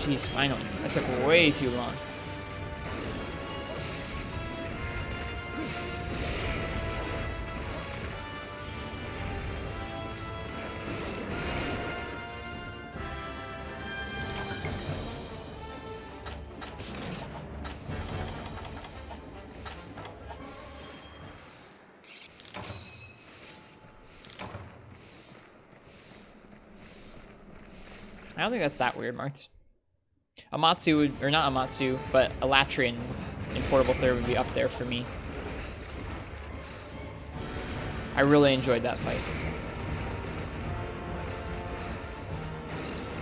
Speaker 1: Jeez, finally. That took way too long. I don't think that's that weird, Marths. Amatsu would, or not Amatsu, but Elatrian in Portable Third would be up there for me. I really enjoyed that fight.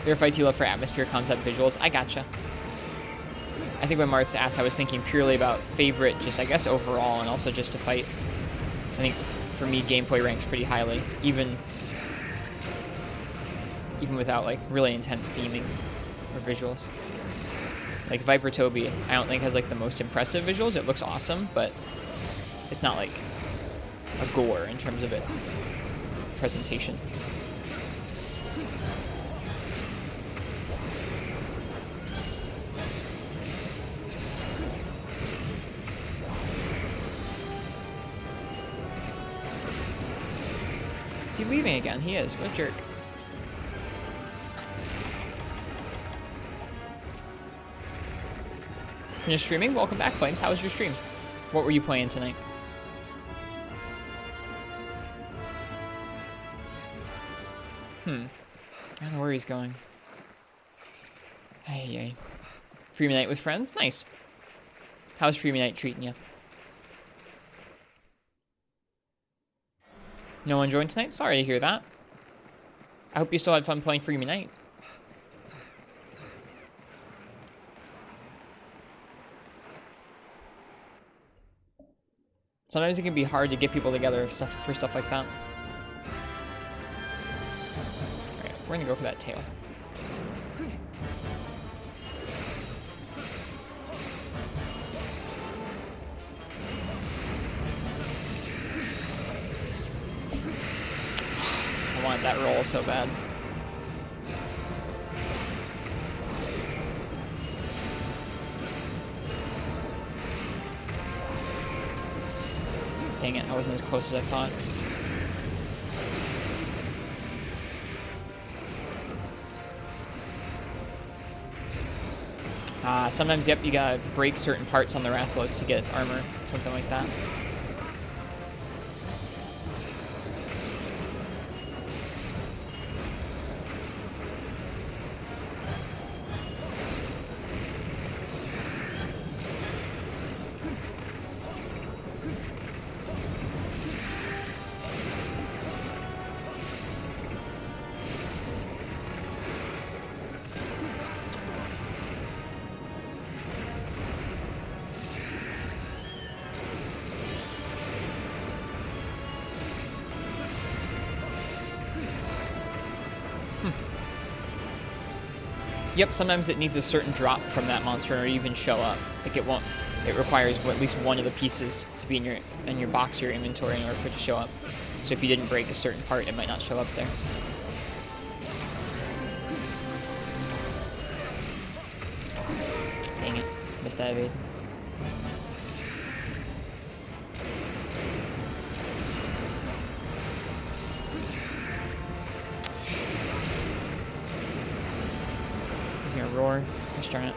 Speaker 1: There are fights you love for atmosphere, concept, visuals. I gotcha. I think when Martha asked, I was thinking purely about favorite, just I guess overall, and also just to fight. I think for me, gameplay ranks pretty highly, even without like really intense theming or visuals. Like Viper Toby, I don't think has like the most impressive visuals. It looks awesome, but it's not like a gore in terms of its presentation. Is he leaving again? He is. What a jerk. Finished streaming? Welcome back, Flames. How was your stream? What were you playing tonight? I don't know where he's going. Hey. Freemy night with friends? Nice. How's Freemy night treating you? No one joined tonight? Sorry to hear that. I hope you still had fun playing Freemy night. Sometimes it can be hard to get people together for stuff like that. Alright, we're gonna go for that tail. I wanted that roll so bad. Dang it, I wasn't as close as I thought. Sometimes, yep, you gotta break certain parts on the Rathalos to get its armor, something like that. Yep, sometimes it needs a certain drop from that monster or even show up. Like it won't. It requires at least one of the pieces to be in your box or your inventory in order for it to show up. So if you didn't break a certain part, it might not show up there. Dang it. Missed that evade. Roar. Gosh darn it.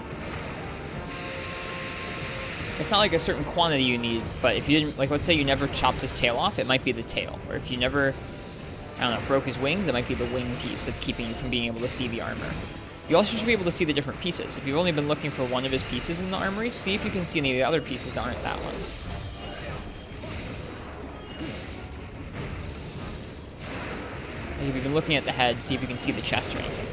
Speaker 1: It's not like a certain quantity you need, but if you didn't, like, let's say you never chopped his tail off, it might be the tail. Or if you never, I don't know, broke his wings, it might be the wing piece that's keeping you from being able to see the armor. You also should be able to see the different pieces. If you've only been looking for one of his pieces in the armory, see if you can see any of the other pieces that aren't that one. Like if you've been looking at the head, see if you can see the chest or anything.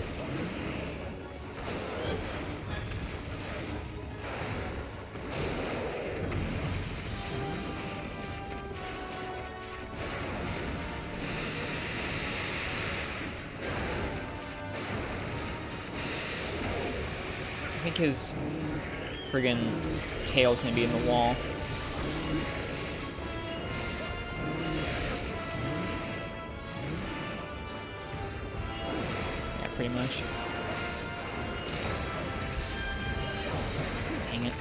Speaker 1: I think his friggin' tail's gonna be in the wall. Yeah, pretty much. Dang it.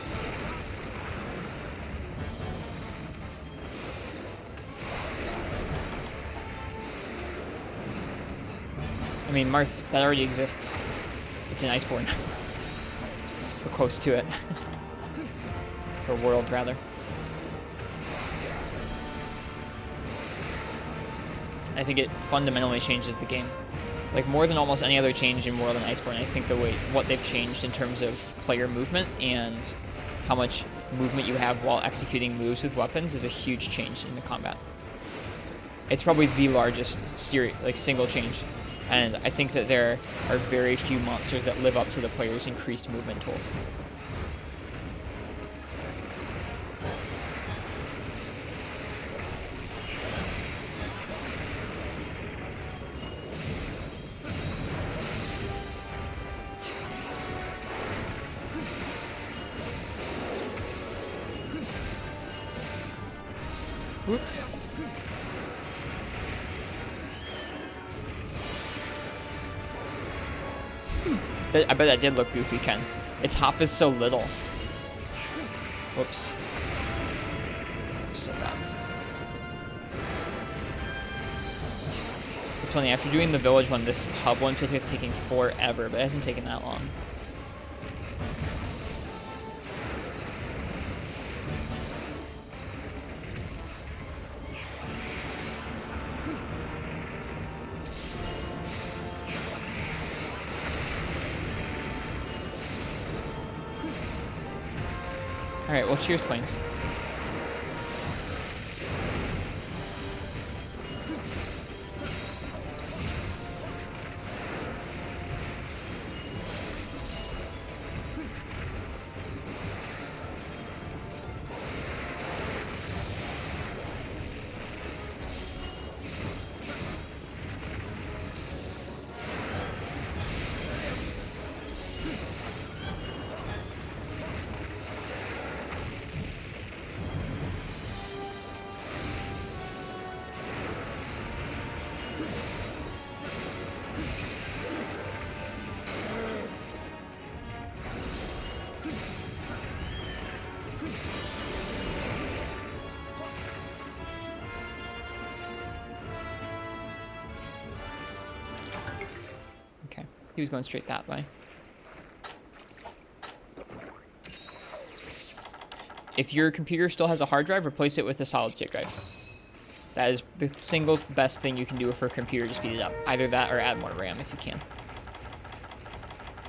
Speaker 1: I mean, Marth, that already exists. It's an Iceborne. We're close to it. Or world, rather. I think it fundamentally changes the game. Like, more than almost any other change in World and Iceborne, I think what they've changed in terms of player movement and how much movement you have while executing moves with weapons is a huge change in the combat. It's probably the largest single change, and I think that there are very few monsters that live up to the player's increased movement tools. Whoops. I bet that did look goofy, Ken. Its hop is so little. Whoops. So bad. It's funny, after doing the village one, this hub one feels like it's taking forever, but it hasn't taken that long. Alright, well, cheers, Flames. He was going straight that way. If your computer still has a hard drive, replace it with a solid state drive. That is the single best thing you can do for a computer to speed it up. Either that or add more RAM if you can.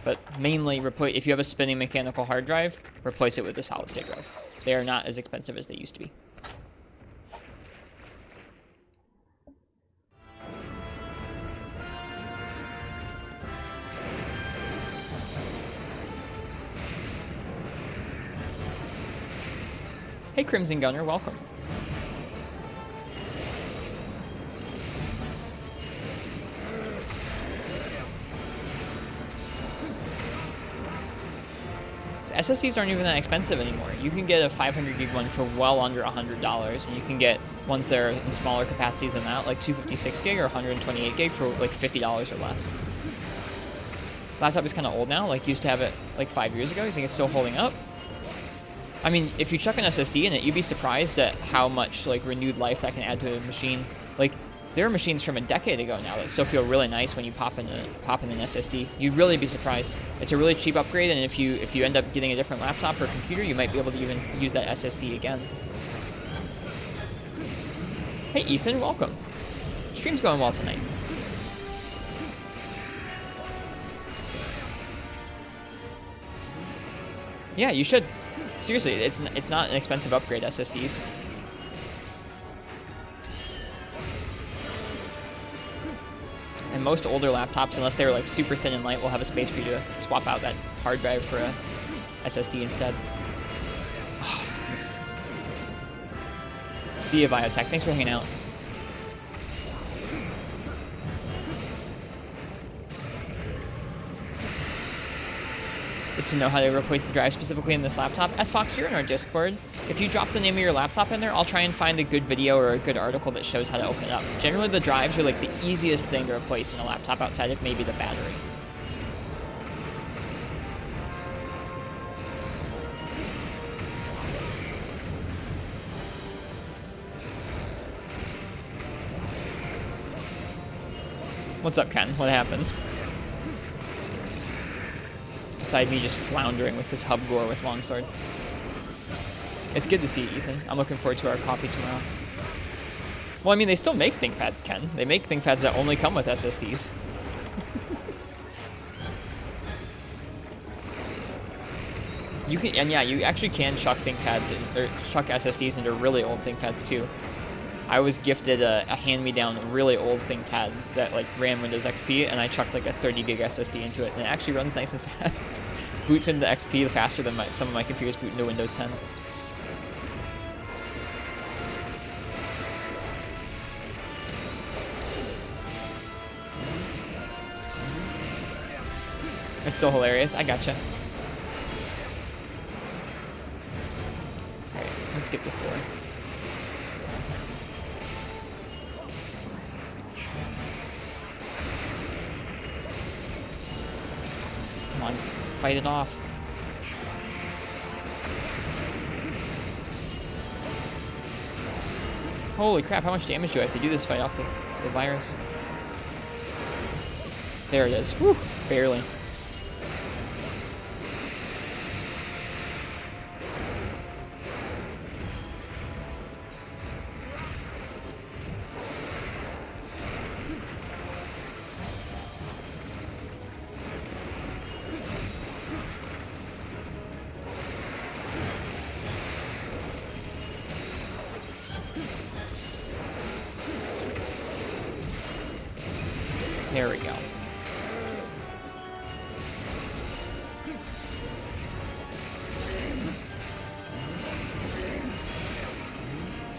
Speaker 1: But mainly, if you have a spinning mechanical hard drive, replace it with a solid state drive. They are not as expensive as they used to be. Hey, Crimson Gunner, welcome. SSDs aren't even that expensive anymore. You can get a 500 gig one for well under $100, and you can get ones that are in smaller capacities than that, like 256 gig or 128 gig for like $50 or less. Laptop is kind of old now, like used to have it like 5 years ago. You think it's still holding up? I mean, if you chuck an SSD in it, you'd be surprised at how much like renewed life that can add to a machine. Like, there are machines from a decade ago now that still feel really nice when you pop in an SSD. You'd really be surprised. It's a really cheap upgrade, and if you end up getting a different laptop or computer, you might be able to even use that SSD again. Hey, Ethan, welcome. Stream's going well tonight. Yeah, you should. Seriously, it's not an expensive upgrade, SSDs. And most older laptops, unless they're like super thin and light, will have a space for you to swap out that hard drive for a SSD instead. Oh, missed. See you, Biotech. Thanks for hanging out. Is to know how to replace the drive specifically in this laptop. SFox, you're in our Discord. If you drop the name of your laptop in there, I'll try and find a good video or a good article that shows how to open it up. Generally, the drives are like the easiest thing to replace in a laptop outside of maybe the battery. What's up, Ken? What happened? Aside me just floundering with this hub gore with longsword. It's good to see you, Ethan. I'm looking forward to our coffee tomorrow. Well, I mean, they still make ThinkPads, Ken. They make ThinkPads that only come with SSDs. You can, and yeah, you actually can chuck ThinkPads or chuck SSDs into really old ThinkPads too. I was gifted a hand-me-down really old ThinkPad that like ran Windows XP, and I chucked like a 30 gig SSD into it, and it actually runs nice and fast. Boots into XP faster than some of my computers boot into Windows 10. It's still hilarious. I gotcha. Alright, let's get this going. Come on, fight it off. Holy crap, how much damage do I have to do this fight off the virus? There it is. Whew, barely. There we go.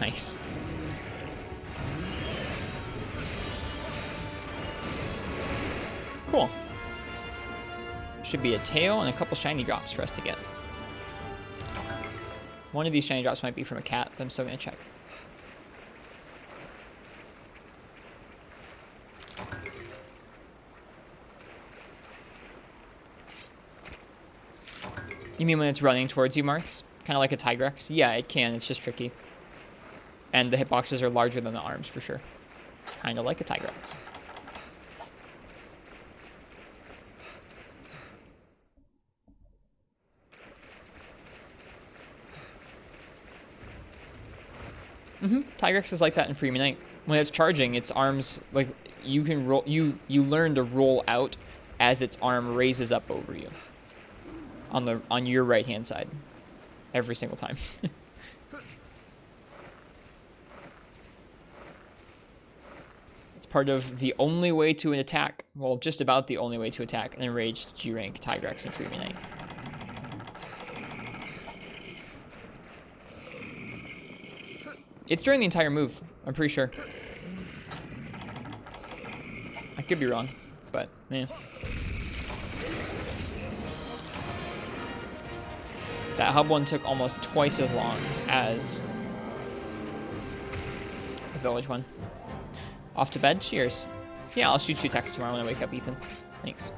Speaker 1: Nice. Cool. Should be a tail and a couple shiny drops for us to get. One of these shiny drops might be from a cat, but I'm still going to check. You mean when it's running towards you, Marks? Kind of like a Tigrex? Yeah, it can. It's just tricky. And the hitboxes are larger than the arms, for sure. Kind of like a Tigrex. Tigrex is like that in Free Night. When it's charging, its arms, like, you can roll... You learn to roll out as its arm raises up over you. On your right hand side, every single time. It's part of the only way to an attack. Well, just about the only way to attack an enraged G rank Tigrex in Free Night. It's during the entire move. I'm pretty sure. I could be wrong, but yeah. That hub one took almost twice as long as the village one. Off to bed? Cheers. Yeah, I'll shoot you a text tomorrow when I wake up, Ethan. Thanks.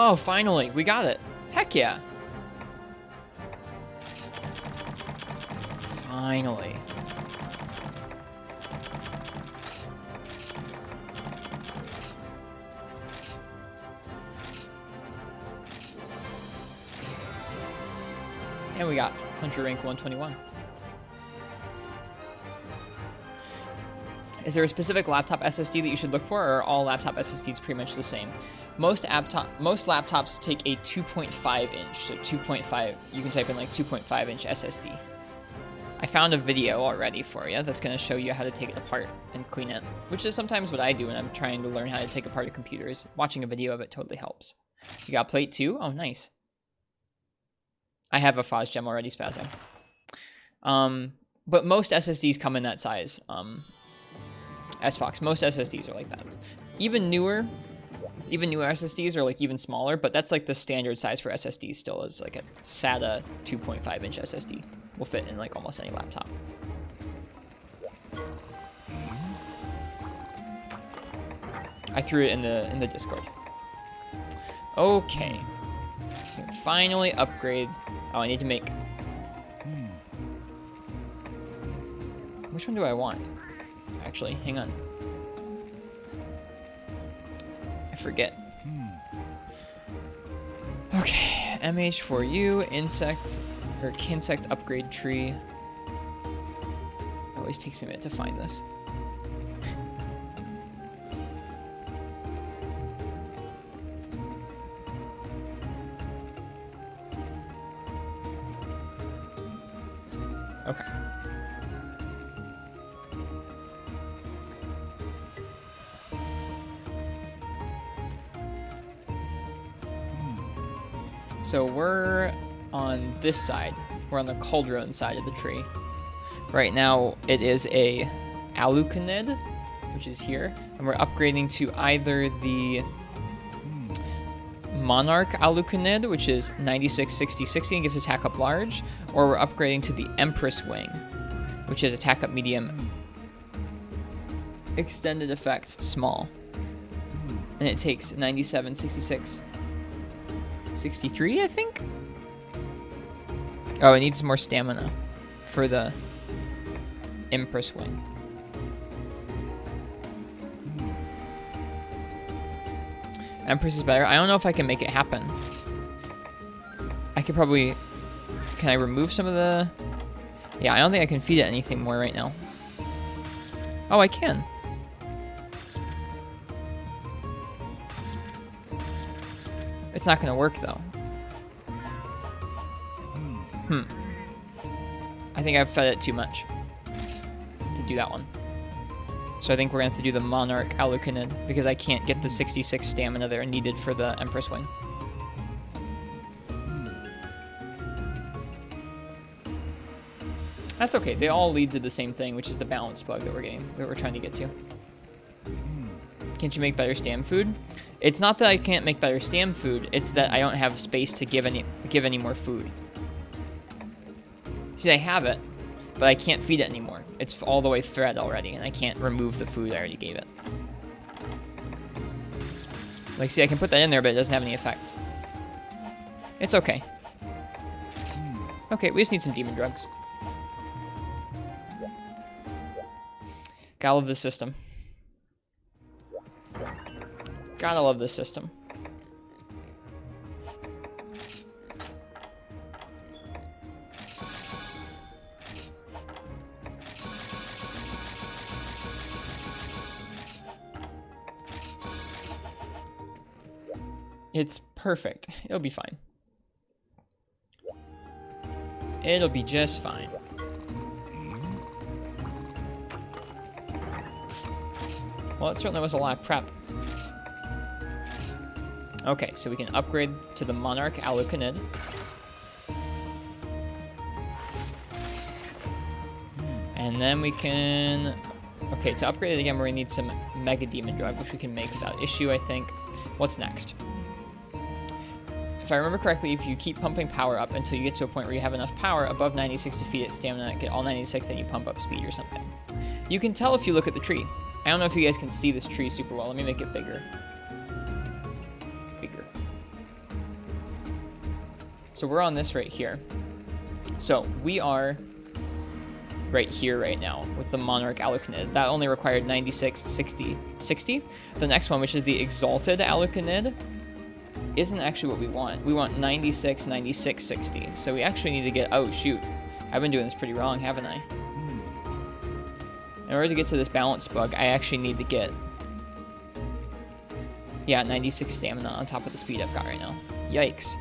Speaker 1: Oh, finally, we got it. Heck yeah. Finally. And we got Hunter rank 121. Is there a specific laptop SSD that you should look for, or are all laptop SSDs pretty much the same? Most laptops take a 2.5 inch, so 2.5, you can type in like 2.5 inch SSD. I found a video already for you that's going to show you how to take it apart and clean it, which is sometimes what I do when I'm trying to learn how to take apart a computer. Is watching a video of it totally helps. You got plate 2? Oh, nice. I have a Fos gem already spazzing. But most SSDs come in that size. SFOX, most SSDs are like that. Even newer SSDs are like even smaller, but that's like the standard size for SSDs still is like a SATA 2.5 inch SSD. Will fit in like almost any laptop. I threw it in the Discord. Okay. Finally upgrade. Oh, I need to make. Which one do I want? Actually, hang on. I forget. Okay, MH4U, insect, or Kinsect upgrade tree. It always takes me a minute to find this. Okay. So we're on this side. We're on the cauldron side of the tree. Right now it is a aluconid, which is here, and we're upgrading to either the Monarch aluconid, which is 96, 60, 60 and gives attack up large, or we're upgrading to the Empress wing, which is attack up medium, extended effects small, and it takes 97, 66, 63, I think? Oh, it needs more stamina for the Empress wing. Empress is better. I don't know if I can make it happen. I could probably... Can I remove some of the... Yeah, I don't think I can feed it anything more right now. Oh, I can. It's not going to work, though. I think I've fed it too much to do that one. So I think we're going to have to do the Monarch aluconid because I can't get the 66 stamina there needed for the Empress wing. That's okay. They all lead to the same thing, which is the balance bug that we're trying to get to. Can't you make better stam food? It's not that I can't make better stam food, it's that I don't have space to give any more food. See, I have it, but I can't feed it anymore. It's all the way fed already, and I can't remove the food I already gave it. Like, see, I can put that in there, but it doesn't have any effect. It's okay. Okay, we just need some demon drugs. Gotta love this system. Gotta love this system. It's perfect. It'll be fine. It'll be just fine. Well, it certainly was a lot of prep. Okay, so we can upgrade to the Monarch aluconid. And then we can... Okay, to upgrade it again, we're going to need some Mega Demon Drug, which we can make without issue, I think. What's next? If I remember correctly, if you keep pumping power up until you get to a point where you have enough power above 96 to feed it stamina, get all 96, then you pump up speed or something. You can tell if you look at the tree. I don't know if you guys can see this tree super well. Let me make it bigger. Bigger. So we're on this right here. So we are right here right now with the Monarch aluconid. That only required 96, 60, 60. The next one, which is the Exalted aluconid, isn't actually what we want. We want 96, 96, 60. So we actually need to get... Oh, shoot. I've been doing this pretty wrong, haven't I? In order to get to this balance bug, I actually need to get... Yeah, 96 stamina on top of the speed I've got right now. Yikes.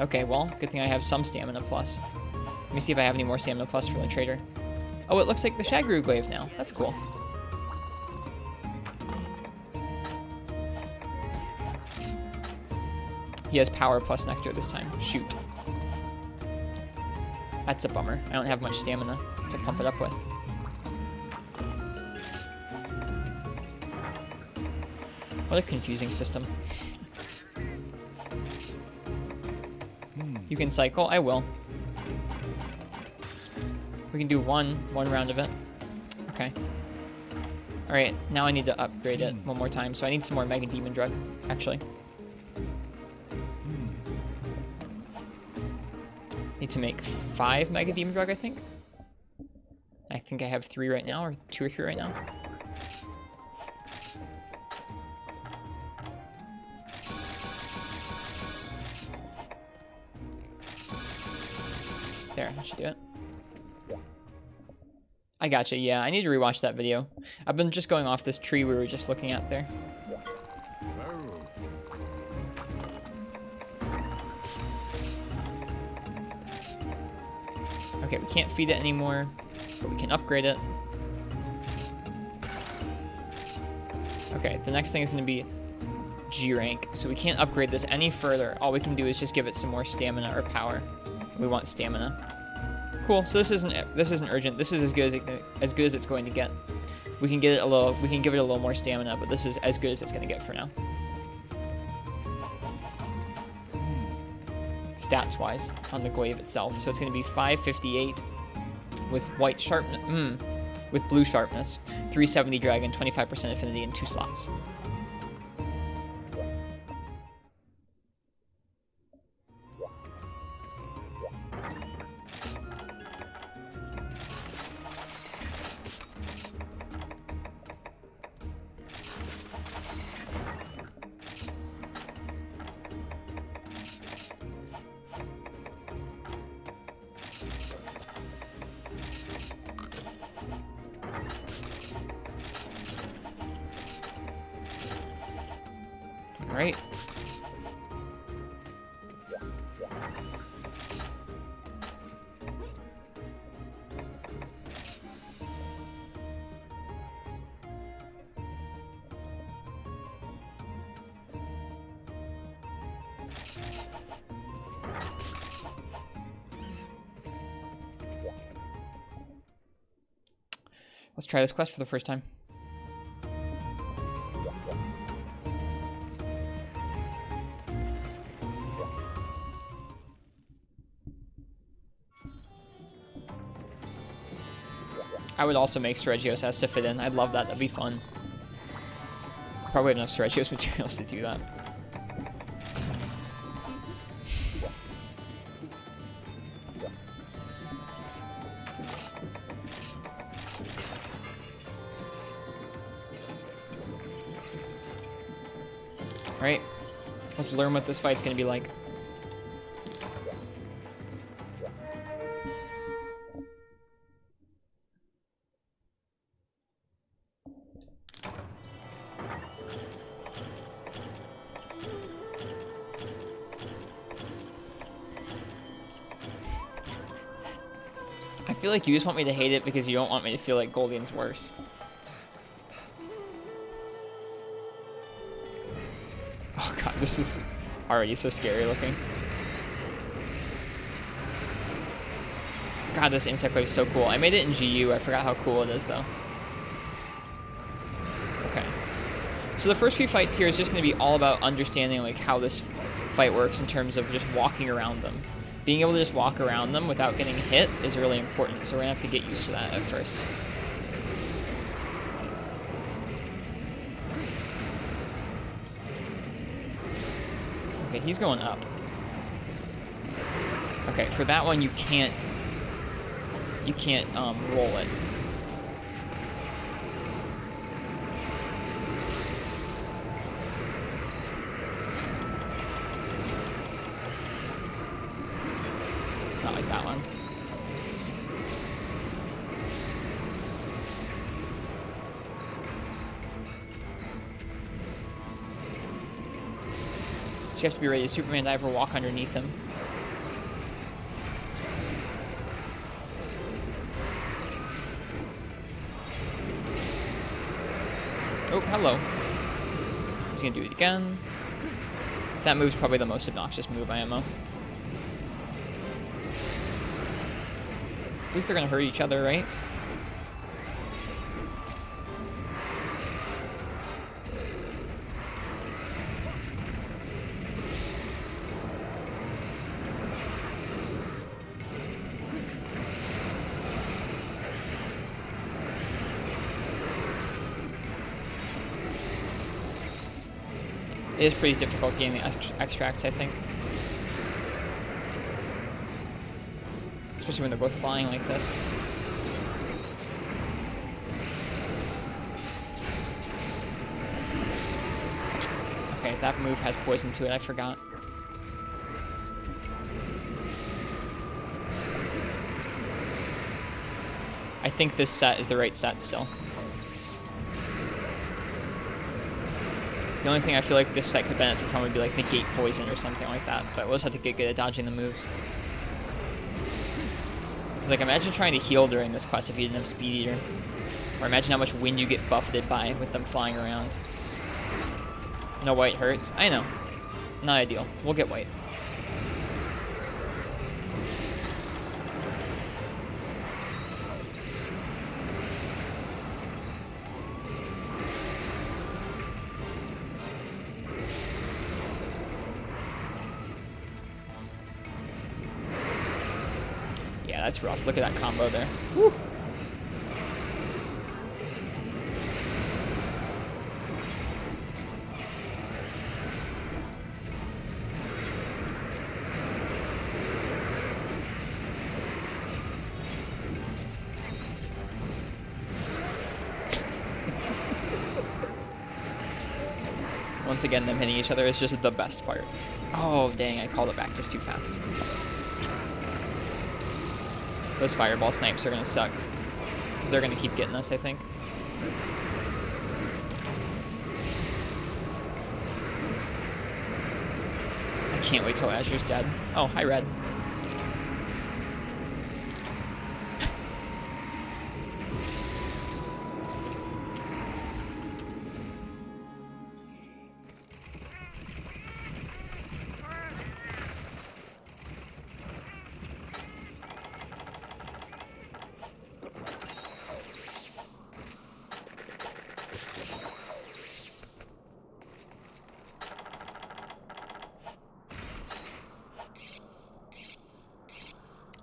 Speaker 1: Okay, well, good thing I have some stamina plus. Let me see if I have any more stamina plus from the trader. Oh, it looks like the Shagru glaive now. That's cool. He has power plus nectar this time. Shoot. That's a bummer. I don't have much stamina to pump it up with. What a confusing system. You can cycle? I will. We can do one round of it. Okay. Alright, now I need to upgrade it one more time. So I need some more Mega Demon Drug, actually. Need to make 5 Mega Demon Drug, I think. I think I have 3 right now, or 2 or 3 right now. There, that should do it. I gotcha, yeah, I need to rewatch that video. I've been just going off this tree we were just looking at there. Okay, we can't feed it anymore, but we can upgrade it. Okay, the next thing is going to be G rank, so we can't upgrade this any further. All we can do is just give it some more stamina or power. We want stamina. Cool. So this isn't urgent. This is as good as it's going to get. We can give it a little more stamina, but this is as good as it's going to get for now. Stats wise on the glaive itself. So it's going to be 558 with white sharpness, with blue sharpness, 370 dragon, 25% affinity, and 2 slots. Right. Let's try this quest for the first time. I would also make Sergio's S to fit in. I'd love that. That'd be fun. Probably have enough Sergio's materials to do that. Alright. Let's learn what this fight's gonna be like. I feel like you just want me to hate it because you don't want me to feel like Goldion's worse. Oh god, this is already so scary looking. God, this insect wave is so cool. I made it in GU. I forgot how cool it is, though. Okay. So the first few fights here is just going to be all about understanding like how this fight works in terms of just walking around them. Being able to just walk around them without getting hit is really important, so we're going to have to get used to that at first. Okay, he's going up. Okay, for that one you can't roll it. Not like that one. So you have to be ready to Superman dive or walk underneath him. Oh, hello. He's gonna do it again. That move's probably the most obnoxious move by MO. At least they're gonna hurt each other, right? It is pretty difficult getting the extracts, I think. Especially when they're both flying like this. Okay, that move has poison to it, I forgot. I think this set is the right set still. The only thing I feel like this set could benefit from would be like negate poison or something like that, but we'll just have to get good at dodging the moves. Because like imagine trying to heal during this quest if you didn't have Speed Eater. Or imagine how much wind you get buffeted by with them flying around. No white hurts. I know. Not ideal. We'll get white. Yeah, that's rough. Look at that combo there. Woo. Once again, them hitting each other is just the best part. Oh, dang, I called it back just too fast. Those fireball snipes are going to suck. Because they're going to keep getting us, I think. I can't wait till Azure's dead. Oh, hi, Red.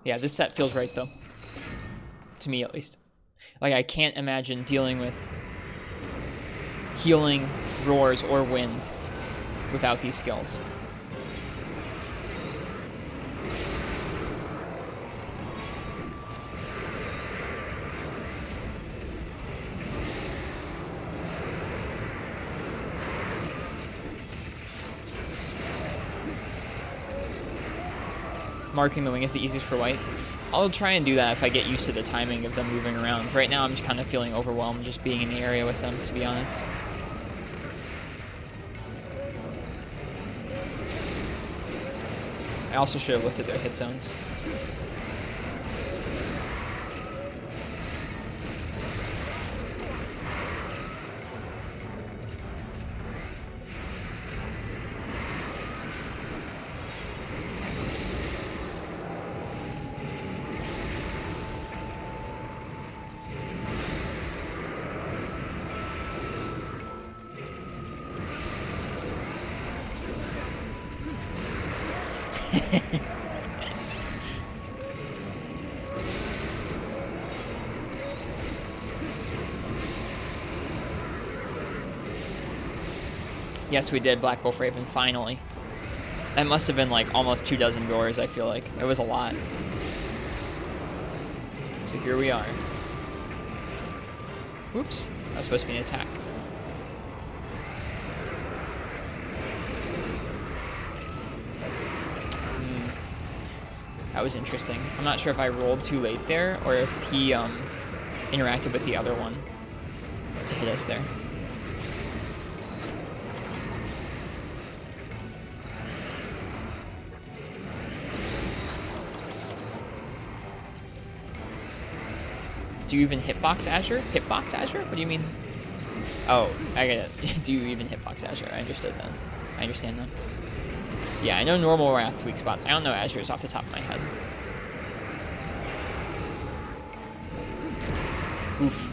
Speaker 1: Yeah, this set feels right, though. To me, at least. Like, I can't imagine dealing with healing, roars, or wind without these skills. Marking the wing is the easiest for white. I'll try and do that if I get used to the timing of them moving around. Right now I'm just kind of feeling overwhelmed just being in the area with them, to be honest. I also should have looked at their hit zones. Yes, we did Black Wolf Raven, finally. That must have been like almost 24 doors, I feel like. It was a lot. So here we are. Whoops, that was supposed to be an attack. That was interesting. I'm not sure if I rolled too late there or if he interacted with the other one to hit us there. Do you even hitbox Azure? Hitbox Azure? What do you mean? Oh, I get it. Do you even hitbox Azure? I understood that. I understand that. Yeah, I know normal Wrath's weak spots. I don't know Azure's off the top of my head. Oof.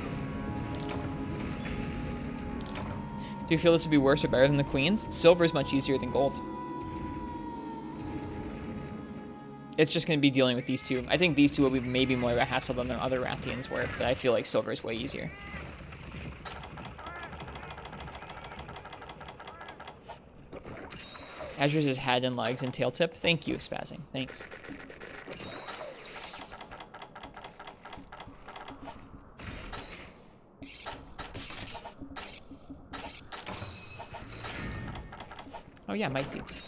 Speaker 1: Do you feel this would be worse or better than the Queens? Silver is much easier than gold. It's just going to be dealing with these two. I think these two will be maybe more of a hassle than the other Rathians were, but I feel like silver is way easier. Azure's is head and legs and tail tip. Thank you, Spazzing. Thanks. Oh yeah, might seeds.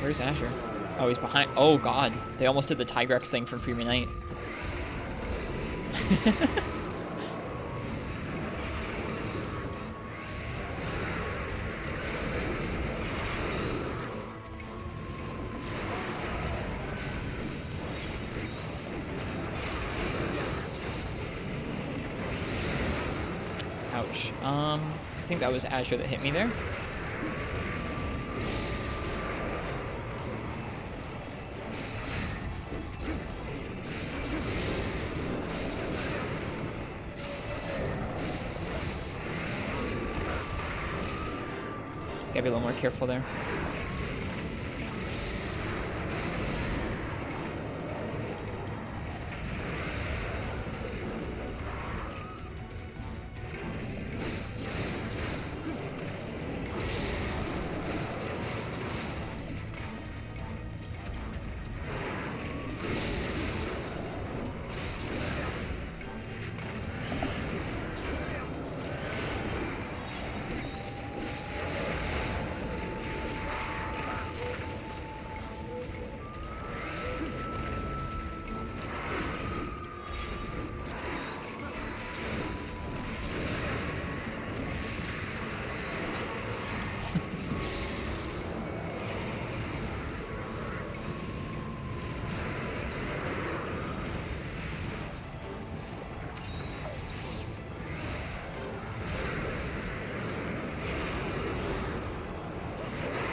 Speaker 1: Where's Azure? Oh, he's behind. Oh god, they almost did the Tigrex thing from Freeman Knight. Ouch. I think that was Azure that hit me there. Gotta be a little more careful there.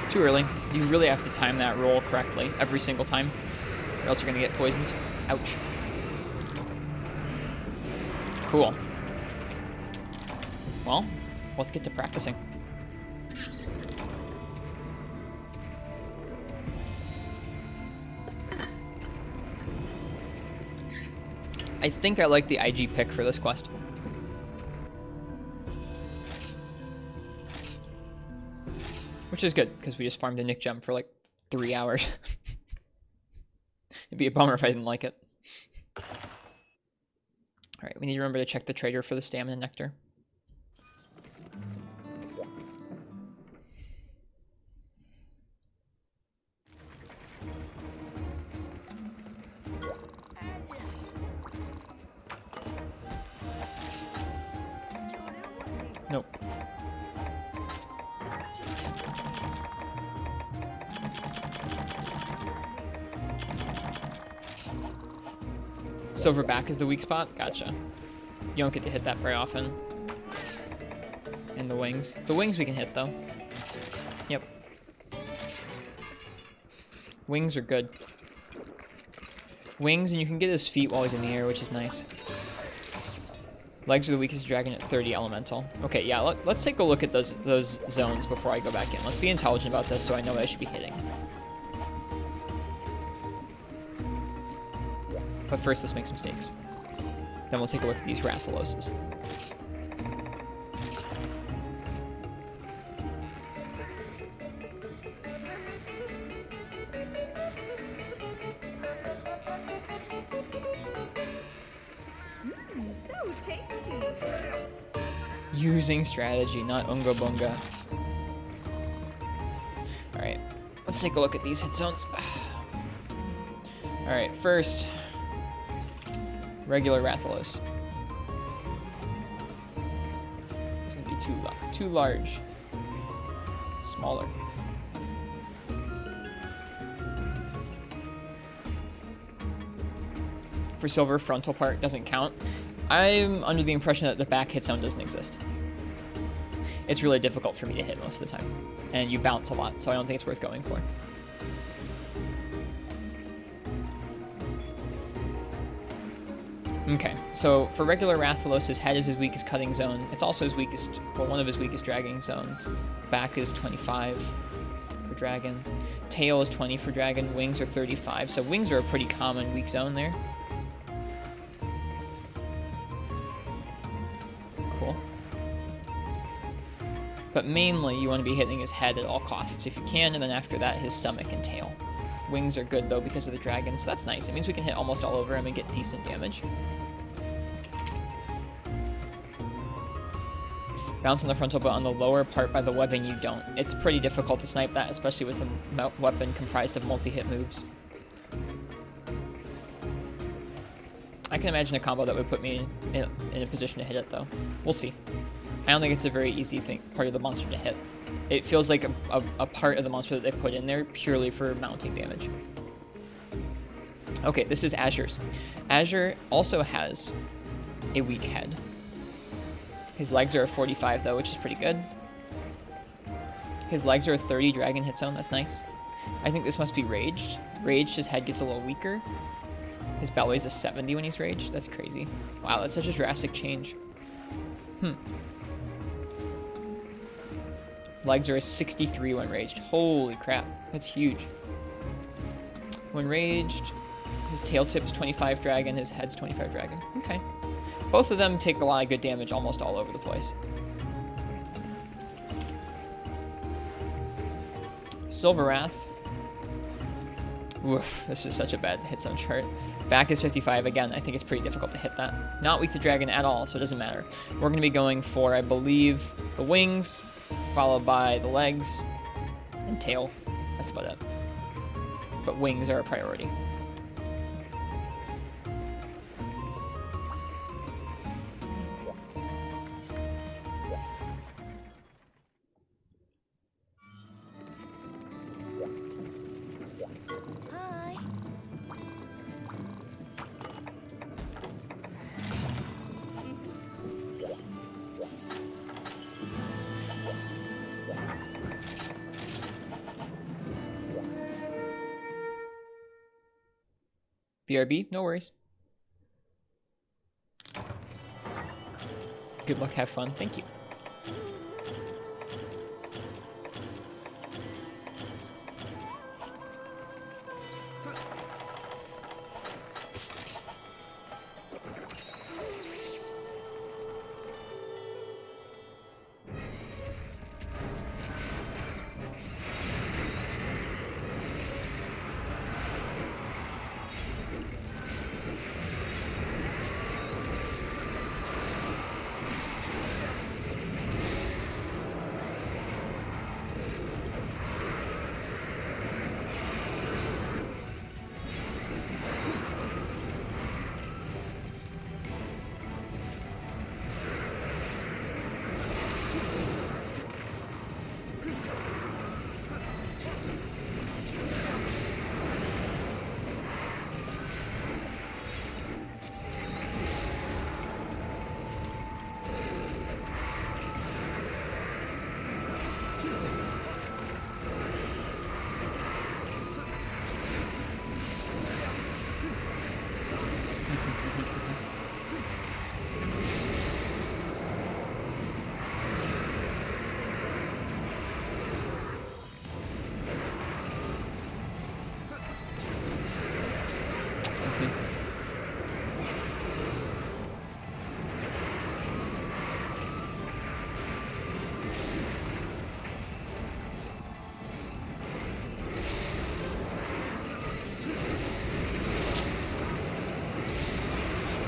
Speaker 1: Too early. You really have to time that roll correctly every single time, or else you're gonna get poisoned. Ouch. Cool. Well, let's get to practicing. I think I like the IG pick for this quest. Which is good, because we just farmed a Nick gem for like 3 hours. It'd be a bummer if I didn't like it. Alright, we need to remember to check the trader for the stamina nectar. Nope. Silverback is the weak spot? Gotcha. You don't get to hit that very often. And the wings. The wings we can hit, though. Yep. Wings are good. Wings, and you can get his feet while he's in the air, which is nice. Legs are the weakest dragon at 30 elemental. Okay, yeah, let's take a look at those zones before I go back in. Let's be intelligent about this so I know what I should be hitting. But first, let's make some stakes. Then we'll take a look at these Rathaloses.
Speaker 3: So tasty.
Speaker 1: Using strategy, not unga bunga. Alright, let's take a look at these hit zones. Alright, first, regular Rathalos. It's gonna be too large. Smaller. for silver, frontal part doesn't count. I'm under the impression that the back hit zone doesn't exist. It's really difficult for me to hit most of the time, and you bounce a lot, so I don't think it's worth going for. Okay, so for regular Rathalos, his head is his weakest cutting zone. It's also his weakest, well, one of his weakest dragging zones. Back is 25 for dragon. Tail is 20 for dragon. Wings are 35, so wings are a pretty common weak zone there. Cool. But mainly, you want to be hitting his head at all costs if you can, and then after that, his stomach and tail. Wings are good, though, because of the dragon, so that's nice. It means we can hit almost all over him and get decent damage. Bounce on the frontal, but on the lower part by the webbing, you don't. It's pretty difficult to snipe that, especially with a weapon comprised of multi-hit moves. I can imagine a combo that would put me in a position to hit it, though. We'll see. I don't think it's a very easy part of the monster to hit. It feels like a part of the monster that they put in there purely for mounting damage. Okay, this is Azure's. Azure also has a weak head. His legs are a 45, though, which is pretty good. His legs are a 30 dragon hit zone. That's nice. I think this must be raged. Raged, his head gets a little weaker. His belly's a 70 when he's raged. That's crazy. Wow, that's such a drastic change. Legs are a 63 when raged. Holy crap. That's huge. When raged, his tail tip's 25 dragon, his head's 25 dragon. Okay. Both of them take a lot of good damage almost all over the place. Silver Wrath. Oof, this is such a bad hit zone chart. Back is 55. Again, I think it's pretty difficult to hit that. Not weak to dragon at all, so it doesn't matter. We're going to be going for, I believe, the wings, followed by the legs, and tail. That's about it. But wings are a priority. BRB, no worries. Good luck, have fun. Thank you.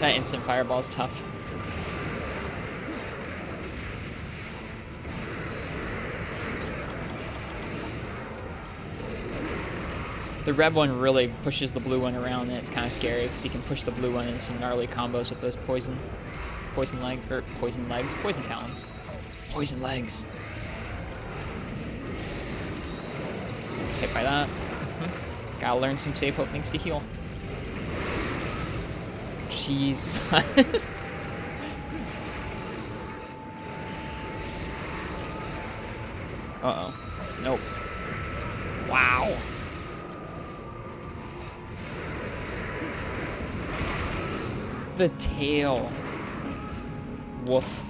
Speaker 1: That instant fireball is tough. The red one really pushes the blue one around, and it's kind of scary because he can push the blue one into some gnarly combos with those poison talons. Poison legs. Hit by that. Gotta learn some safe openings to heal. Jesus. Uh-oh. Nope. Wow. The tail. Woof.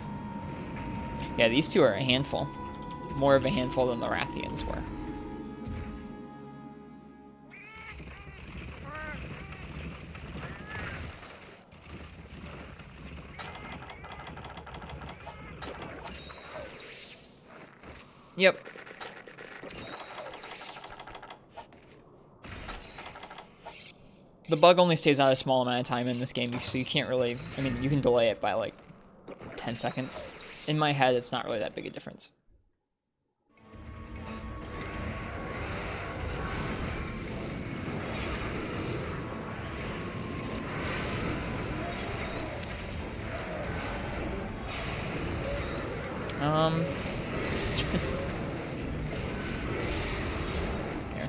Speaker 1: Yeah, these two are a handful. More of a handful than the Rathians were. Yep. The bug only stays out a small amount of time in this game, so you can't really... I mean, you can delay it by, like, 10 seconds. In my head, it's not really that big a difference. Here.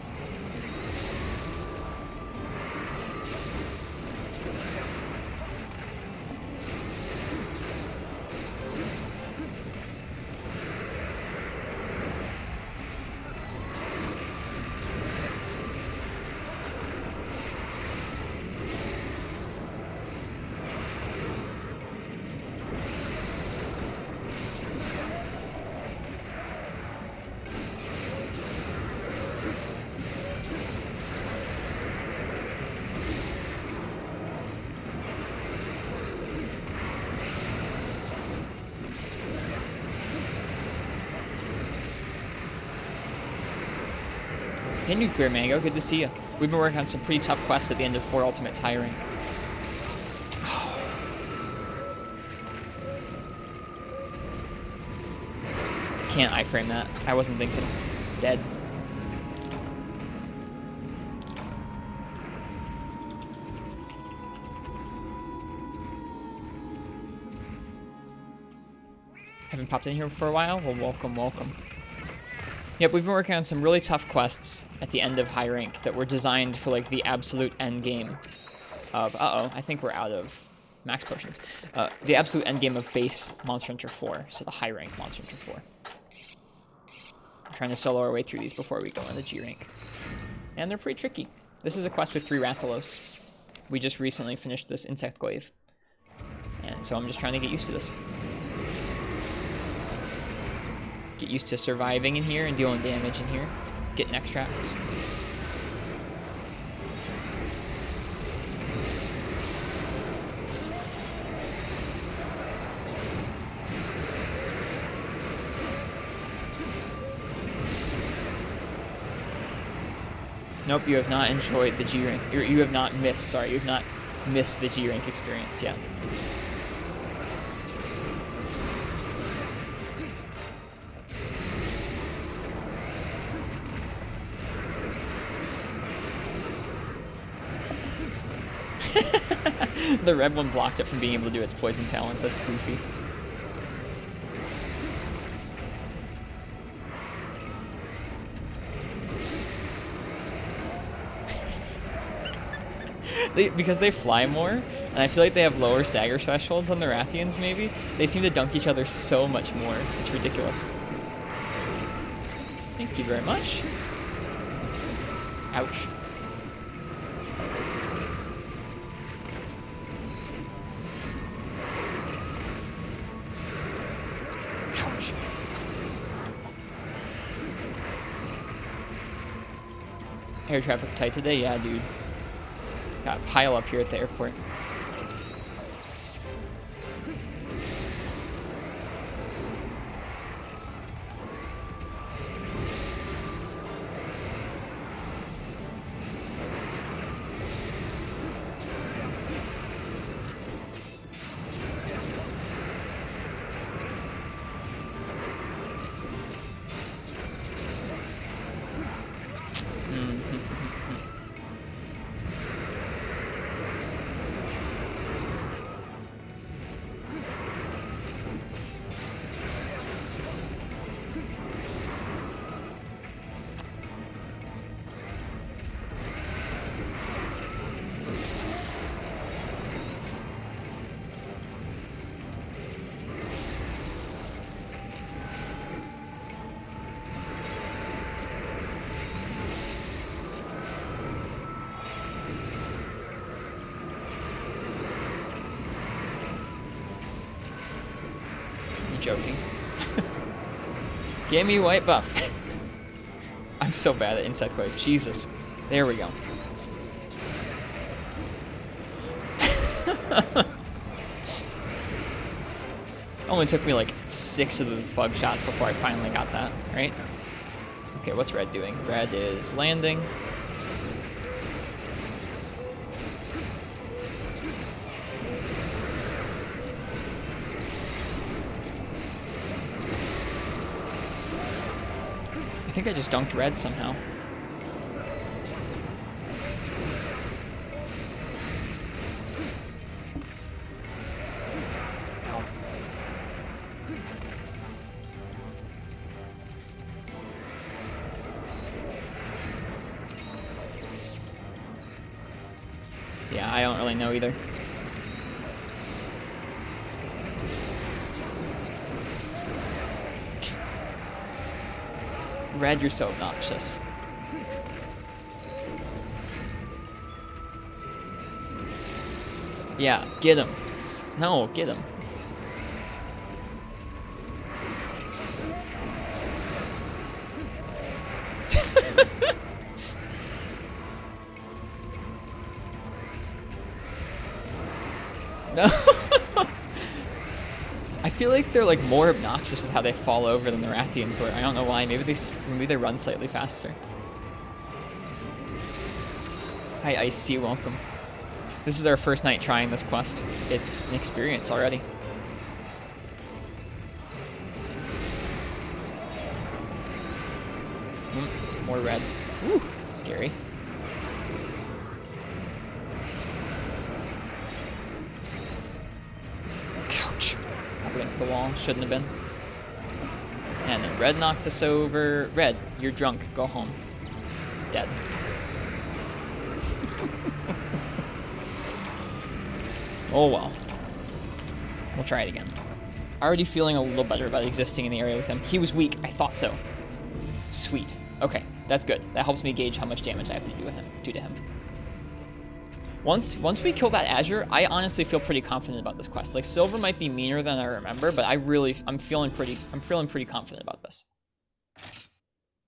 Speaker 1: Hey, Nuclear Mango, good to see you. We've been working on some pretty tough quests at the end of 4 Ultimate's high rank. Can't iframe that. I wasn't thinking. Dead. Haven't popped in here for a while? Well, welcome, welcome. Yep, we've been working on some really tough quests at the end of high rank that were designed for, like, the absolute end game of... Uh-oh, I think we're out of max potions. The absolute end game of base Monster Hunter 4, so the high rank Monster Hunter 4. We're trying to solo our way through these before we go into G rank. And they're pretty tricky. This is a quest with 3 Rathalos. We just recently finished this insect glaive. And so I'm just trying to get used to this. Get used to surviving in here and dealing damage in here. Getting extracts. Nope, you have not enjoyed the G rank. You have not missed, sorry, you have not missed the G rank experience yet. The red one blocked it from being able to do its poison talents. That's goofy. Because they fly more, and I feel like they have lower stagger thresholds on the Rathians, maybe, they seem to dunk each other so much more. It's ridiculous. Thank you very much. Ouch. Ouch. Air traffic's tight today? Yeah, dude. Got a pile up here at the airport. joking. Give me white buff. I'm so bad at Insectoid. Jesus. There we go. Only took me like 6 of the bug shots before I finally got that, right? Okay, what's red doing? Red is landing. I think I just dunked red somehow. Ow. Yeah, I don't really know either. Red, you're so obnoxious. Yeah, get him. No, get him. No. I feel like they're like more obnoxious with how they fall over than the Rathians were. I don't know why. Maybe they run slightly faster. Hi, Ice-T, welcome. This is our first night trying this quest. It's an experience already. More red. Woo, scary. Ouch. Up against the wall. Shouldn't have been. And then red knocked us over. Red, you're drunk. Go home. Dead. Oh well. We'll try it again. Already feeling a little better about existing in the area with him. He was weak. I thought so. Sweet. Okay, that's good. That helps me gauge how much damage I have to do to him. Once we kill that Azure, I honestly feel pretty confident about this quest. Like Silver might be meaner than I remember, but I'm feeling pretty confident about this.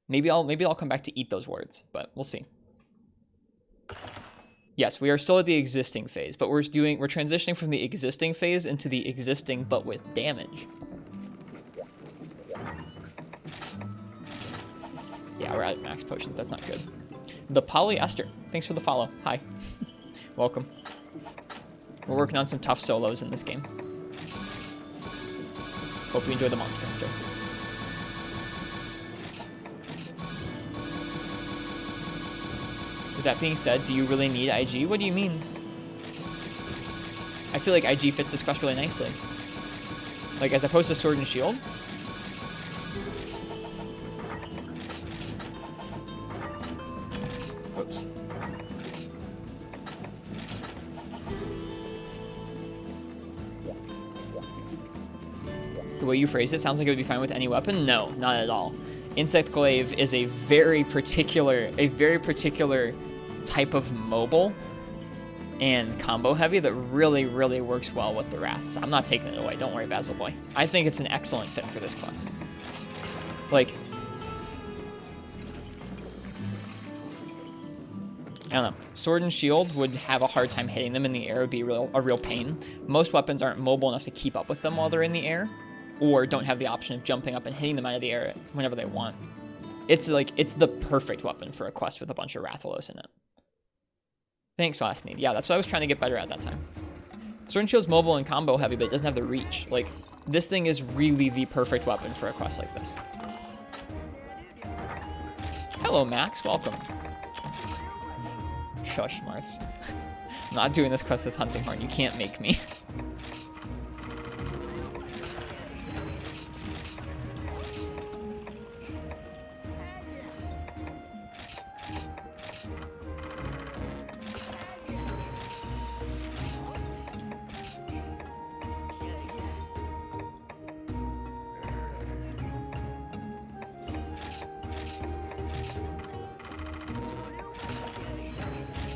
Speaker 1: Maybe I'll come back to eat those words, but we'll see. Yes, we are still at the existing phase, but we're transitioning from the existing phase into the existing but with damage. Yeah, we're at max potions. That's not good. The polyester. Thanks for the follow. Hi. Welcome. We're working on some tough solos in this game. Hope you enjoy the Monster Hunter. With that being said, do you really need IG? What do you mean? I feel like IG fits this quest really nicely. Like, as opposed to Sword and Shield. Oops. The way you phrased it sounds like it would be fine with any weapon. No, not at all. Insect Glaive is a very particular type of mobile and combo heavy that really, really works well with the Wraths. I'm not taking it away. Don't worry, Basil Boy. I think it's an excellent fit for this quest. Like, I don't know. Sword and Shield would have a hard time hitting them in the air. It would be a real pain. Most weapons aren't mobile enough to keep up with them while they're in the air, or don't have the option of jumping up and hitting them out of the air whenever they want. It's the perfect weapon for a quest with a bunch of Rathalos in it. Thanks, Last Need. Yeah, that's what I was trying to get better at that time. Sword and Shield's mobile and combo heavy, but it doesn't have the reach. Like, this thing is really the perfect weapon for a quest like this. Hello, Max. Welcome. Shush, Marths. I'm not doing this quest with Hunting Horn. You can't make me.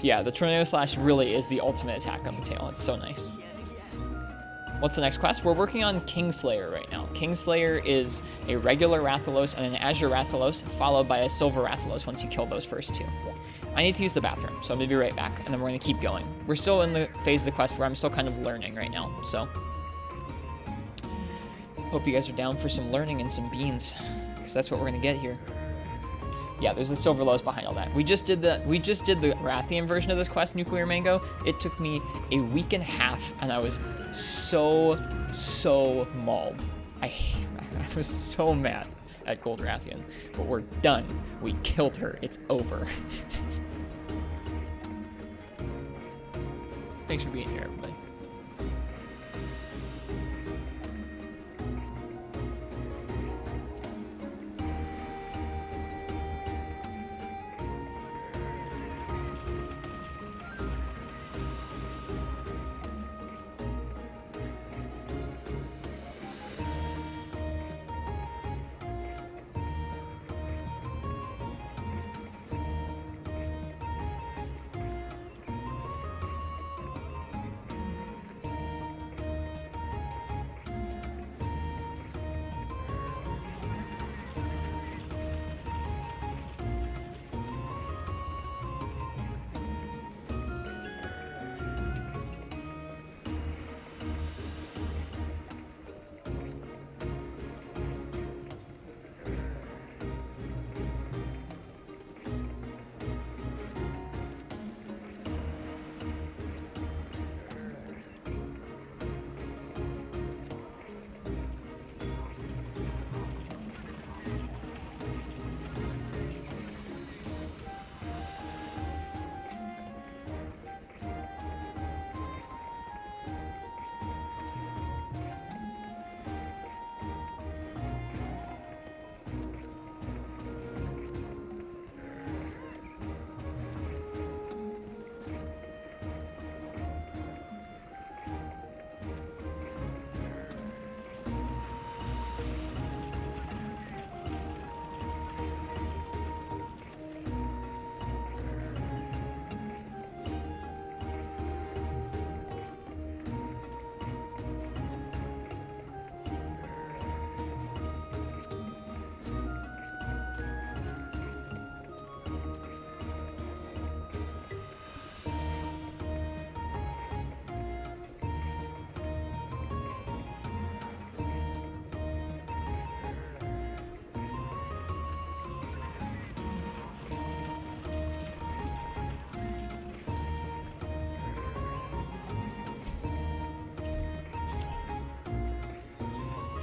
Speaker 1: Yeah, the Tornado Slash really is the ultimate attack on the tail. It's so nice. What's the next quest? We're working on Kingslayer right now. Kingslayer is a regular Rathalos and an Azure Rathalos, followed by a Silver Rathalos once you kill those first two. I need to use the bathroom, so I'm going to be right back, and then we're going to keep going. We're still in the phase of the quest where I'm still kind of learning right now, so hope you guys are down for some learning and some beans, because that's what we're going to get here. Yeah, there's the Silver Lows behind all that. We just did the Rathian version of this quest, Nuclear Mango. It took me a week and a half, and I was so mauled. I was so mad at Gold Rathian, but we're done. We killed her. It's over. Thanks for being here, everybody.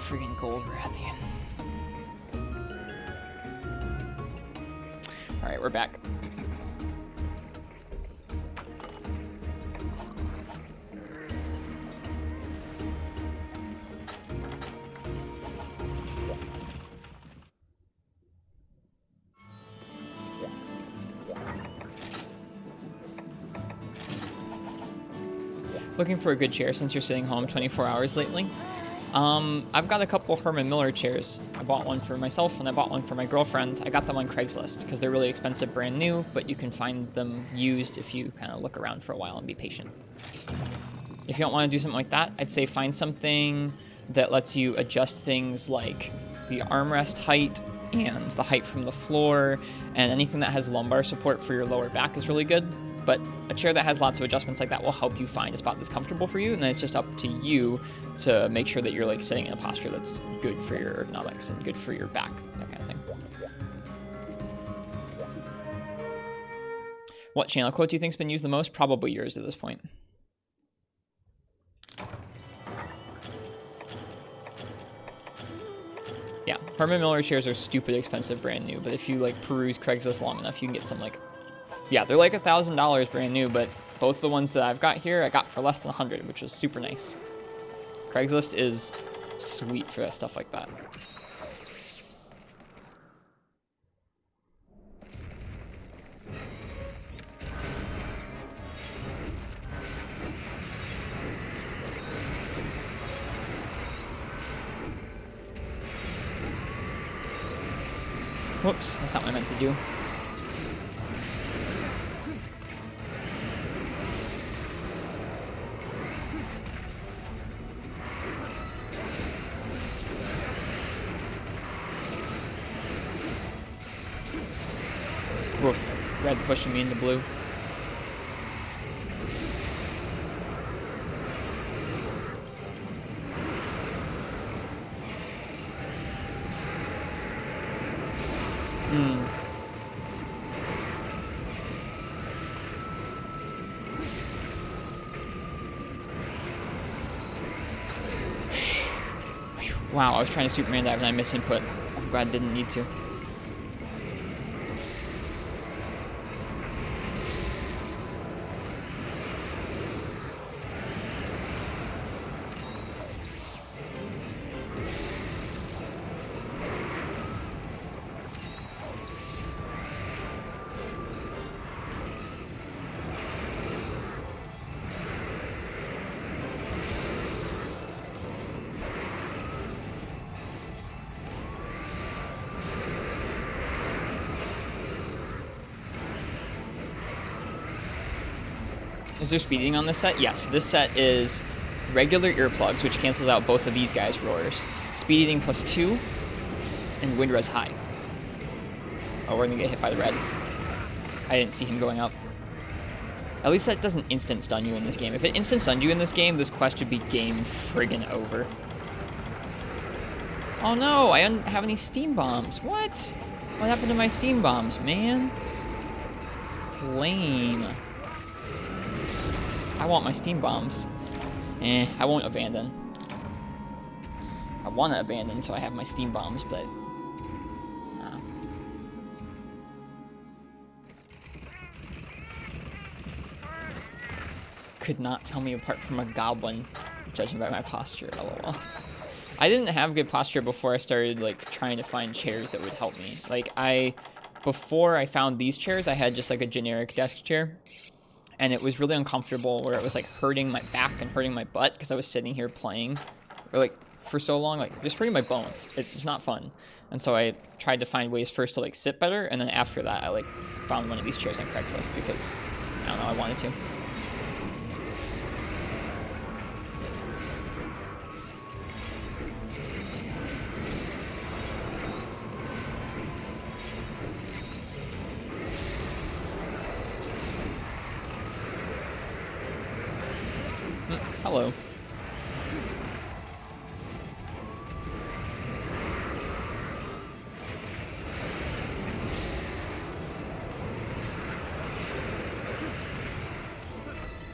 Speaker 1: Freaking Gold Rathian. Alright, we're back. Looking for a good chair since you're sitting home 24 hours lately. I've got a couple Herman Miller chairs. I bought one for myself and I bought one for my girlfriend. I got them on Craigslist because they're really expensive brand new, but you can find them used if you kind of look around for a while and be patient. If you don't want to do something like that, I'd say find something that lets you adjust things like the armrest height and the height from the floor, and anything that has lumbar support for your lower back is really good. But a chair that has lots of adjustments like that will help you find a spot that's comfortable for you, and then it's just up to you to make sure that you're like sitting in a posture that's good for your ergonomics and good for your back, that kind of thing. What channel quote do you think's been used the most? Probably yours at this point. Yeah, Herman Miller chairs are stupid expensive brand new, but if you like peruse Craigslist long enough, you can get some like, yeah, they're like $1,000 brand new, but both the ones that I've got here, I got for less than 100, which was super nice. Craigslist is sweet for that stuff like that. Whoops, that's not what I meant to do. red pushing me into blue. Wow, I was trying to Superman dive and I missed input. I'm glad I didn't need to. Is there speeding on this set? Yes, this set is regular earplugs, which cancels out both of these guys' roars. Speed eating +2, and wind res high. Oh, we're gonna get hit by the red. I didn't see him going up. At least that doesn't instant stun you in this game. If it instant stunned you in this game, this quest would be game friggin' over. Oh no, I don't have any steam bombs. What? What happened to my steam bombs, man? Lame. I want my steam bombs. I won't abandon. I want to abandon so I have my steam bombs, but... nah. Could not tell me apart from a goblin, judging by my posture, lol. I didn't have good posture before I started, like, trying to find chairs that would help me. Like, before I found these chairs, I had just, like, a generic desk chair. And it was really uncomfortable where it was like hurting my back and hurting my butt because I was sitting here playing or like for so long, like just hurting my bones. It was not fun. And so I tried to find ways first to like sit better. And then after that, I like found one of these chairs on Craigslist because I don't know, I wanted to. Hello.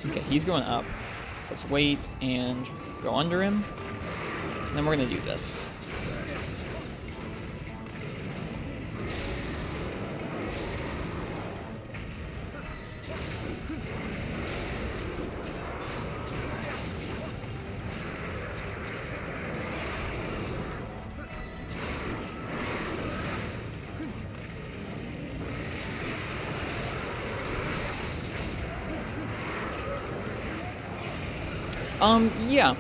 Speaker 1: Okay, he's going up. So let's wait and go under him. And then we're gonna do this. Yeah,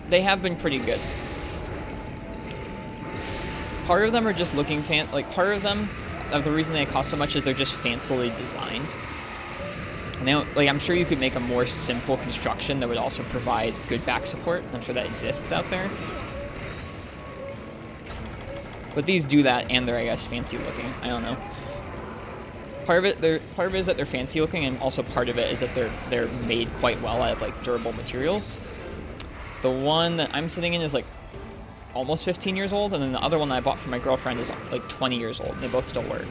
Speaker 1: they have been pretty good. Part of them are just looking part of them, the reason they cost so much is they're just fancily designed. And they don't, like, I'm sure you could make a more simple construction that would also provide good back support. I'm sure that exists out there. But these do that, and they're, I guess, fancy looking. I don't know. Part of it is that they're fancy looking, and also part of it is that they're made quite well out of like durable materials. The one that I'm sitting in is like almost 15 years old, and then the other one that I bought for my girlfriend is like 20 years old, and they both still work.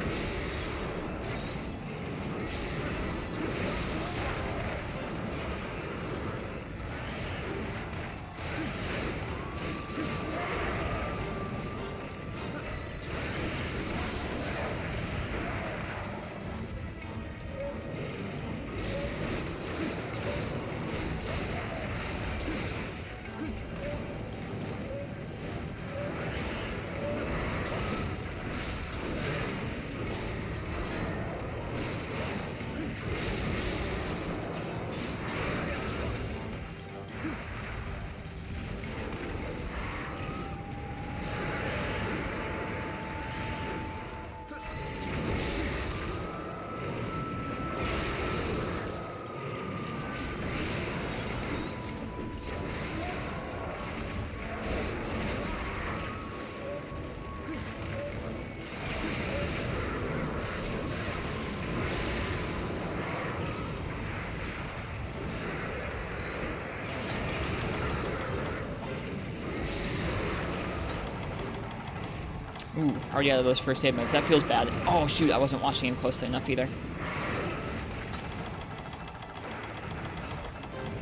Speaker 1: Ooh, already out of those first aid meds. That feels bad. Oh, shoot, I wasn't watching him closely enough either.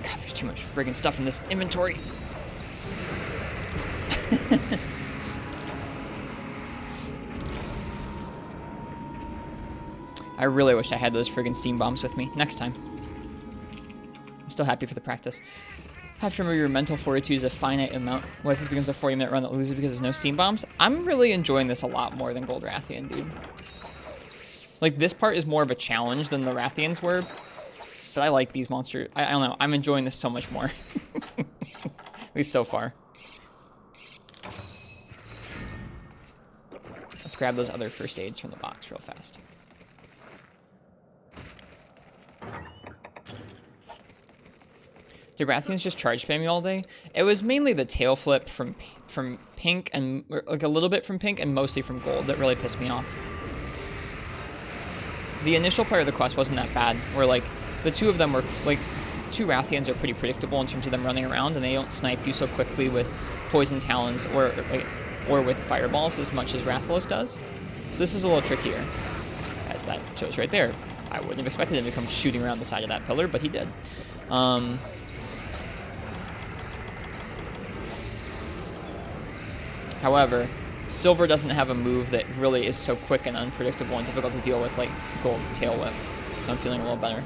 Speaker 1: God, there's too much friggin' stuff in this inventory. I really wish I had those friggin' steam bombs with me next time. I'm still happy for the practice. Have to remember your mental fortitude is a finite amount. What if this becomes a 40-minute run that loses because of no steam bombs? I'm really enjoying this a lot more than Gold Rathian, dude. Like, this part is more of a challenge than the Rathians were. But I like these monsters. I don't know. I'm enjoying this so much more. At least so far. Let's grab those other first aids from the box real fast. Did Rathians just charge spam you all day? It was mainly the tail flip from pink and like a little bit from pink and mostly from gold that really pissed me off. The initial part of the quest wasn't that bad, where like the two of them were like, two Rathians are pretty predictable in terms of them running around, and they don't snipe you so quickly with poison talons or with fireballs as much as Rathalos does. So this is a little trickier, as that shows right there. I wouldn't have expected him to come shooting around the side of that pillar, but he did. However, Silver doesn't have a move that really is so quick and unpredictable and difficult to deal with like Gold's Tail Whip, so I'm feeling a little better.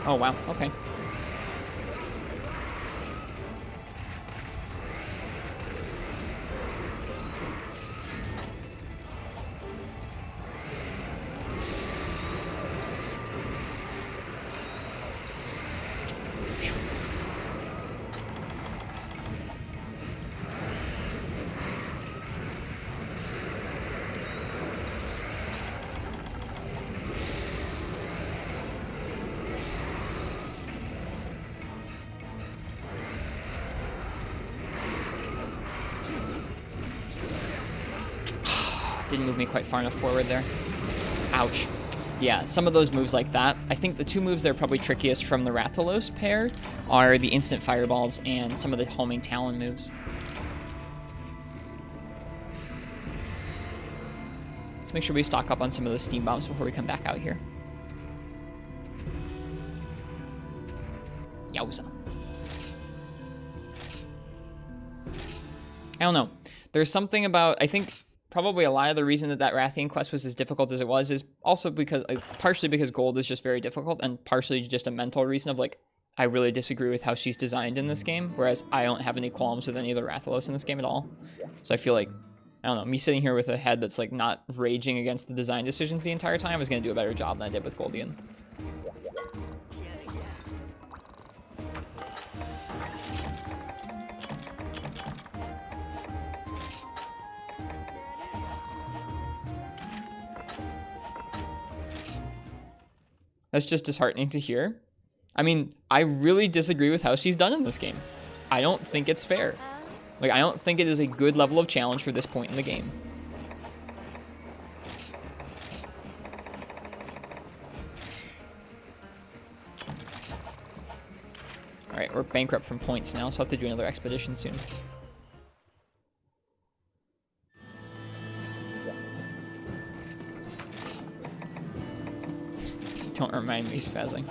Speaker 1: Oh, wow. Okay. Didn't move me quite far enough forward there. Ouch. Yeah, some of those moves like that. I think the two moves that are probably trickiest from the Rathalos pair are the instant fireballs and some of the homing talon moves. Let's make sure we stock up on some of those steam bombs before we come back out here. Yowza. I don't know. There's something about, I think, probably a lot of the reason that Rathian quest was as difficult as it was is also because, like, partially because gold is just very difficult, and partially just a mental reason of, like, I really disagree with how she's designed in this game, whereas I don't have any qualms with any of the Rathalos in this game at all. So I feel like, I don't know, me sitting here with a head that's, like, not raging against the design decisions the entire time is going to do a better job than I did with Goldian. That's just disheartening to hear. I mean, I really disagree with how she's done in this game. I don't think it's fair. Like, I don't think it is a good level of challenge for this point in the game. Alright, we're bankrupt from points now, so I'll have to do another expedition soon. Don't remind me, spazzing.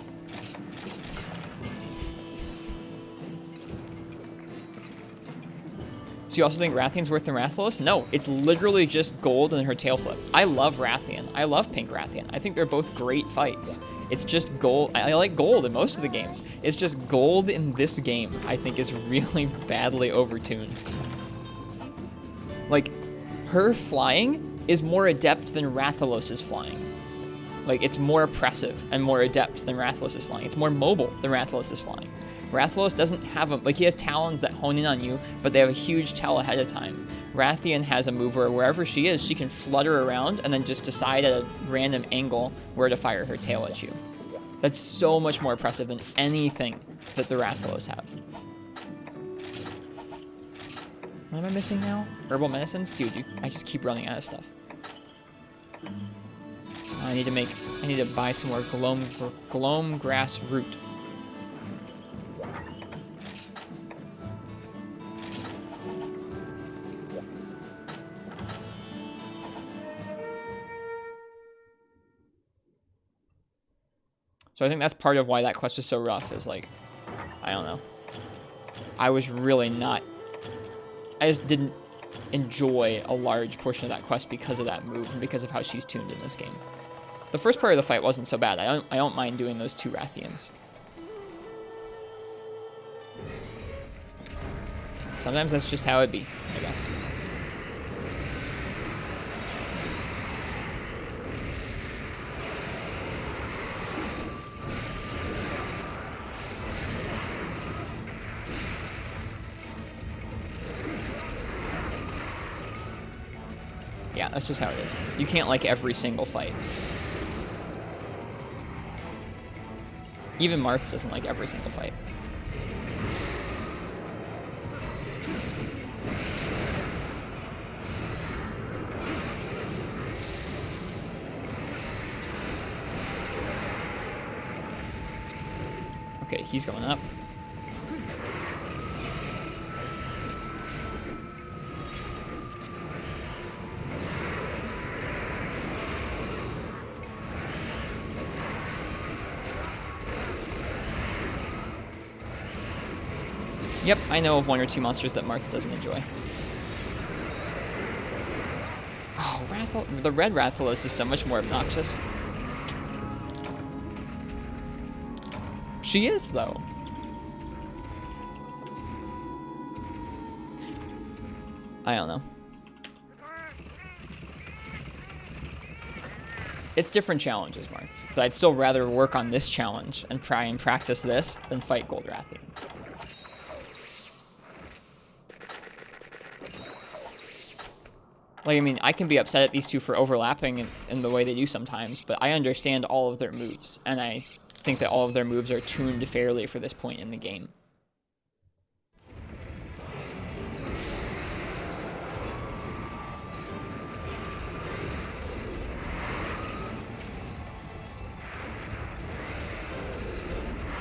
Speaker 1: So you also think Rathian's worse than Rathalos? No, it's literally just gold and her tail flip. I love Rathian. I love Pink Rathian. I think they're both great fights. It's just gold. I like gold in most of the games. It's just gold in this game, I think, is really badly overtuned. Like, her flying is more adept than Rathalos' flying. Like, it's more oppressive and more adept than Rathalos' flying. It's more mobile than Rathalos' flying. Rathalos doesn't have a, like, he has talons that hone in on you, but they have a huge tell ahead of time. Rathian has a move where wherever she is, she can flutter around and then just decide at a random angle where to fire her tail at you. That's so much more impressive than anything that the Rathalos have. What am I missing now? Herbal medicines? Dude, I just keep running out of stuff. I need to buy some more gloam grass root. So I think that's part of why that quest was so rough, is like, I don't know. I was really not, I just didn't enjoy a large portion of that quest because of that move and because of how she's tuned in this game. The first part of the fight wasn't so bad. I don't mind doing those 2 Rathians. Sometimes that's just how it be, I guess. Yeah, that's just how it is. You can't like every single fight. Even Marth doesn't like every single fight. Okay, he's going up. Yep, I know of 1 or 2 monsters that Marth doesn't enjoy. Oh, the red Rathalos is so much more obnoxious. She is, though. I don't know. It's different challenges, Marths, but I'd still rather work on this challenge and try and practice this than fight Gold Rathian. Like, I mean, I can be upset at these 2 for overlapping in the way they do sometimes, but I understand all of their moves, and I think that all of their moves are tuned fairly for this point in the game.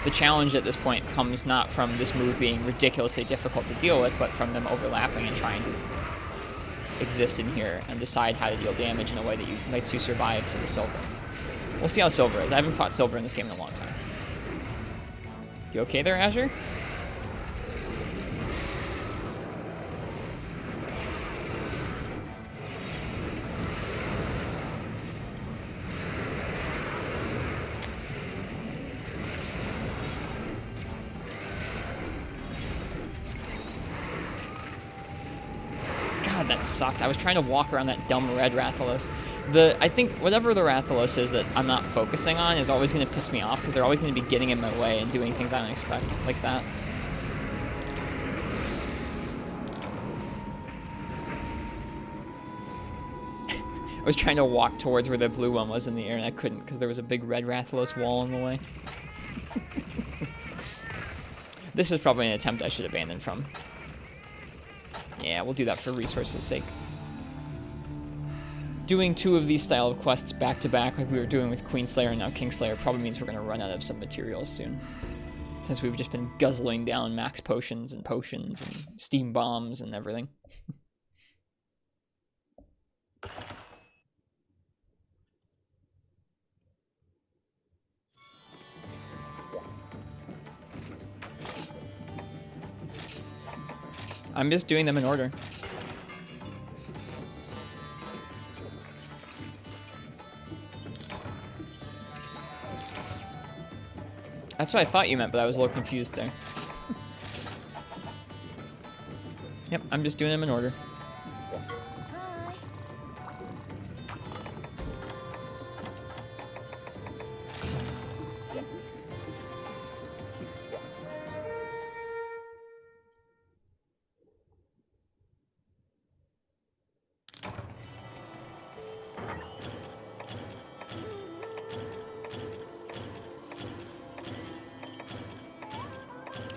Speaker 1: The challenge at this point comes not from this move being ridiculously difficult to deal with, but from them overlapping and trying to exist in here and decide how to deal damage in a way that makes you survive to the silver. We'll see how silver is. I haven't fought silver in this game in a long time. You okay there, Azure? That sucked. I was trying to walk around that dumb red Rathalos. I think whatever the Rathalos is that I'm not focusing on is always going to piss me off because they're always going to be getting in my way and doing things I don't expect, like that. I was trying to walk towards where the blue one was in the air and I couldn't because there was a big red Rathalos wall in the way. This is probably an attempt I should abandon from. Yeah, we'll do that for resources' sake. Doing 2 of these style of quests back to back like we were doing with Queenslayer and now Kingslayer probably means we're going to run out of some materials soon. Since we've just been guzzling down max potions and steam bombs and everything. I'm just doing them in order. That's what I thought you meant, but I was a little confused there. Yep, I'm just doing them in order.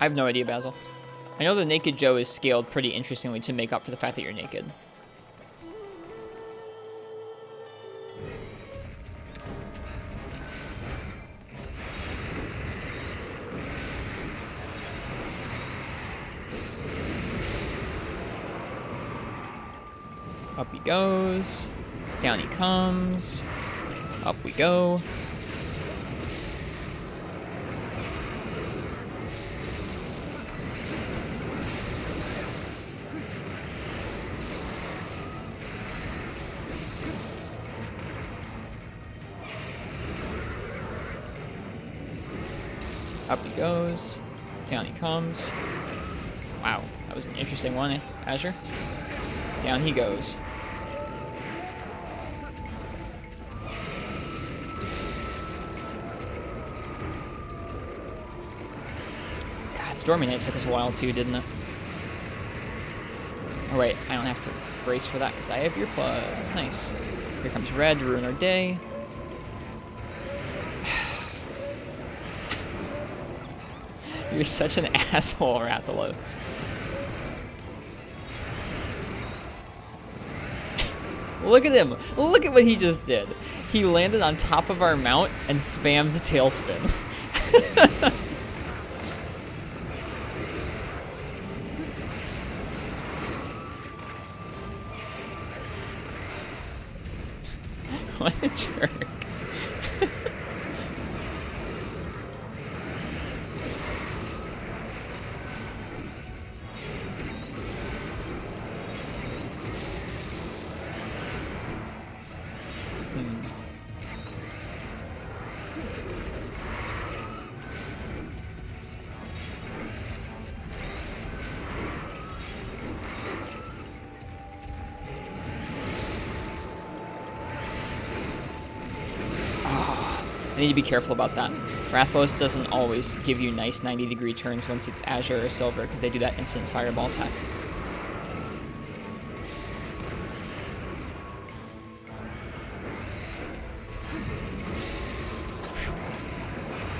Speaker 1: I have no idea, Basil. I know the Naked Joe is scaled pretty interestingly to make up for the fact that you're naked. Up he goes. Down he comes. Up we go. Up he goes. Down he comes. Wow, that was an interesting one, Azure. Down he goes. God, Stormy Night took us a while too, didn't it? Oh wait, I don't have to brace for that because I have earplugs. Nice. Here comes Red to ruin our day. You're such an asshole, Rathalos. Look at him. Look at what he just did. He landed on top of our mount and spammed tailspin. What a jerk. I need to be careful about that. Rathalos doesn't always give you nice 90-degree turns once it's Azure or Silver, because they do that instant fireball attack.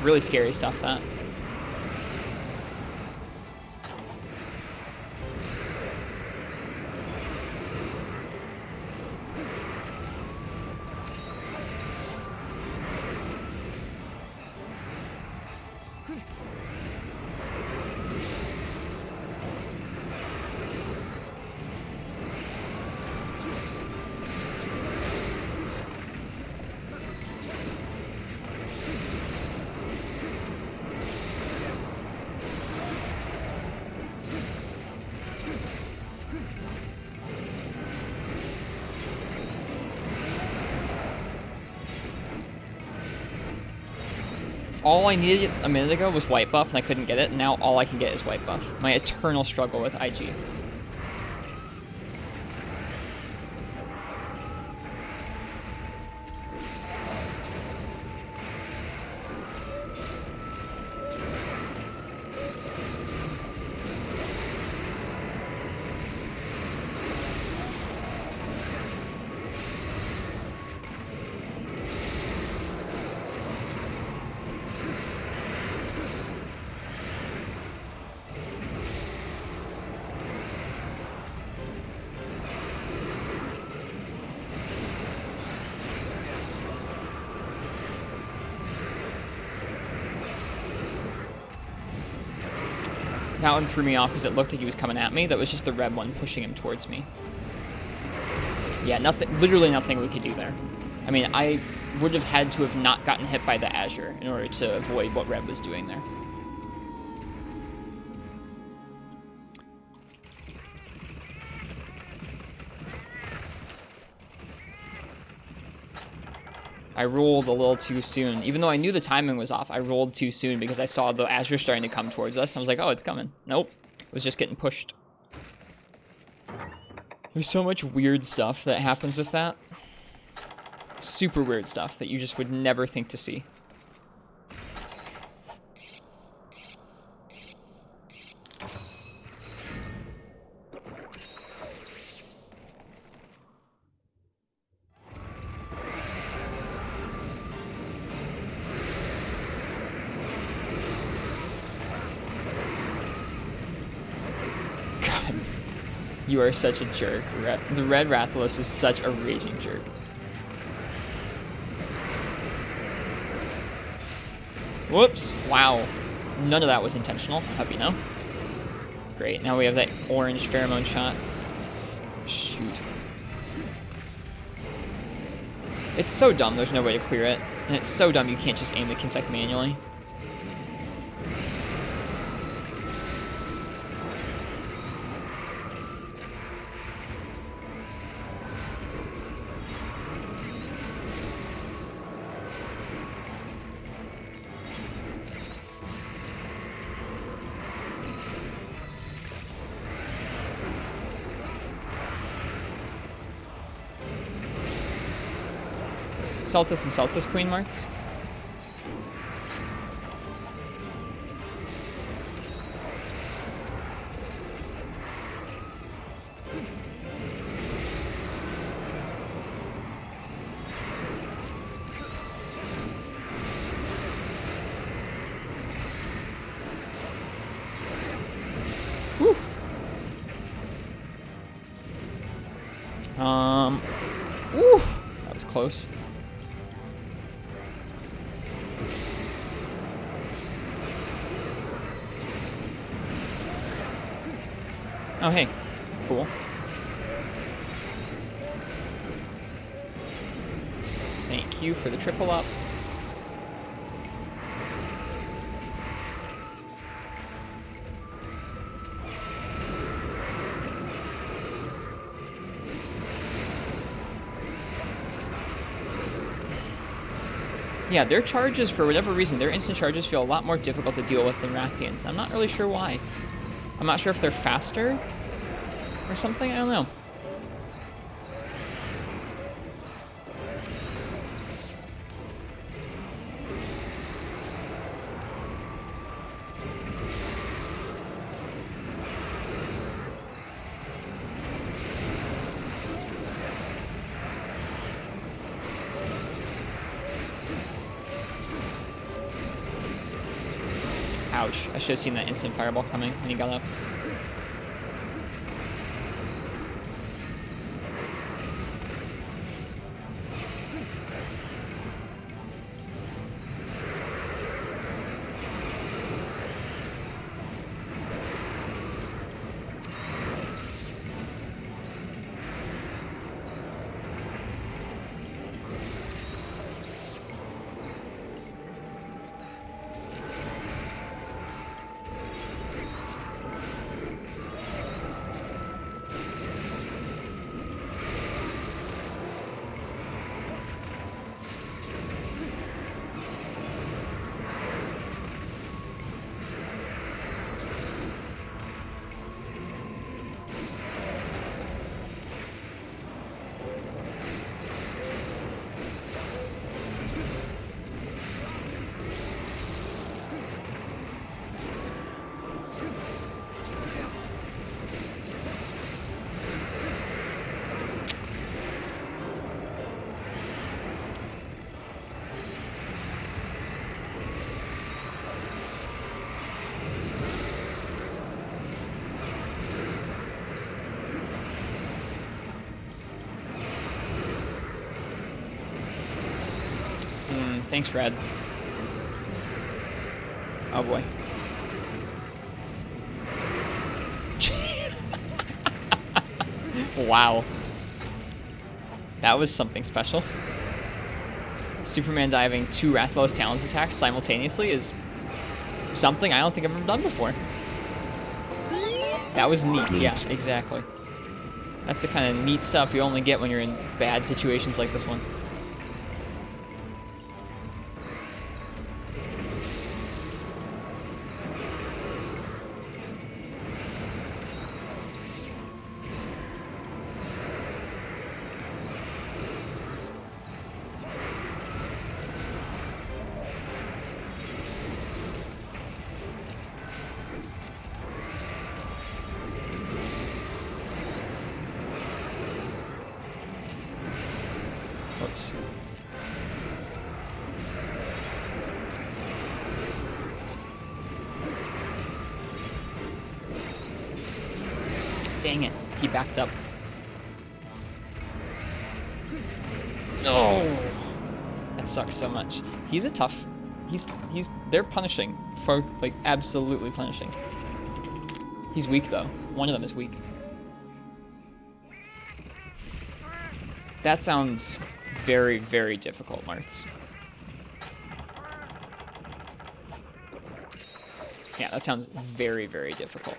Speaker 1: Really scary stuff, that. All I needed a minute ago was white buff, and I couldn't get it, and now all I can get is white buff. My eternal struggle with IG. That one threw me off because it looked like he was coming at me. That was just the red one pushing him towards me. Yeah, nothing, literally nothing we could do there. I mean, I would have had to have not gotten hit by the Azure in order to avoid what red was doing there. I rolled a little too soon. Even though I knew the timing was off, I rolled too soon because I saw the Azure starting to come towards us, and I was like, oh, it's coming. Nope. It was just getting pushed. There's so much weird stuff that happens with that. Super weird stuff that you just would never think to see. god. You are such a jerk. The red Rathalos is such a raging jerk. Whoops. Wow. None of that was intentional. I'll have you know. Great. Now we have that orange pheromone shot. Shoot. It's so dumb there's no way to clear it. And it's so dumb you can't just aim the Kinsec manually. Saltus and Saltus Queen Marths. Whew. Woo, that was close. Oh, hey. Cool. Thank you for the triple up. Yeah, their charges, for whatever reason, their instant charges feel a lot more difficult to deal with than Rathians. I'm not really sure why. I'm not sure if they're faster or something. I don't know. Ouch. I should have seen that instant fireball coming when he got up. Thanks, Red. Oh boy. Wow. That was something special. Superman diving 2 Rathalos Talons attacks simultaneously is something I don't think I've ever done before. That was neat. Yeah, exactly. That's the kind of neat stuff you only get when you're in bad situations like this one. Dang it. He backed up. No. That sucks so much. He's a tough... They're punishing. For, like, absolutely punishing. He's weak, though. One of them is weak. That sounds very, very difficult, Marths. Yeah, that sounds very, very difficult.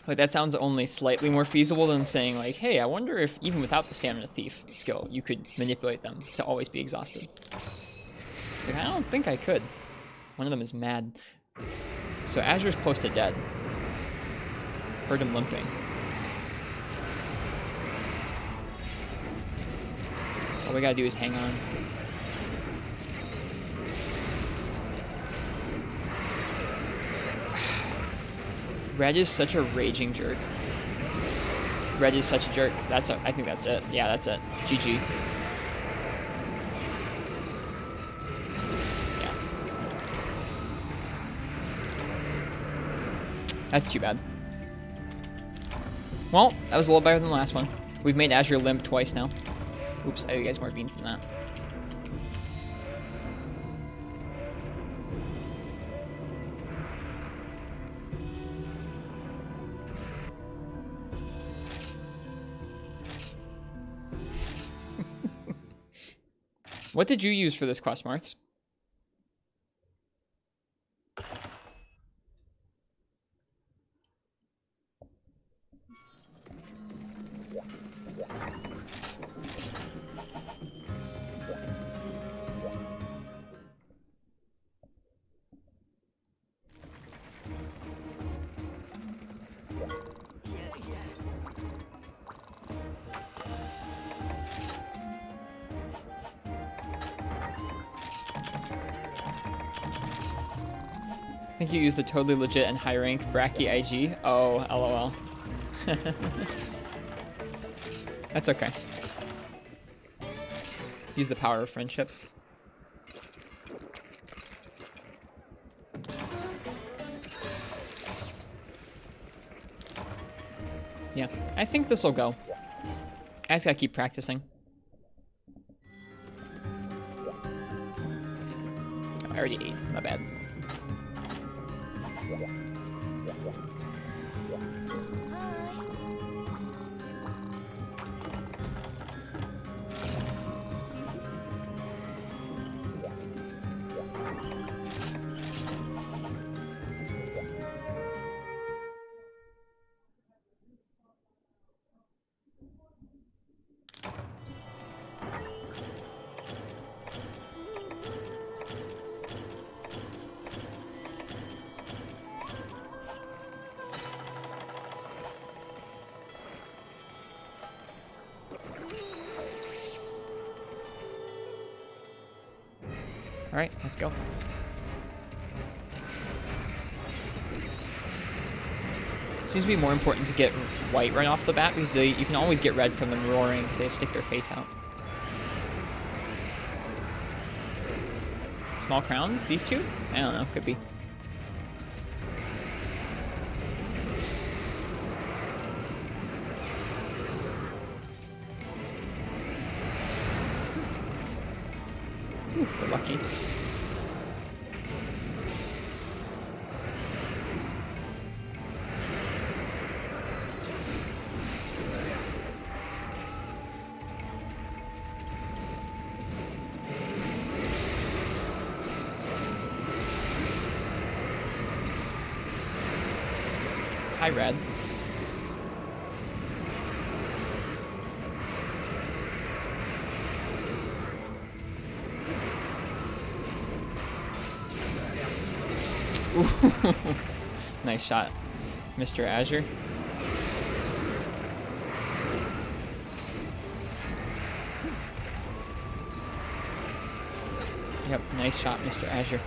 Speaker 1: Like, that sounds only slightly more feasible than saying, like, hey, I wonder if even without the Stamina Thief skill, you could manipulate them to always be exhausted. It's like, I don't think I could. One of them is mad. So Azure's close to dead. Heard him limping. So all we gotta do is hang on. Red is such a raging jerk. Red is such a jerk. I think that's it. Yeah, that's it. GG. Yeah. That's too bad. Well, that was a little better than the last one. We've made Azure limp twice now. Oops, I owe you guys more beans than that. What did you use for this quest, Marths? I think you used the totally legit and high rank Bracky IG. Oh, lol. That's okay. Use the power of friendship. Yeah, I think this will go. I just gotta keep practicing. I already ate, my bad. Alright, let's go. It seems to be more important to get white right off the bat because you can always get red from them roaring because they stick their face out. Small crowns? These two? I don't know, could be. Ooh, we're lucky. Hi, Red. Ooh. Nice shot, Mr. Azure. Yep, nice shot, Mr. Azure.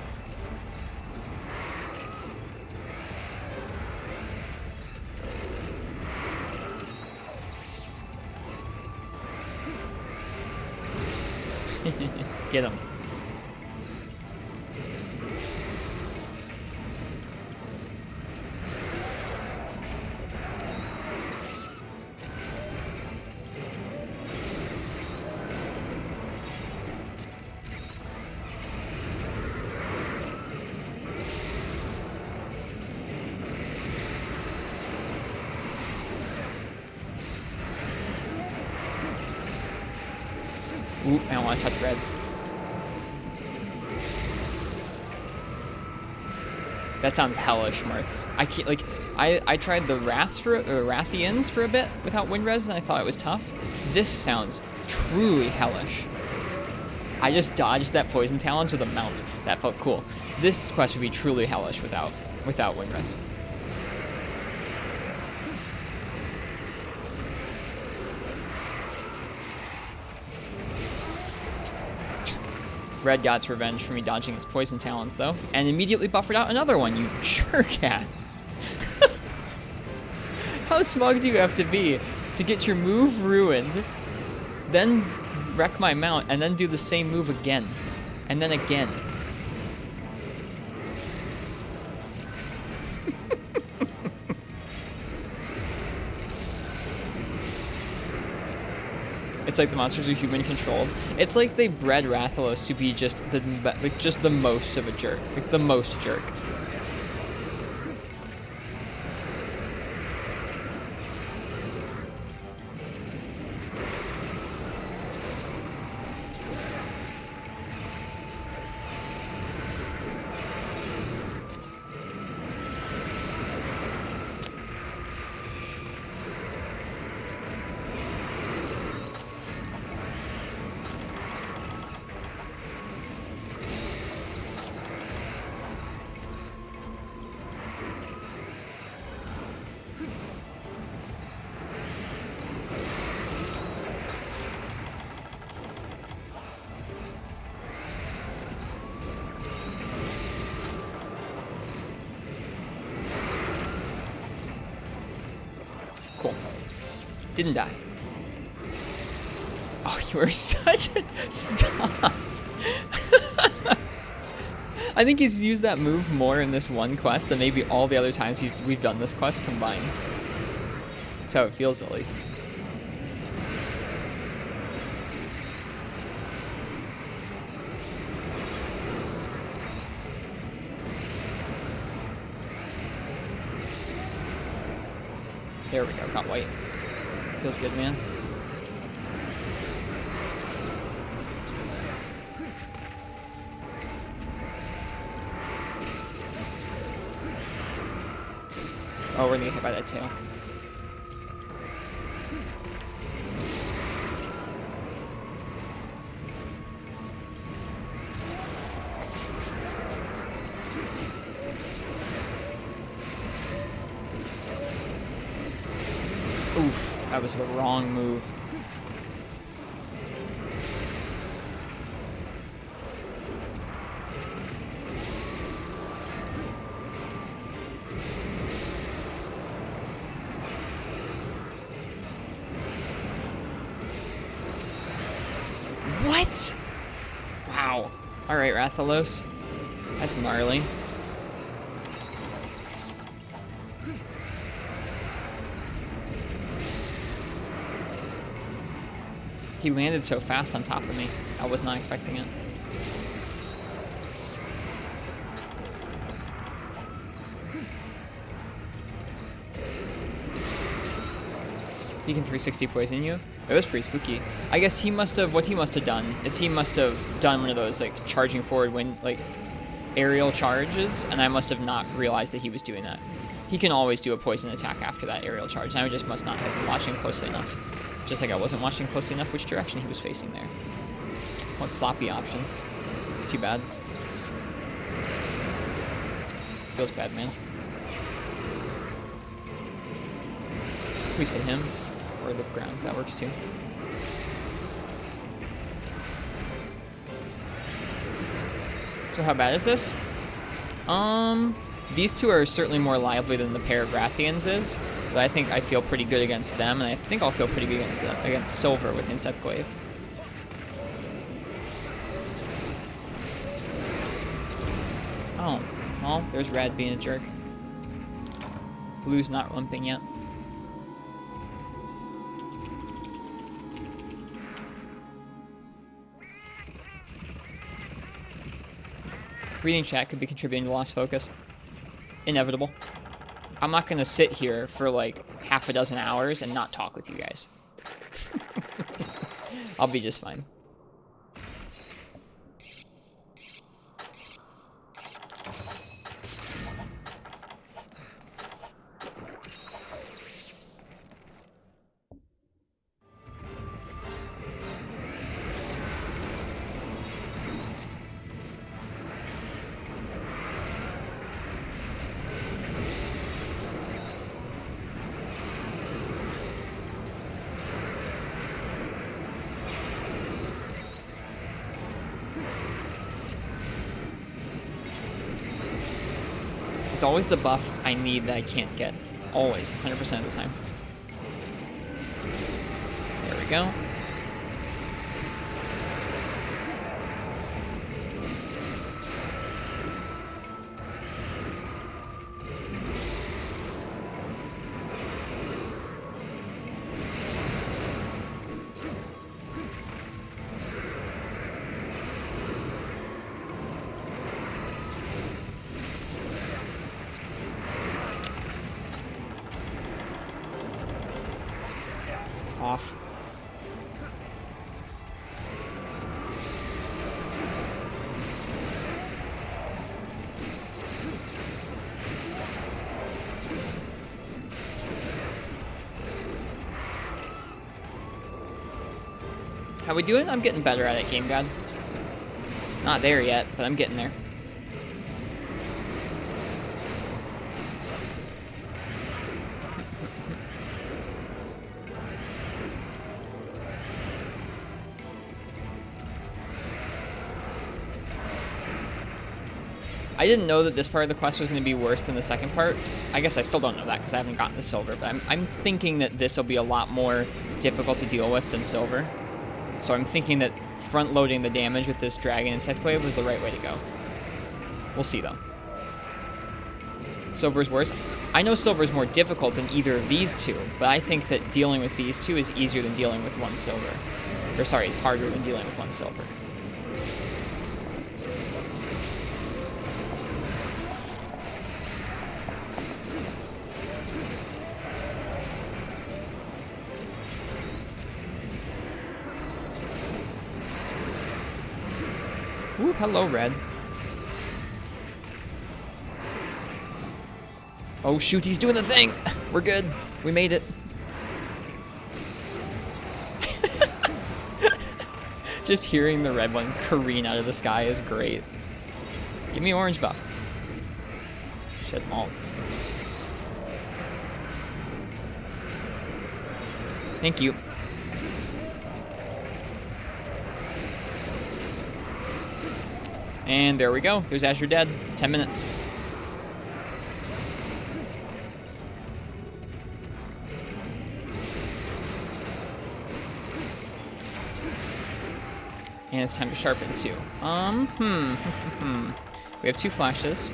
Speaker 1: Get him. Ooh, I don't want to touch red. That sounds hellish, Marths. I can't, like, I tried the Rathians for a bit without wind res, and I thought it was tough. This sounds truly hellish. I just dodged that poison talons with a mount. That felt cool. This quest would be truly hellish without wind res. Red got its revenge for me dodging its poison talons, though, and immediately buffered out another one, you jerk-ass. How smug do you have to be to get your move ruined, then wreck my mount, and then do the same move again, and then again? It's like the monsters are human controlled. It's like they bred Rathalos to be just the most of a jerk, like the most jerk. Cool. Didn't die. Oh, you are such a... Stop. I think he's used that move more in this one quest than maybe all the other times we've done this quest combined. That's how it feels, at least. There we go, got white. Feels good, man. Oh, we're gonna get hit by that tail. Oof, that was the wrong move. What? Wow. Alright, Rathalos. That's gnarly. He landed so fast on top of me. I was not expecting it. He can 360 poison you? It was pretty spooky. I guess he must have, what he must have done is he must have done one of those like charging forward when like aerial charges, and I must have not realized that he was doing that. He can always do a poison attack after that aerial charge, and I just must not have been watching closely enough. Just like I wasn't watching closely enough which direction he was facing there. What sloppy options. Too bad. Feels bad, man. Please hit him. Or the ground. That works too. So how bad is this? These two are certainly more lively than the pair of Rathians is, but I think I feel pretty good against them, and I think I'll feel pretty good against them, against Silver with Insect Glaive. Oh, well, there's red being a jerk. Blue's not limping yet. Reading chat could be contributing to lost focus. Inevitable. I'm not gonna sit here for like half a dozen hours and not talk with you guys. I'll be just fine. It's always the buff I need that I can't get. Always, 100% of the time. There we go. Off. How we doing? I'm getting better at it, Game God. Not there yet, but I'm getting there. I didn't know that this part of the quest was going to be worse than the second part. I guess I still don't know that because I haven't gotten the silver, but I'm thinking that this will be a lot more difficult to deal with than silver. So I'm thinking that front-loading the damage with this dragon insect wave was the right way to go. We'll see, though. Silver's worse. I know silver's more difficult than either of these two, but I think that dealing with these two is easier than dealing with one silver. Or sorry, it's harder than dealing with one silver. Ooh, hello, red. Oh, shoot, he's doing the thing! We're good. We made it. Just hearing the red one careen out of the sky is great. Give me orange buff. Shed malt. Thank you. And there we go. There's Azure dead. 10 minutes. And it's time to sharpen too. We have 2 flashes.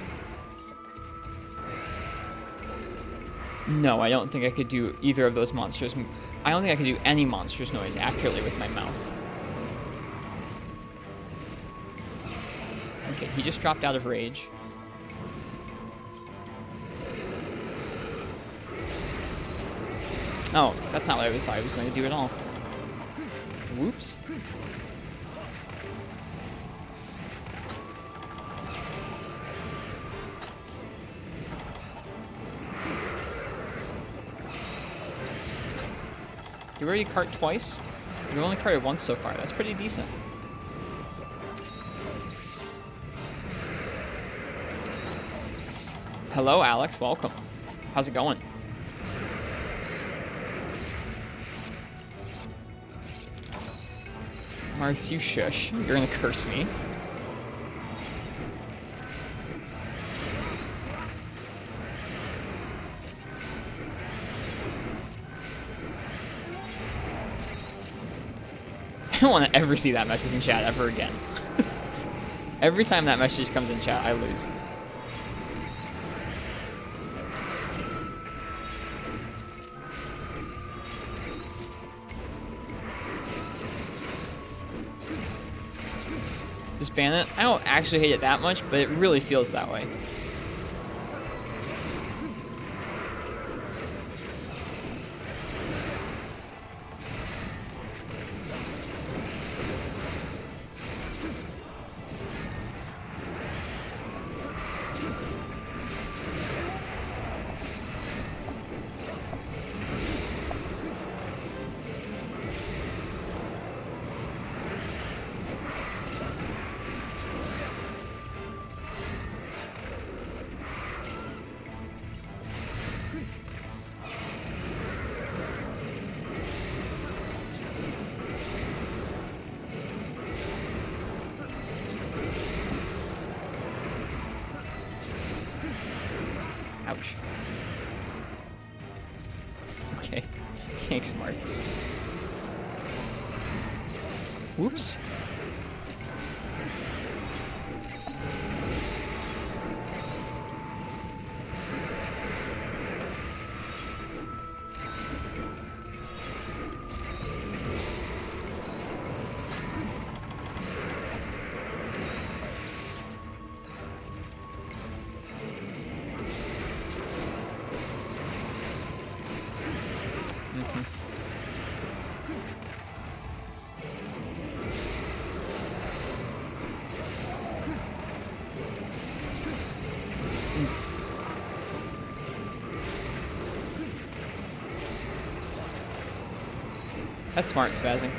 Speaker 1: No, I don't think I could do either of those monsters. I don't think I could do any monster's noise accurately with my mouth. Okay, he just dropped out of rage. Oh, that's not what I thought I was going to do at all. Whoops. You already cart twice? You've only carted once so far. That's pretty decent. Hello, Alex. Welcome. How's it going? Marth, you shush. You're gonna curse me. I don't want to ever see that message in chat ever again. Every time that message comes in chat, I lose. Just ban it. I don't actually hate it that much, but it really feels that way. Ouch. Okay. Thanks, Martz. Whoops. That's smart spazzing.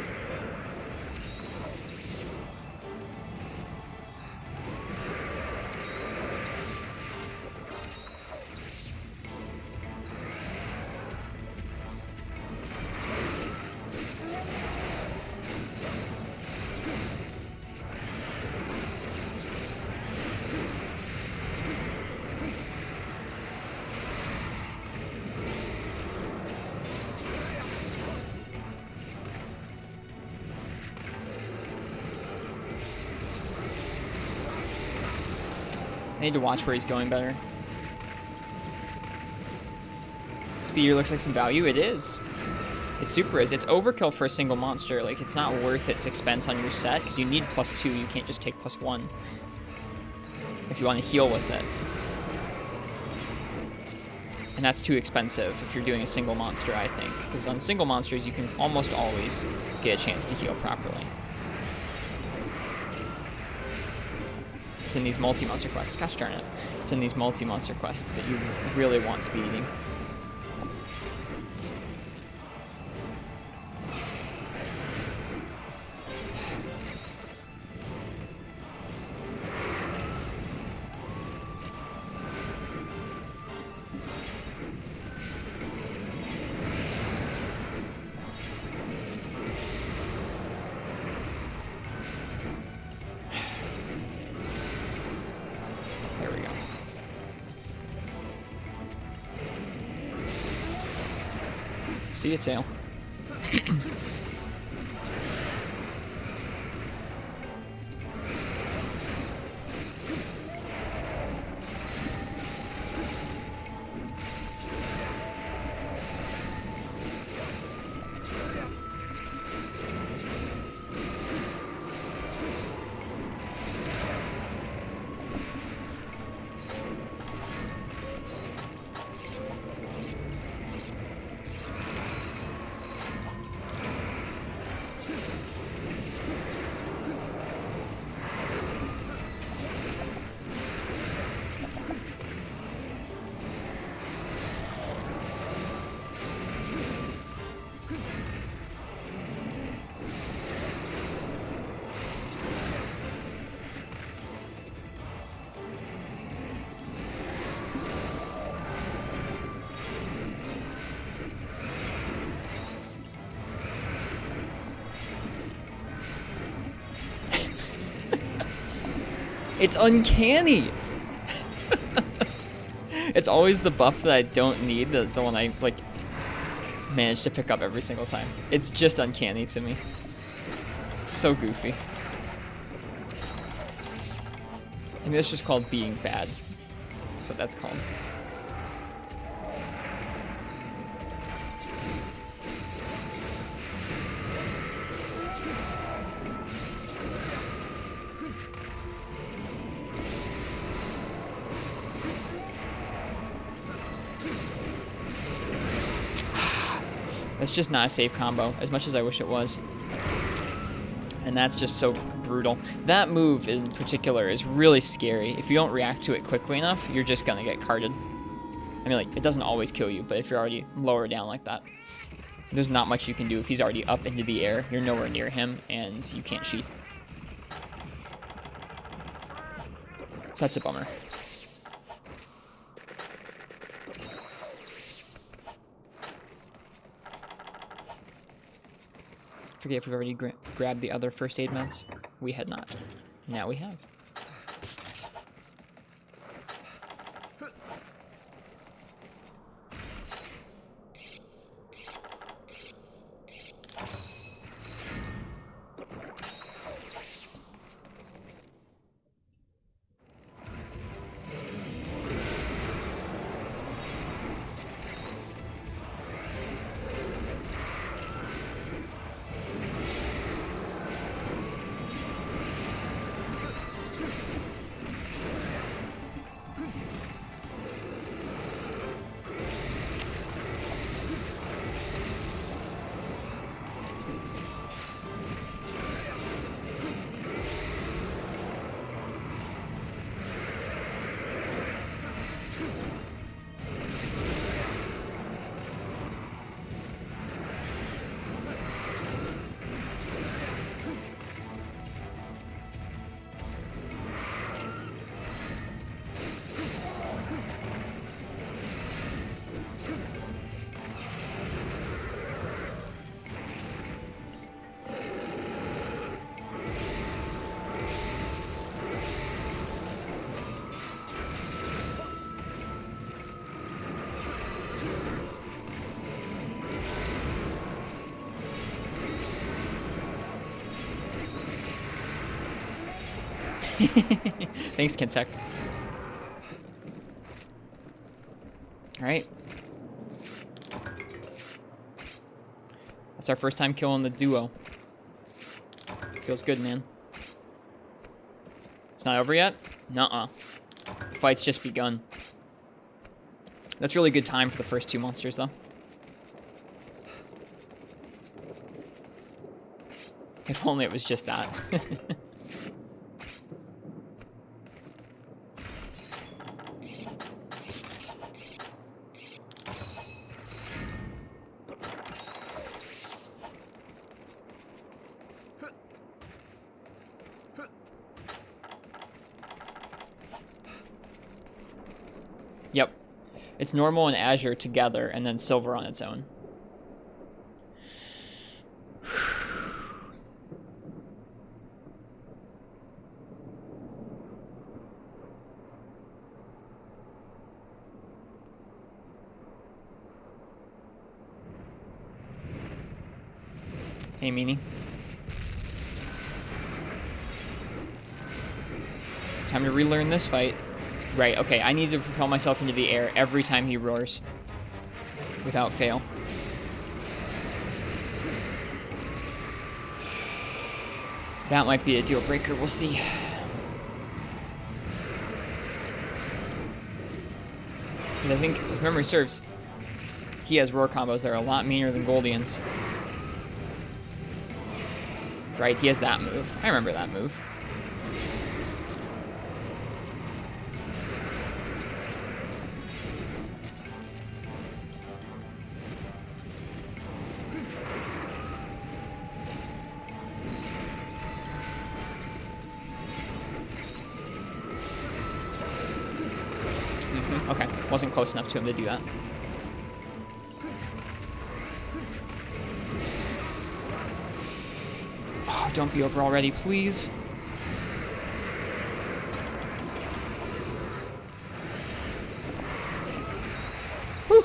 Speaker 1: I need to watch where he's going better. Speeder looks like some value. It is. It super is. It's overkill for a single monster. Like, it's not worth its expense on your set, because you need +2. You can't just take +1 if you want to heal with it. And that's too expensive if you're doing a single monster, I think. Because on single monsters, you can almost always get a chance to heal properly. It's in these multi-monster quests. Gosh darn it. It's in these multi-monster quests that you really want speed eating. See you, tail. It's uncanny! It's always the buff that I don't need that's the one I, like, manage to pick up every single time. It's just uncanny to me. So goofy. I mean, that's just called being bad. That's what that's called. That's just not a safe combo, as much as I wish it was. And that's just so brutal. That move in particular is really scary. If you don't react to it quickly enough, you're just gonna get carded. I mean, like, it doesn't always kill you, but if you're already lower down like that, there's not much you can do. If he's already up into the air, you're nowhere near him, and you can't sheath. So that's a bummer. Forget if we've already grabbed the other first aid meds. We had not. Now we have. Thanks, Kinsect. Alright. That's our first time killing the duo. Feels good, man. It's not over yet? Nuh-uh. The fight's just begun. That's really good time for the first two monsters, though. If only it was just that. Yep. It's normal and Azure together, and then silver on its own. Hey, Meanie. Time to relearn this fight. Right, okay, I need to propel myself into the air every time he roars. Without fail. That might be a deal breaker, we'll see. And I think, if memory serves, he has roar combos that are a lot meaner than Goldian's. Right, he has that move. I remember that move. Okay, wasn't close enough to him to do that. Oh, don't be over already, please. Whew.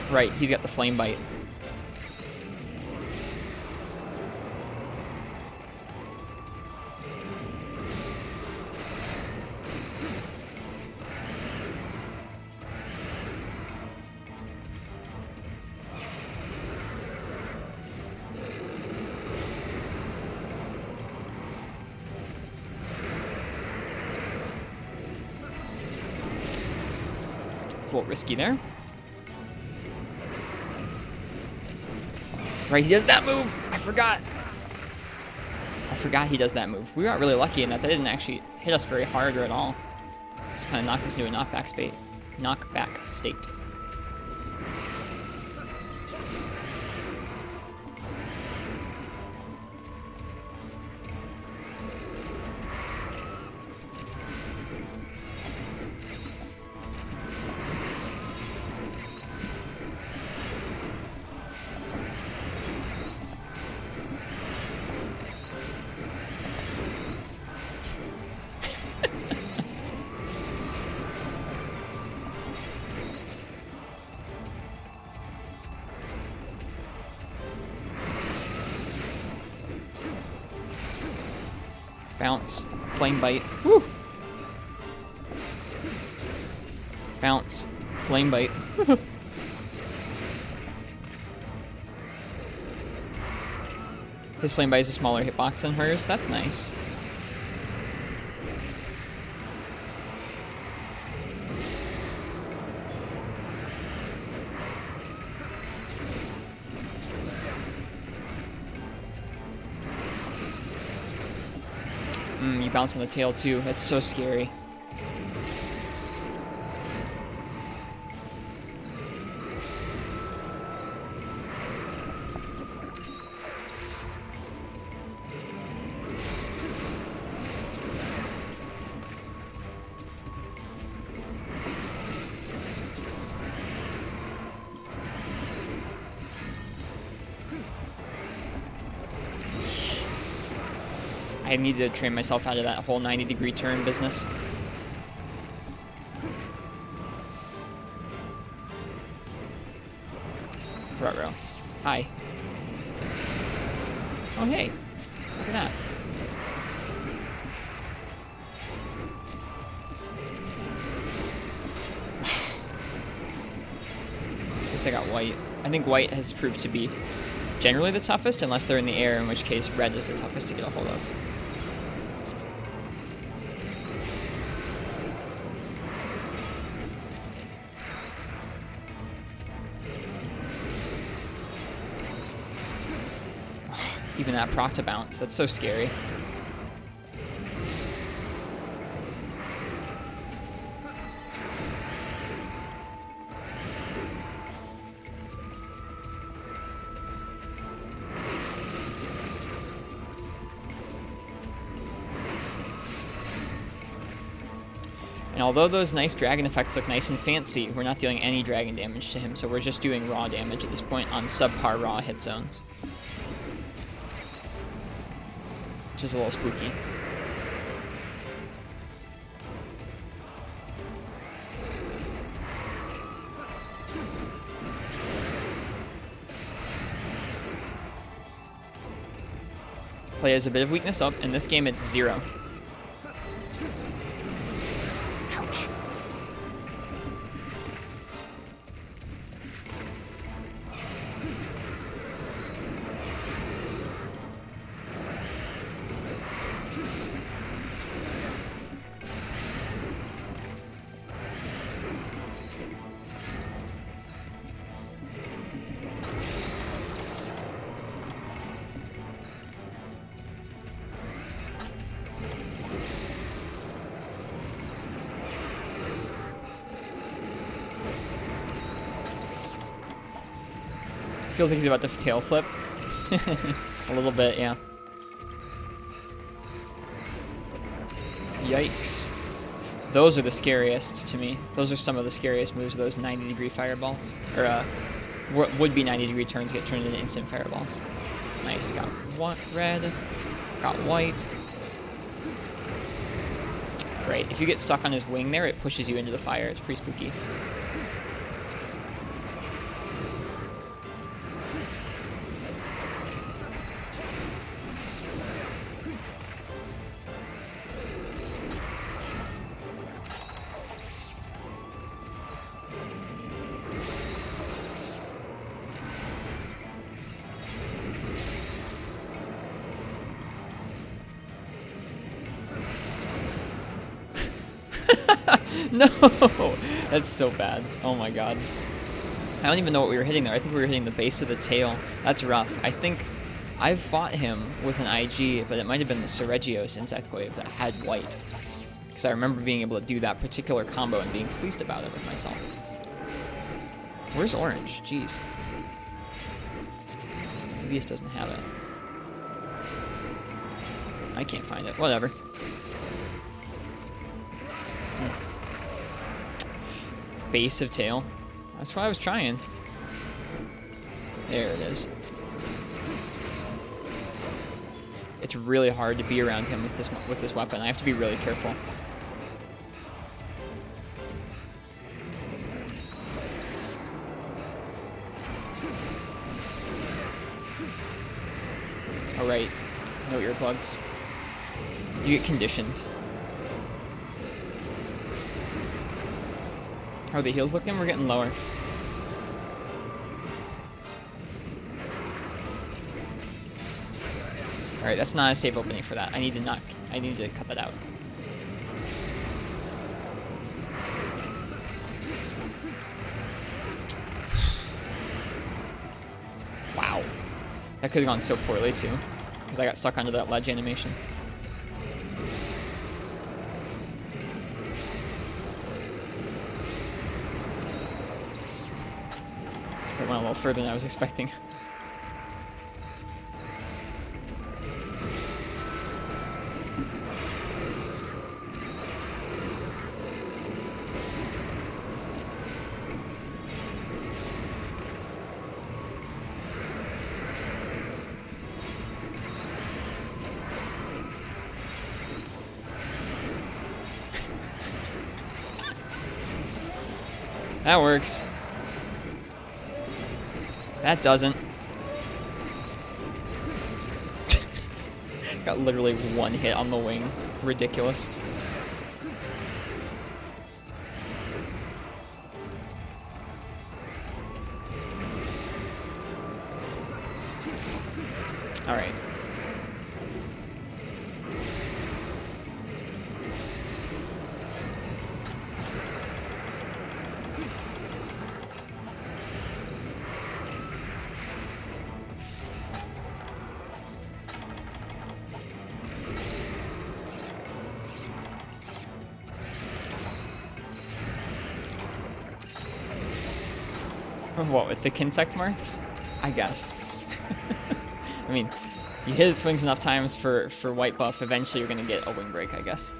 Speaker 1: Right, he's got the flame bite. It's a little risky there. Right, he does that move! I forgot he does that move. We got really lucky in that didn't actually hit us very hard or at all. Just kind of knocked us into a knockback state. Bounce. Flame bite. Woo! Bounce. Flame bite. His flame bite is a smaller hitbox than hers. That's nice. You bounce on the tail too. That's so scary. I need to train myself out of that whole 90-degree turn business. Ruh-roh. Hi. Oh, hey. Look at that. Guess I got white. I think white has proved to be generally the toughest, unless they're in the air, in which case red is the toughest to get a hold of. Even that proc to bounce. That's so scary. And although those nice dragon effects look nice and fancy, we're not dealing any dragon damage to him, so we're just doing raw damage at this point on subpar raw hit zones. Which is a little spooky. Play has a bit of weakness up. In this game, it's 0. Ouch. Feels like he's about to tail flip. A little bit, yeah. Yikes. Those are the scariest to me. Those are some of the scariest moves, those 90-degree fireballs. Or, would-be 90-degree turns get turned into instant fireballs. Nice. Got red. Got white. Great. If you get stuck on his wing there, it pushes you into the fire. It's pretty spooky. No! That's so bad. Oh my god. I don't even know what we were hitting there. I think we were hitting the base of the tail. That's rough. I think I've fought him with an IG, but it might have been the Ceregios Insectglaive that had white. Because I remember being able to do that particular combo and being pleased about it with myself. Where's orange? Jeez. Maybe it doesn't have it. I can't find it. Whatever. Base of tail. That's what I was trying. There it is. It's really hard to be around him with this weapon. I have to be really careful. All right, no earplugs. You get conditioned. How are the heals looking? We're getting lower. All right, that's not a safe opening for that. I need to cut that out. Wow. That could have gone so poorly too, because I got stuck under that ledge animation. It went a little further than I was expecting. That works. That doesn't. Got literally one hit on the wing. Ridiculous. All right. What, with the Kinsect Marths? I guess. I mean, you hit its wings enough times for white buff, eventually you're going to get a wing break, I guess.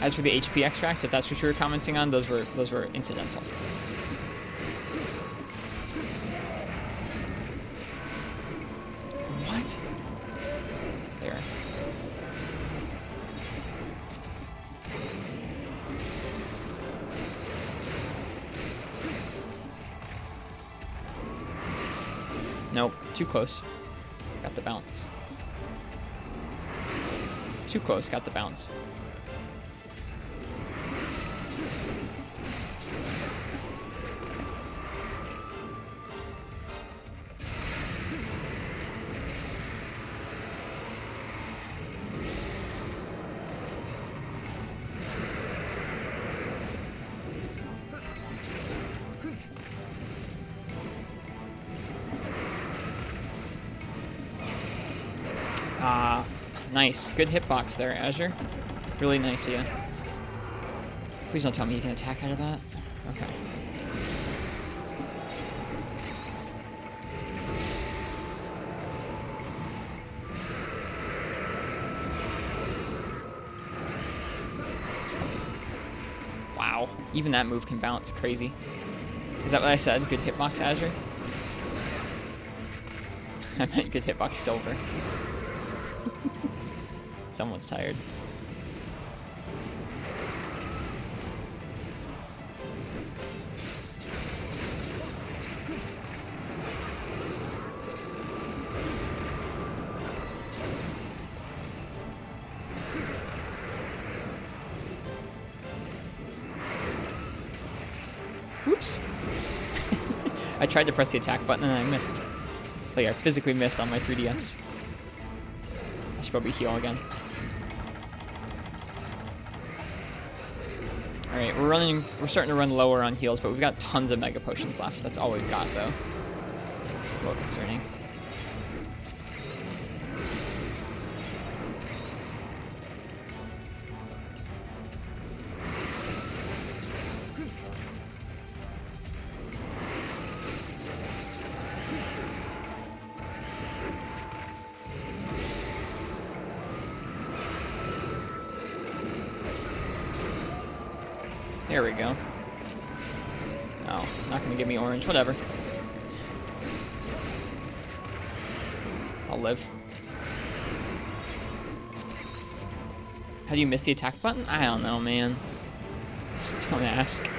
Speaker 1: As for the HP extracts, if that's what you were commenting on, those were incidental. What? There. Nope, too close. Got the bounce. Too close, got the bounce. Nice. Good hitbox there, Azure. Really nice of you. Please don't tell me you can attack out of that. Okay. Wow. Even that move can bounce. Crazy. Is that what I said? Good hitbox, Azure? I meant good hitbox, Silver. Someone's tired. Whoops. I tried to press the attack button and I missed. Like, I physically missed on my 3DS. I should probably heal again. Alright, we're starting to run lower on heals, but we've got tons of Mega Potions left. That's all we've got, though. A little concerning. There we go. Oh, not gonna give me orange. Whatever. I'll live. How do you miss the attack button? I don't know, man. Don't ask.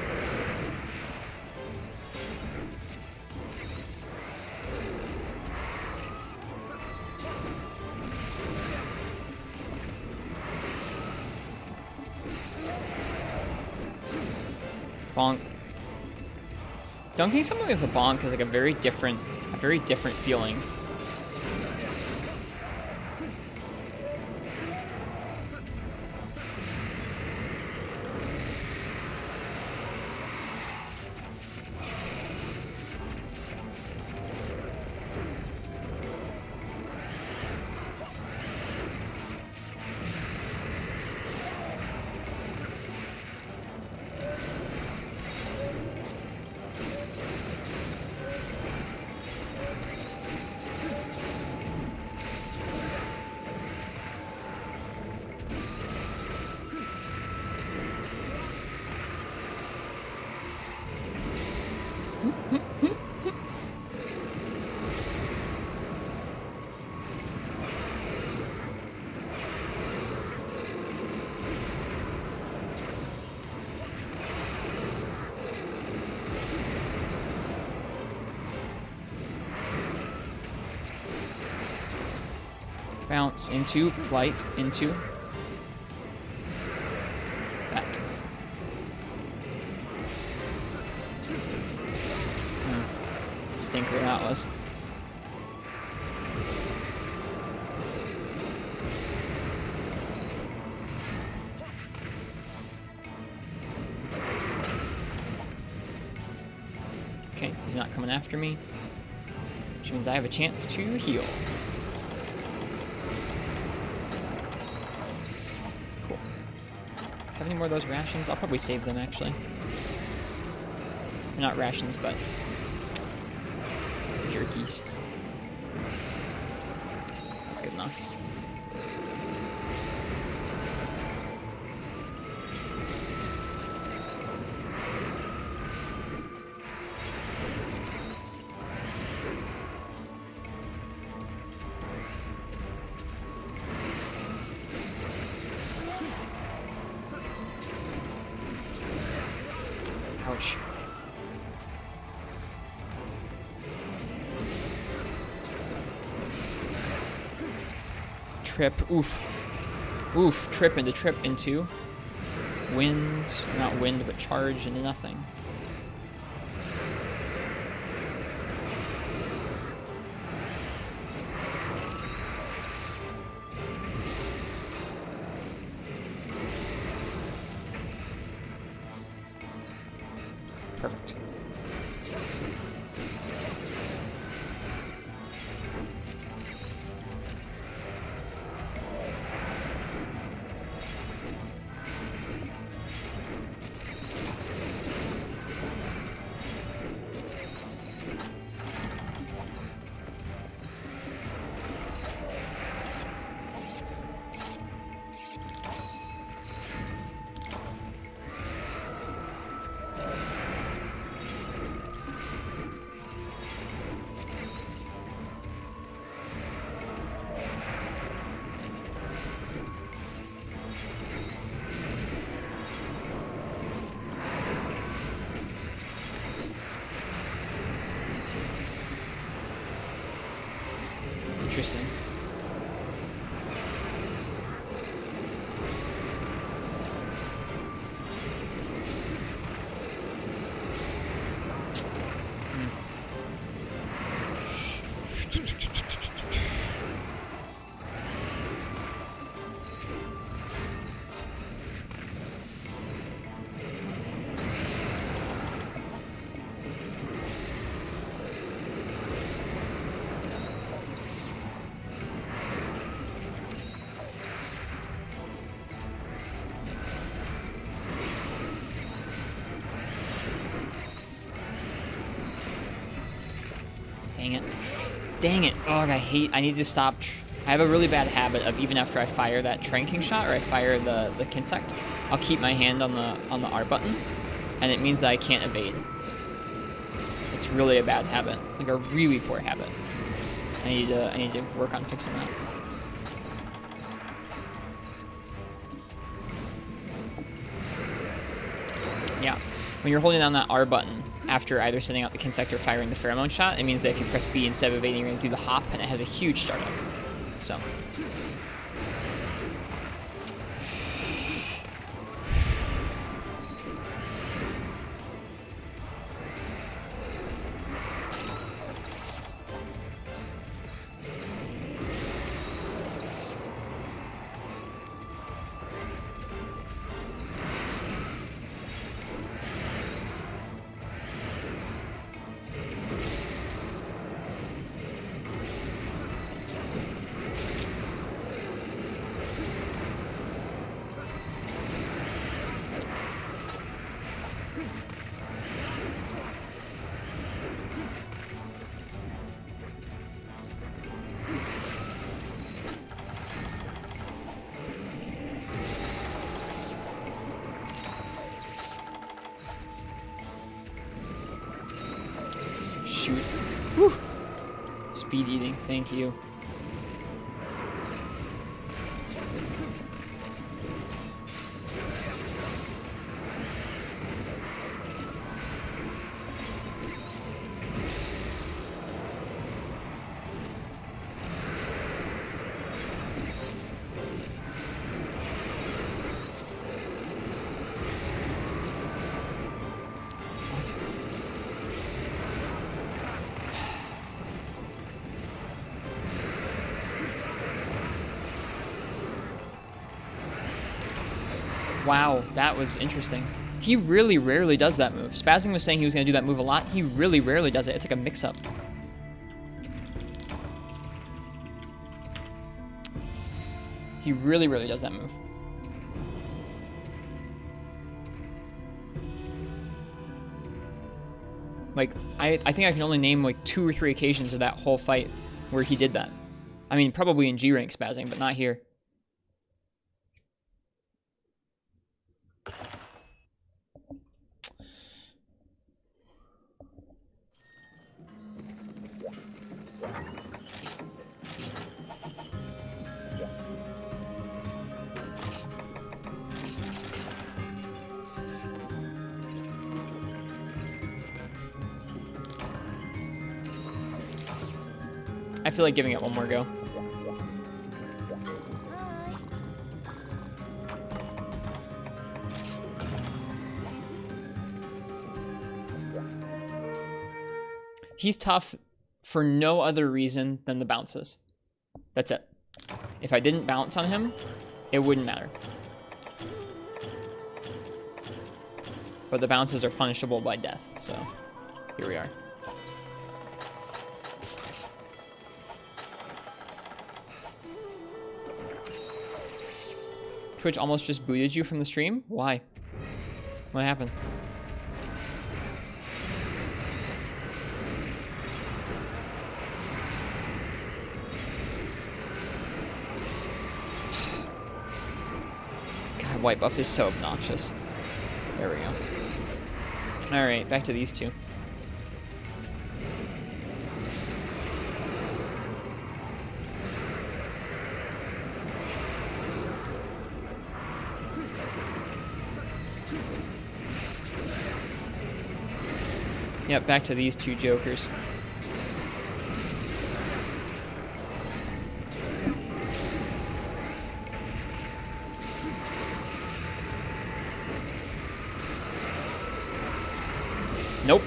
Speaker 1: Bonk. Dunking something with a bonk is like a very different feeling. Bounce into, flight into. That. Stinker that was. Okay, he's not coming after me, which means I have a chance to heal. Cool. Have any more of those rations? I'll probably save them, actually. Not rations, but jerkies. That's good enough. Ouch. Trip. Oof. Oof. Trip into. Wind. Not wind, but charge into nothing. Perfect. Dang it. Oh, I need to stop. I have a really bad habit of even after I fire that tranking shot or I fire the Kinsect, I'll keep my hand on the R button, and it means that I can't evade. It's really a bad habit, like a really poor habit. I need to work on fixing that. Yeah, when you're holding down that R button after either sending out the Kinsect or firing the pheromone shot, it means that if you press B instead of evading, you're going to do the hop, and it has a huge startup. So. Shoot. Whew. Speed eating, thank you. Wow, that was interesting. He really rarely does that move. Spazzing was saying he was going to do that move a lot. He really rarely does it. It's like a mix-up. He really rarely does that move. Like, I think I can only name like 2 or 3 occasions of that whole fight where he did that. I mean, probably in G-rank spazzing, but not here. I feel like giving it one more go. He's tough for no other reason than the bounces. That's it. If I didn't bounce on him, it wouldn't matter. But the bounces are punishable by death, so here we are. Twitch almost just booted you from the stream? Why? What happened? God, white buff is so obnoxious. There we go. Alright, back to these two. Yep, back to these two jokers. Nope.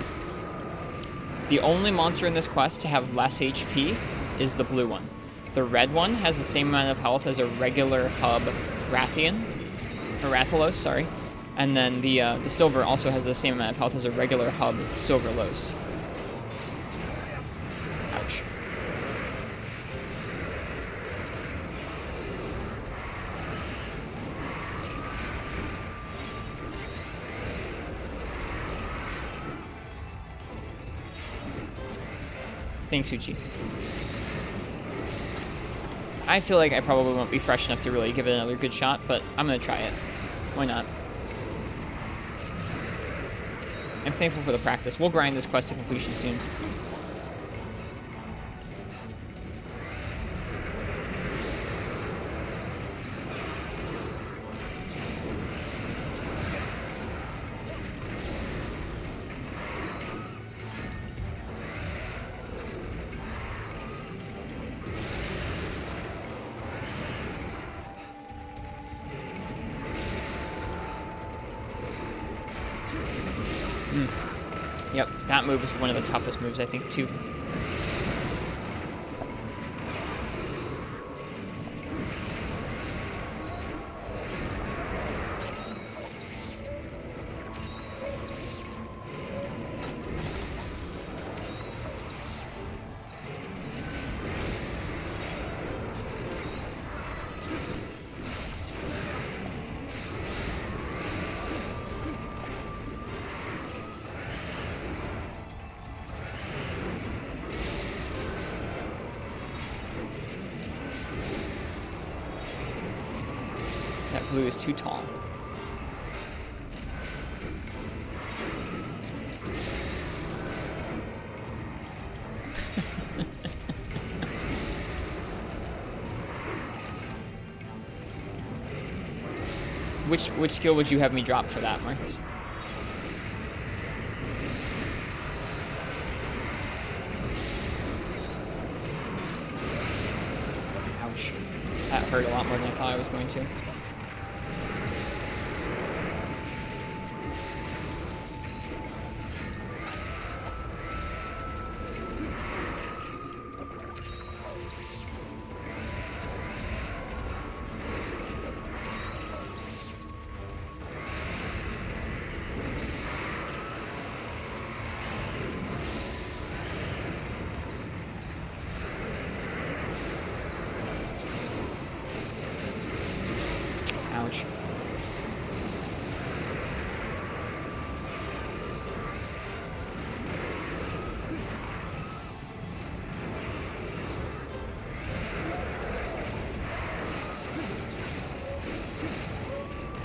Speaker 1: The only monster in this quest to have less HP is the blue one. The red one has the same amount of health as a regular hub Rathian, or Rathalos, sorry. And then the silver also has the same amount of health as a regular hub Silverlos. Ouch. Thanks, Uchi. I feel like I probably won't be fresh enough to really give it another good shot, but I'm going to try it. Why not? I'm thankful for the practice. We'll grind this quest to completion soon. Yep, that move is one of the toughest moves, I think, too. That blue is too tall. Which skill would you have me drop for that, Martz? Ouch. That hurt a lot more than I thought I was going to. Ouch.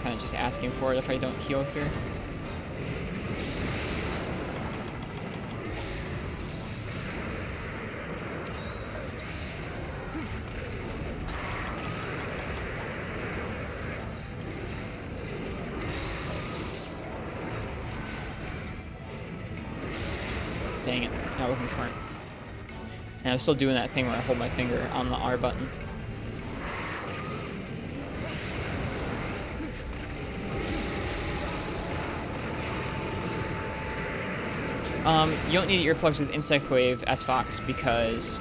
Speaker 1: Kind of just asking for it if I don't heal here. Dang it, that wasn't smart. And I'm still doing that thing where I hold my finger on the R button. You don't need earplugs with Insect Wave S-Fox because...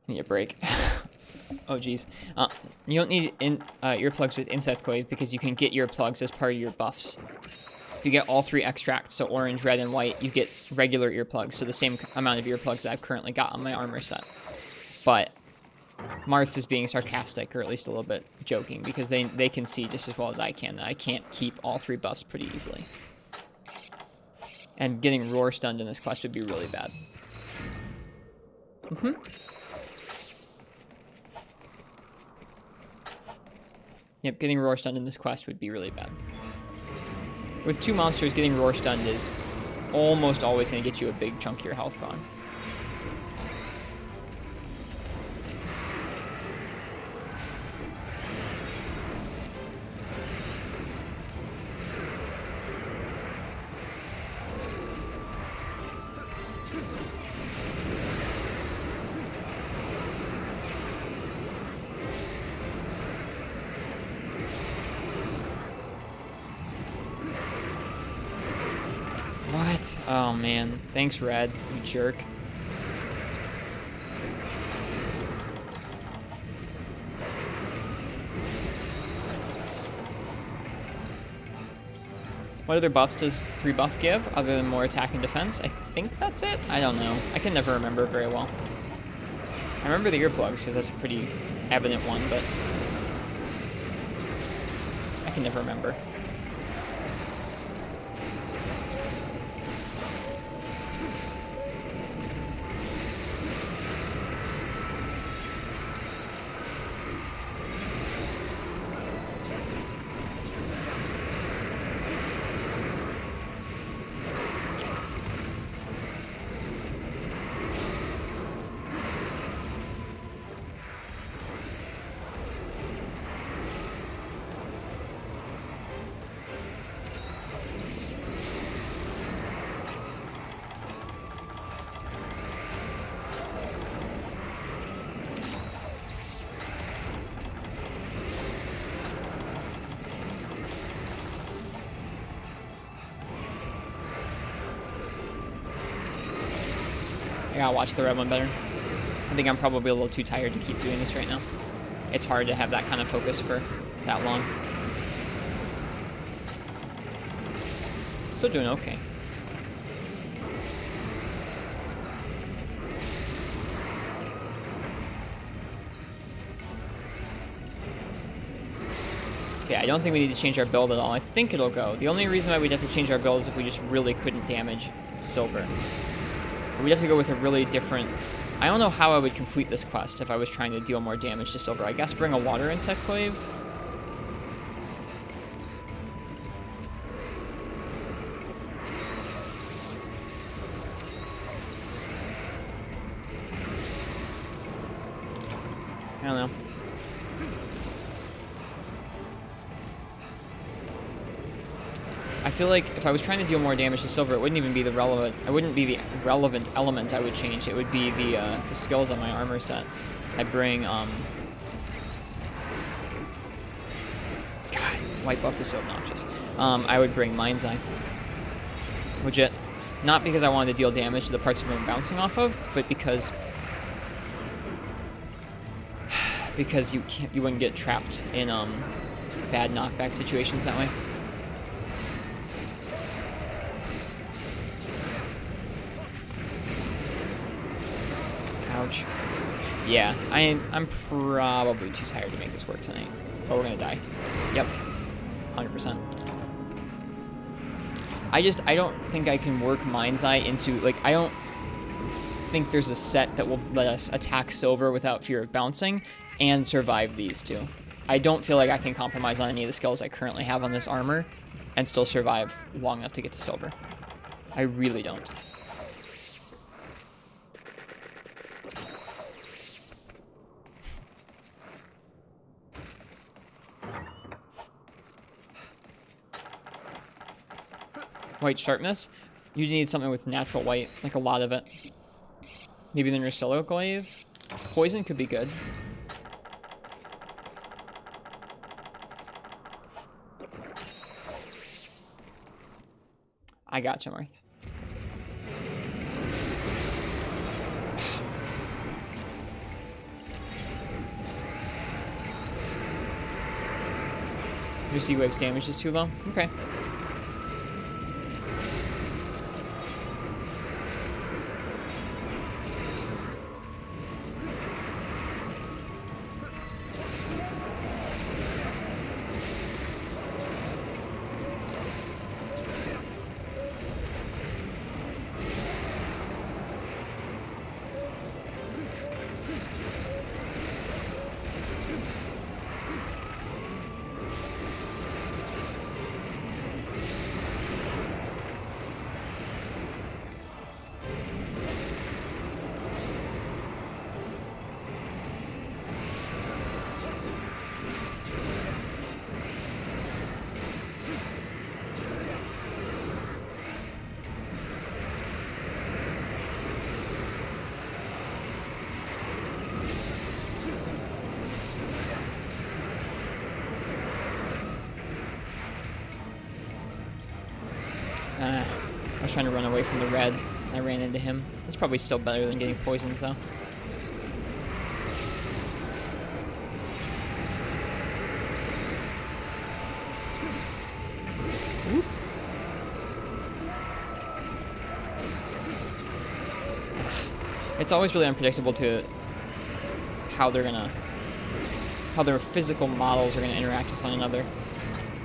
Speaker 1: Need a break. Oh, geez. You don't need earplugs with Insect Wave because you can get earplugs as part of your buffs. If you get all three extracts, so orange, red, and white, you get regular earplugs, so the same amount of earplugs that I've currently got on my armor set. But Marth is being sarcastic, or at least a little bit joking, because they can see just as well as I can that I can't keep all three buffs pretty easily. And getting roar stunned in this quest would be really bad. Yep, getting roar stunned in this quest would be really bad. With two monsters, getting roar stunned is almost always going to get you a big chunk of your health gone. What? Oh man. Thanks, Red, you jerk. What other buffs does free buff give, other than more attack and defense? I think that's it? I don't know. I can never remember very well. I remember the earplugs, because that's a pretty evident one, but I can never remember. gotta watch the red one better. I think I'm probably a little too tired to keep doing this right now. It's hard to have that kind of focus for that long. Still doing okay. Okay, I don't think we need to change our build at all. I think it'll go. The only reason why we'd have to change our build is if we just really couldn't damage silver. But we'd have to go with a really different... I don't know how I would complete this quest if I was trying to deal more damage to silver. I guess bring a water insect glaive? I don't know. I feel like if I was trying to deal more damage to silver, it wouldn't even be the relevant. It wouldn't be the relevant element I would change. It would be the skills on my armor set. I bring God, white buff is so obnoxious. I would bring Mind's Eye, legit. Not because I wanted to deal damage to the parts of him bouncing off of, but because you wouldn't get trapped in bad knockback situations that way. Ouch. Yeah, I'm probably too tired to make this work tonight. Oh, we're gonna die. Yep. 100%. I don't think I can work Mind's Eye into, like, I don't think there's a set that will let us attack silver without fear of bouncing and survive these two. I don't feel like I can compromise on any of the skills I currently have on this armor and still survive long enough to get to silver. I really don't. White sharpness? You need something with natural white, like a lot of it. Maybe the Ristretto glaive? Poison could be good. I gotcha, Marth. Your sea wave's damage is too low? Okay. I was trying to run away from the red. I ran into him. It's probably still better than getting poisoned, though. Whoop. It's always really unpredictable to how their physical models are gonna interact with one another.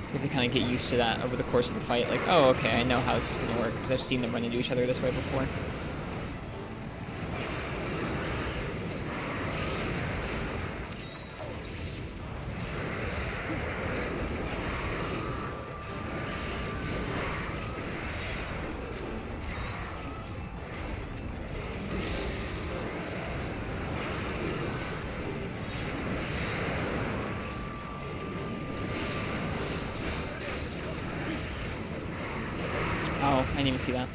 Speaker 1: You have to kind of get used to that over the course of the fight. Like, oh, okay, I know how this is going to work, because I've seen them run into each other this way before. Oh, I didn't even see that.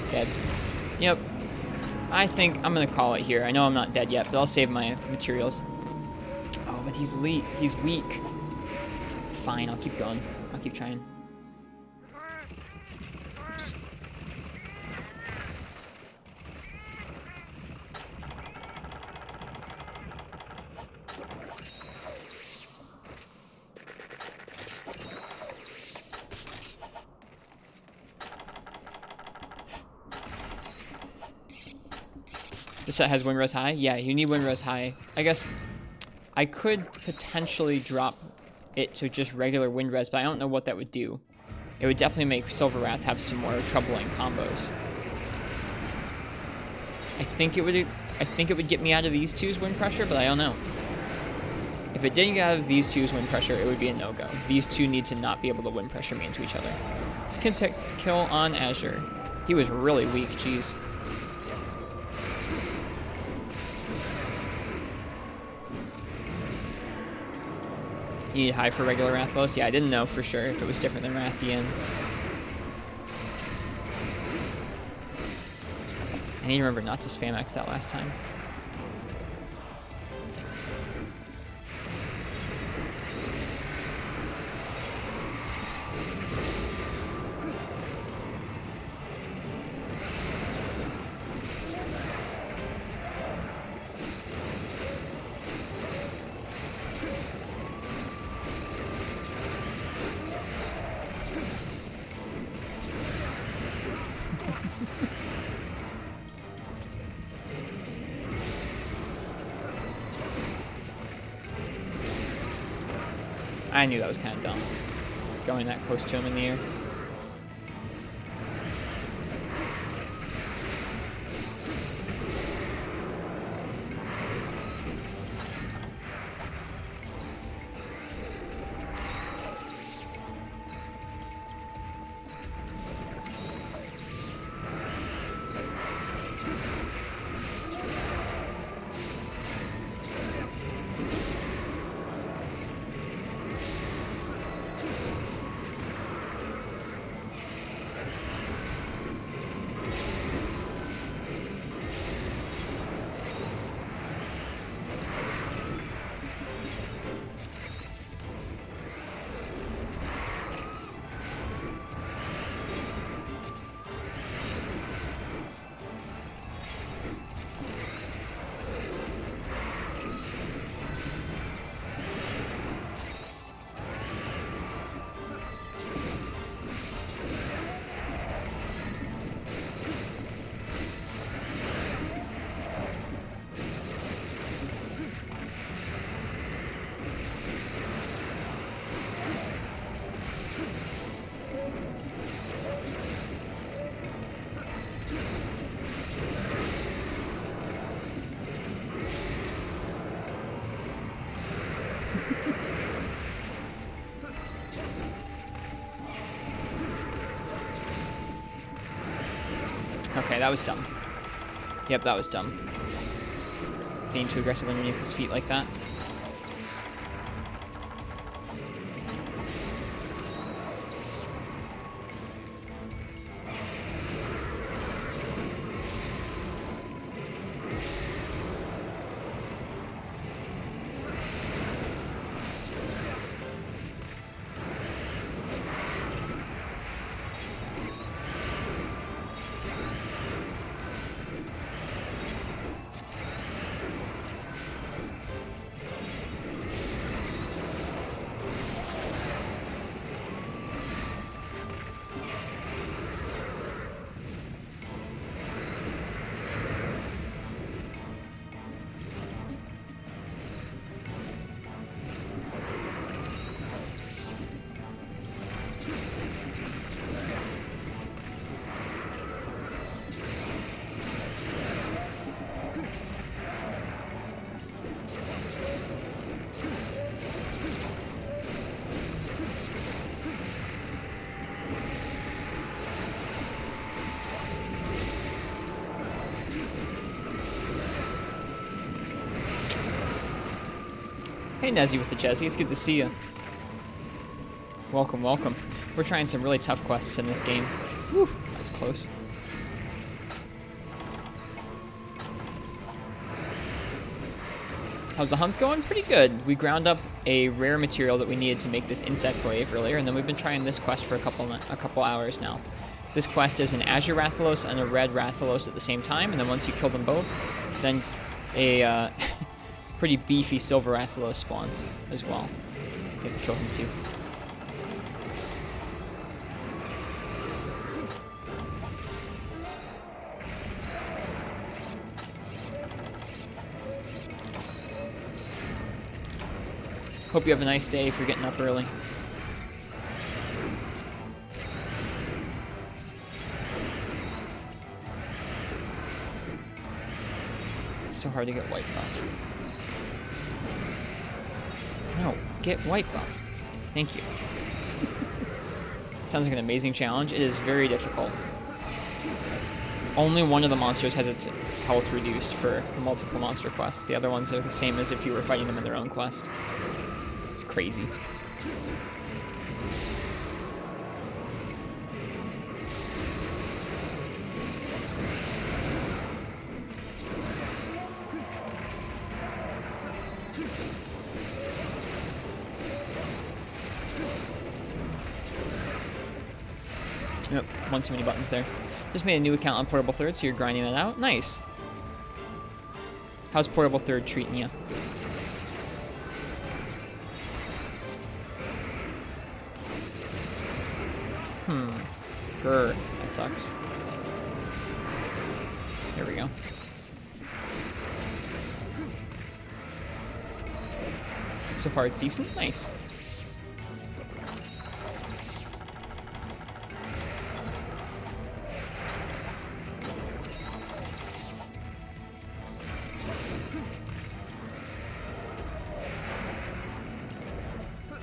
Speaker 1: Dead. Yep. I think I'm gonna call it here. I know I'm not dead yet, but I'll save my materials. but he's weak. Fine, I'll keep going. I'll keep trying. Oops. This set has wind res high? Yeah, you need wind res high. I guess I could potentially drop it to just regular wind res, but I don't know what that would do. It would definitely make Silver Wrath have some more troubling combos. I think it would get me out of these two's wind pressure, but I don't know. If it didn't get out of these two's wind pressure, it would be a no-go. These two need to not be able to wind pressure me into each other. Kill on Azure. He was really weak, jeez. You need high for regular Rathlos? Yeah, I didn't know for sure if it was different than Rathian. I need to remember not to spam X that last time. I knew that was kind of dumb, going that close to him in the air. Okay, that was dumb. Yep, that was dumb. Being too aggressive underneath his feet like that. Hey Nezzy with the Jezzy, it's good to see you. Welcome, welcome. We're trying some really tough quests in this game. Whew, that was close. How's the hunts going? Pretty good. We ground up a rare material that we needed to make this insect glaive earlier, and then we've been trying this quest for a couple hours now. This quest is an Azure Rathalos and a Red Rathalos at the same time, and then once you kill them both, then a pretty beefy Silver Rathalos spawns as well. You have to kill him too. Hope you have a nice day if you're getting up early. It's so hard to get white buff. No, get white buff. Thank you. Sounds like an amazing challenge. It is very difficult. Only one of the monsters has its health reduced for multiple monster quests. The other ones are the same as if you were fighting them in their own quest. It's crazy. Yep, one too many buttons there. Just made a new account on Portable Third, so you're grinding that out. Nice. How's Portable Third treating you? Grr, that sucks. There we go. So far it's decent. Nice.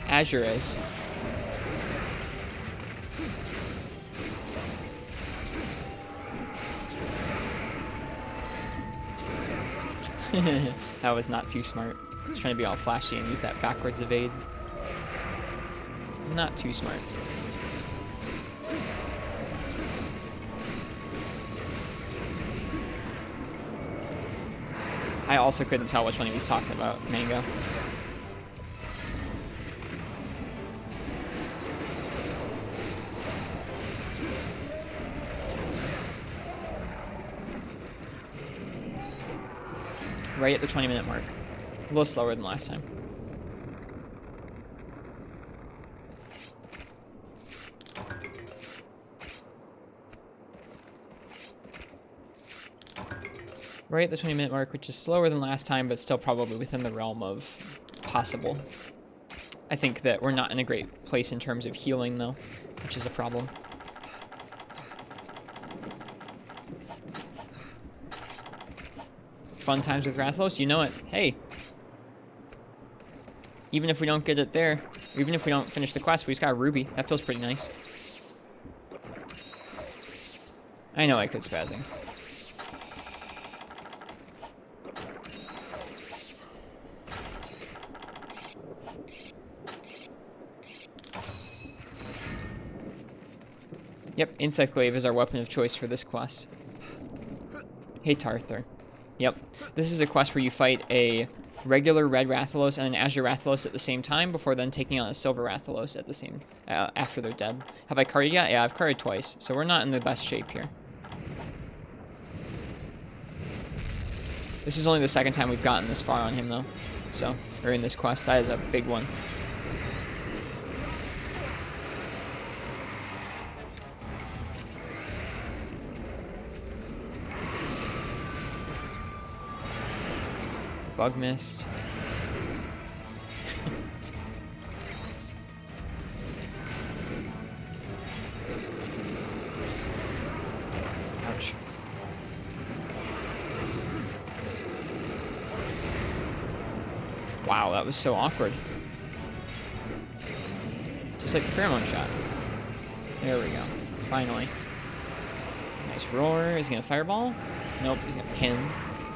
Speaker 1: Azure is. That was not too smart. I was trying to be all flashy and use that backwards evade. Not too smart. I also couldn't tell which one he was talking about, Mango. Right at the 20-minute mark. A little slower than last time. Right at the 20-minute mark, which is slower than last time, but still probably within the realm of possible. I think that we're not in a great place in terms of healing, though, which is a problem. Fun times with Rathalos, you know it. Hey. Even if we don't get it there, even if we don't finish the quest, we just got a ruby. That feels pretty nice. I know I could spazzing. Yep, Insect Glaive is our weapon of choice for this quest. Hey, Tarthur. Yep, this is a quest where you fight a regular Red Rathalos and an Azure Rathalos at the same time before then taking on a Silver Rathalos at the same after they're dead. Have I carded yet? Yeah, I've carded twice, so we're not in the best shape here. This is only the second time we've gotten this far on him, though. So, or in this quest, that is a big one. Bug mist. Ouch. Wow, that was so awkward. Just like the pheromone shot. There we go. Finally. Nice roar. Is he gonna fireball? Nope, he's gonna pin.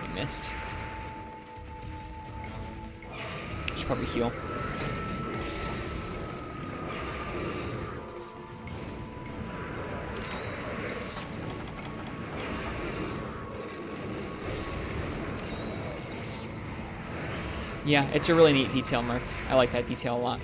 Speaker 1: He missed. Should probably heal. Yeah, it's a really neat detail, Mirths. I like that detail a lot.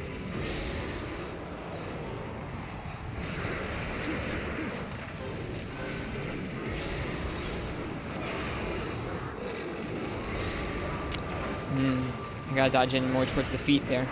Speaker 1: I gotta dodge in more towards the feet there.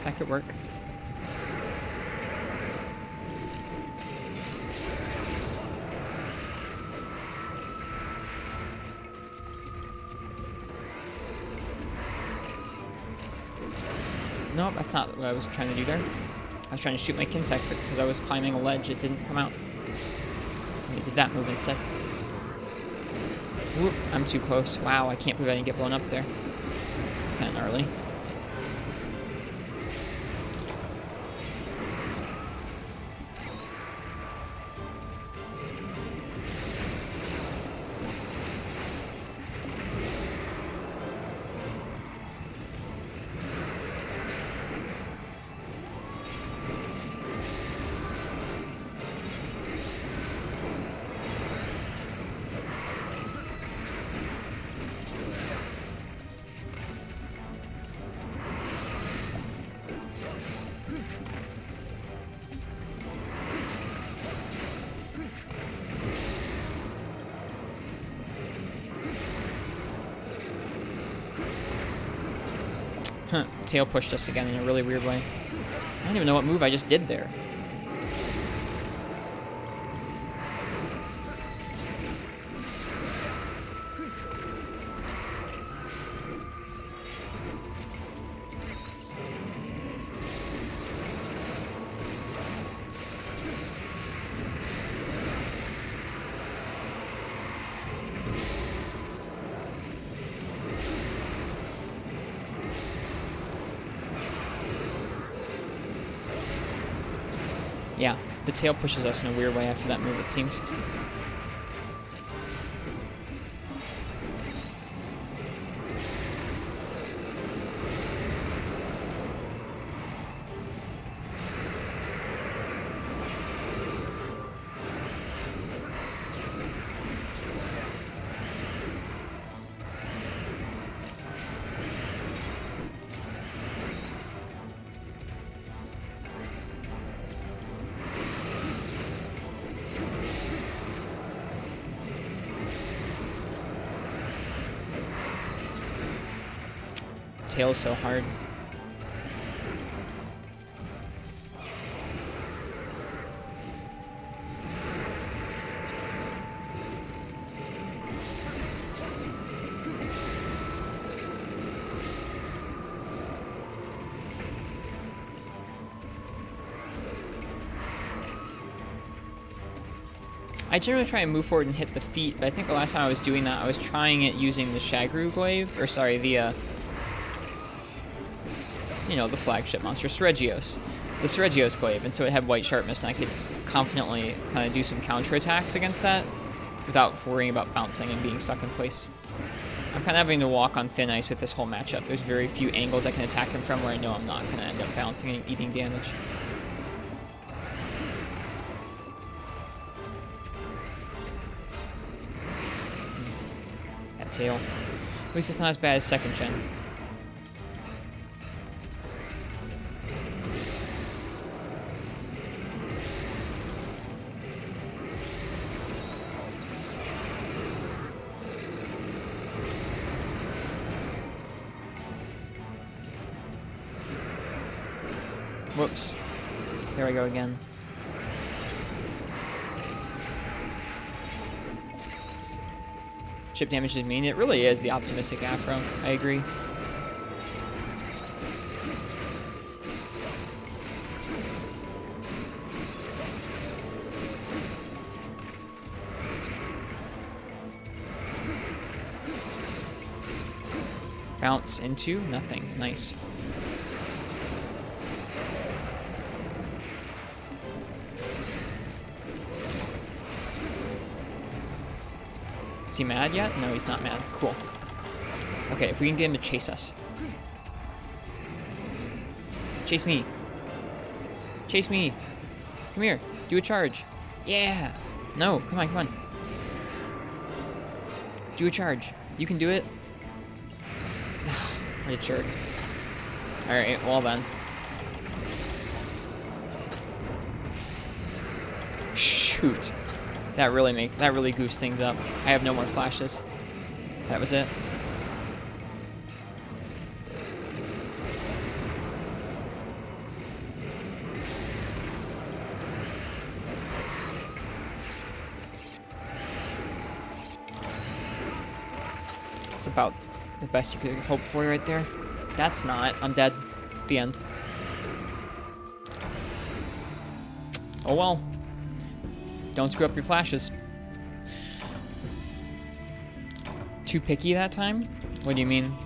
Speaker 1: That could work. Nope, that's not what I was trying to do there. I was trying to shoot my Kinsect, but because I was climbing a ledge, it didn't come out. I did that move instead. Whoop, I'm too close. Wow, I can't believe I didn't get blown up there. It's kind of gnarly. Huh, tail pushed us again in a really weird way. I don't even know what move I just did there. Yeah, the tail pushes us in a weird way after that move, it seems. Tail is so hard. I generally try and move forward and hit the feet, but I think the last time I was doing that, I was trying it using the Shagru glaive, or sorry, the you know, the flagship monster, Seregios. The Seregios glaive, and so it had white sharpness, and I could confidently kind of do some counterattacks against that without worrying about bouncing and being stuck in place. I'm kind of having to walk on thin ice with this whole matchup. There's very few angles I can attack him from where I know I'm not going to end up bouncing and eating damage. That tail. At least it's not as bad as second gen. Whoops. There I go again. Chip damage is mean. It really is the optimistic Afro. I agree. Bounce into nothing. Nice. Is he mad yet? No, he's not mad. Cool. Okay, if we can get him to chase us. Chase me. Chase me. Come here. Do a charge. Yeah. No, come on, come on. Do a charge. You can do it. What a jerk. Alright, well then. Shoot. That really goofs things up. I have no more flashes. That was it. It's about the best you could hope for right there. That's not. I'm dead. The end. Oh well. Don't screw up your flashes. Too picky that time? What do you mean?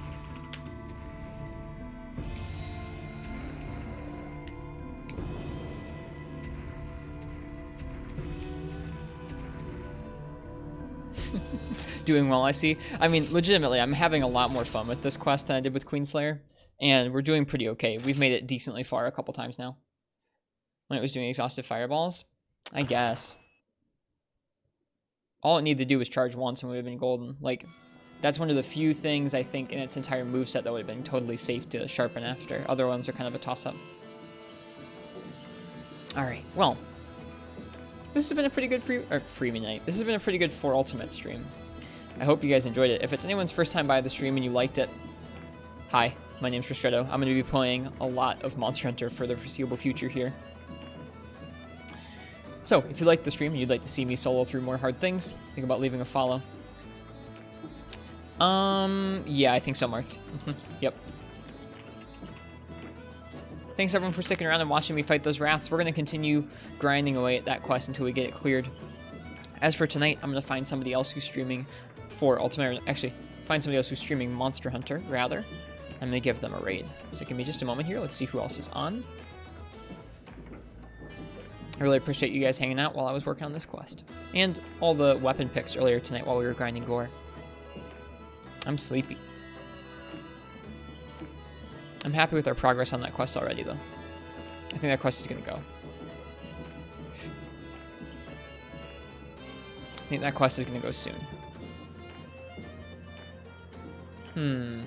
Speaker 1: Doing well, I see. I mean, legitimately, I'm having a lot more fun with this quest than I did with Queenslayer, and we're doing pretty okay. We've made it decently far a couple times now. When it was doing exhaustive fireballs, I guess. All it needed to do was charge once and we would have been golden. Like, that's one of the few things I think in its entire moveset that would have been totally safe to sharpen after. Other ones are kind of a toss-up. Alright, well. This has been a pretty good freebie night. This has been a pretty good 4 Ultimate stream. I hope you guys enjoyed it. If it's anyone's first time by the stream and you liked it, hi, my name's Ristretto. I'm going to be playing a lot of Monster Hunter for the foreseeable future here. So, if you like the stream and you'd like to see me solo through more hard things, think about leaving a follow. Yeah, I think so, Marth. Yep. Thanks everyone for sticking around and watching me fight those wraths. We're going to continue grinding away at that quest until we get it cleared. As for tonight, I'm going to find somebody else who's streaming for Ultimate, actually, find somebody else who's streaming Monster Hunter, rather. I'm going to give them a raid. So give me just a moment here. Let's see who else is on. I really appreciate you guys hanging out while I was working on this quest. And all the weapon picks earlier tonight while we were grinding gore. I'm sleepy. I'm happy with our progress on that quest already, though. I think that quest is going to go. I think that quest is going to go soon. We're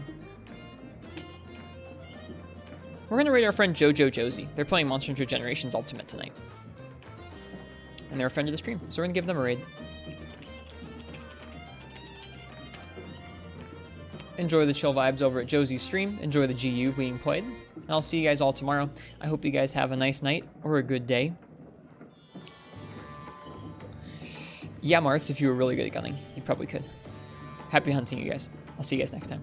Speaker 1: going to raid our friend Jojo Josie. They're playing Monster Hunter Generations Ultimate tonight. And they're a friend of the stream, so we're going to give them a raid. Enjoy the chill vibes over at Josie's stream. Enjoy the GU being played. And I'll see you guys all tomorrow. I hope you guys have a nice night or a good day. Yeah, Marths, if you were really good at gunning, you probably could. Happy hunting, you guys. I'll see you guys next time.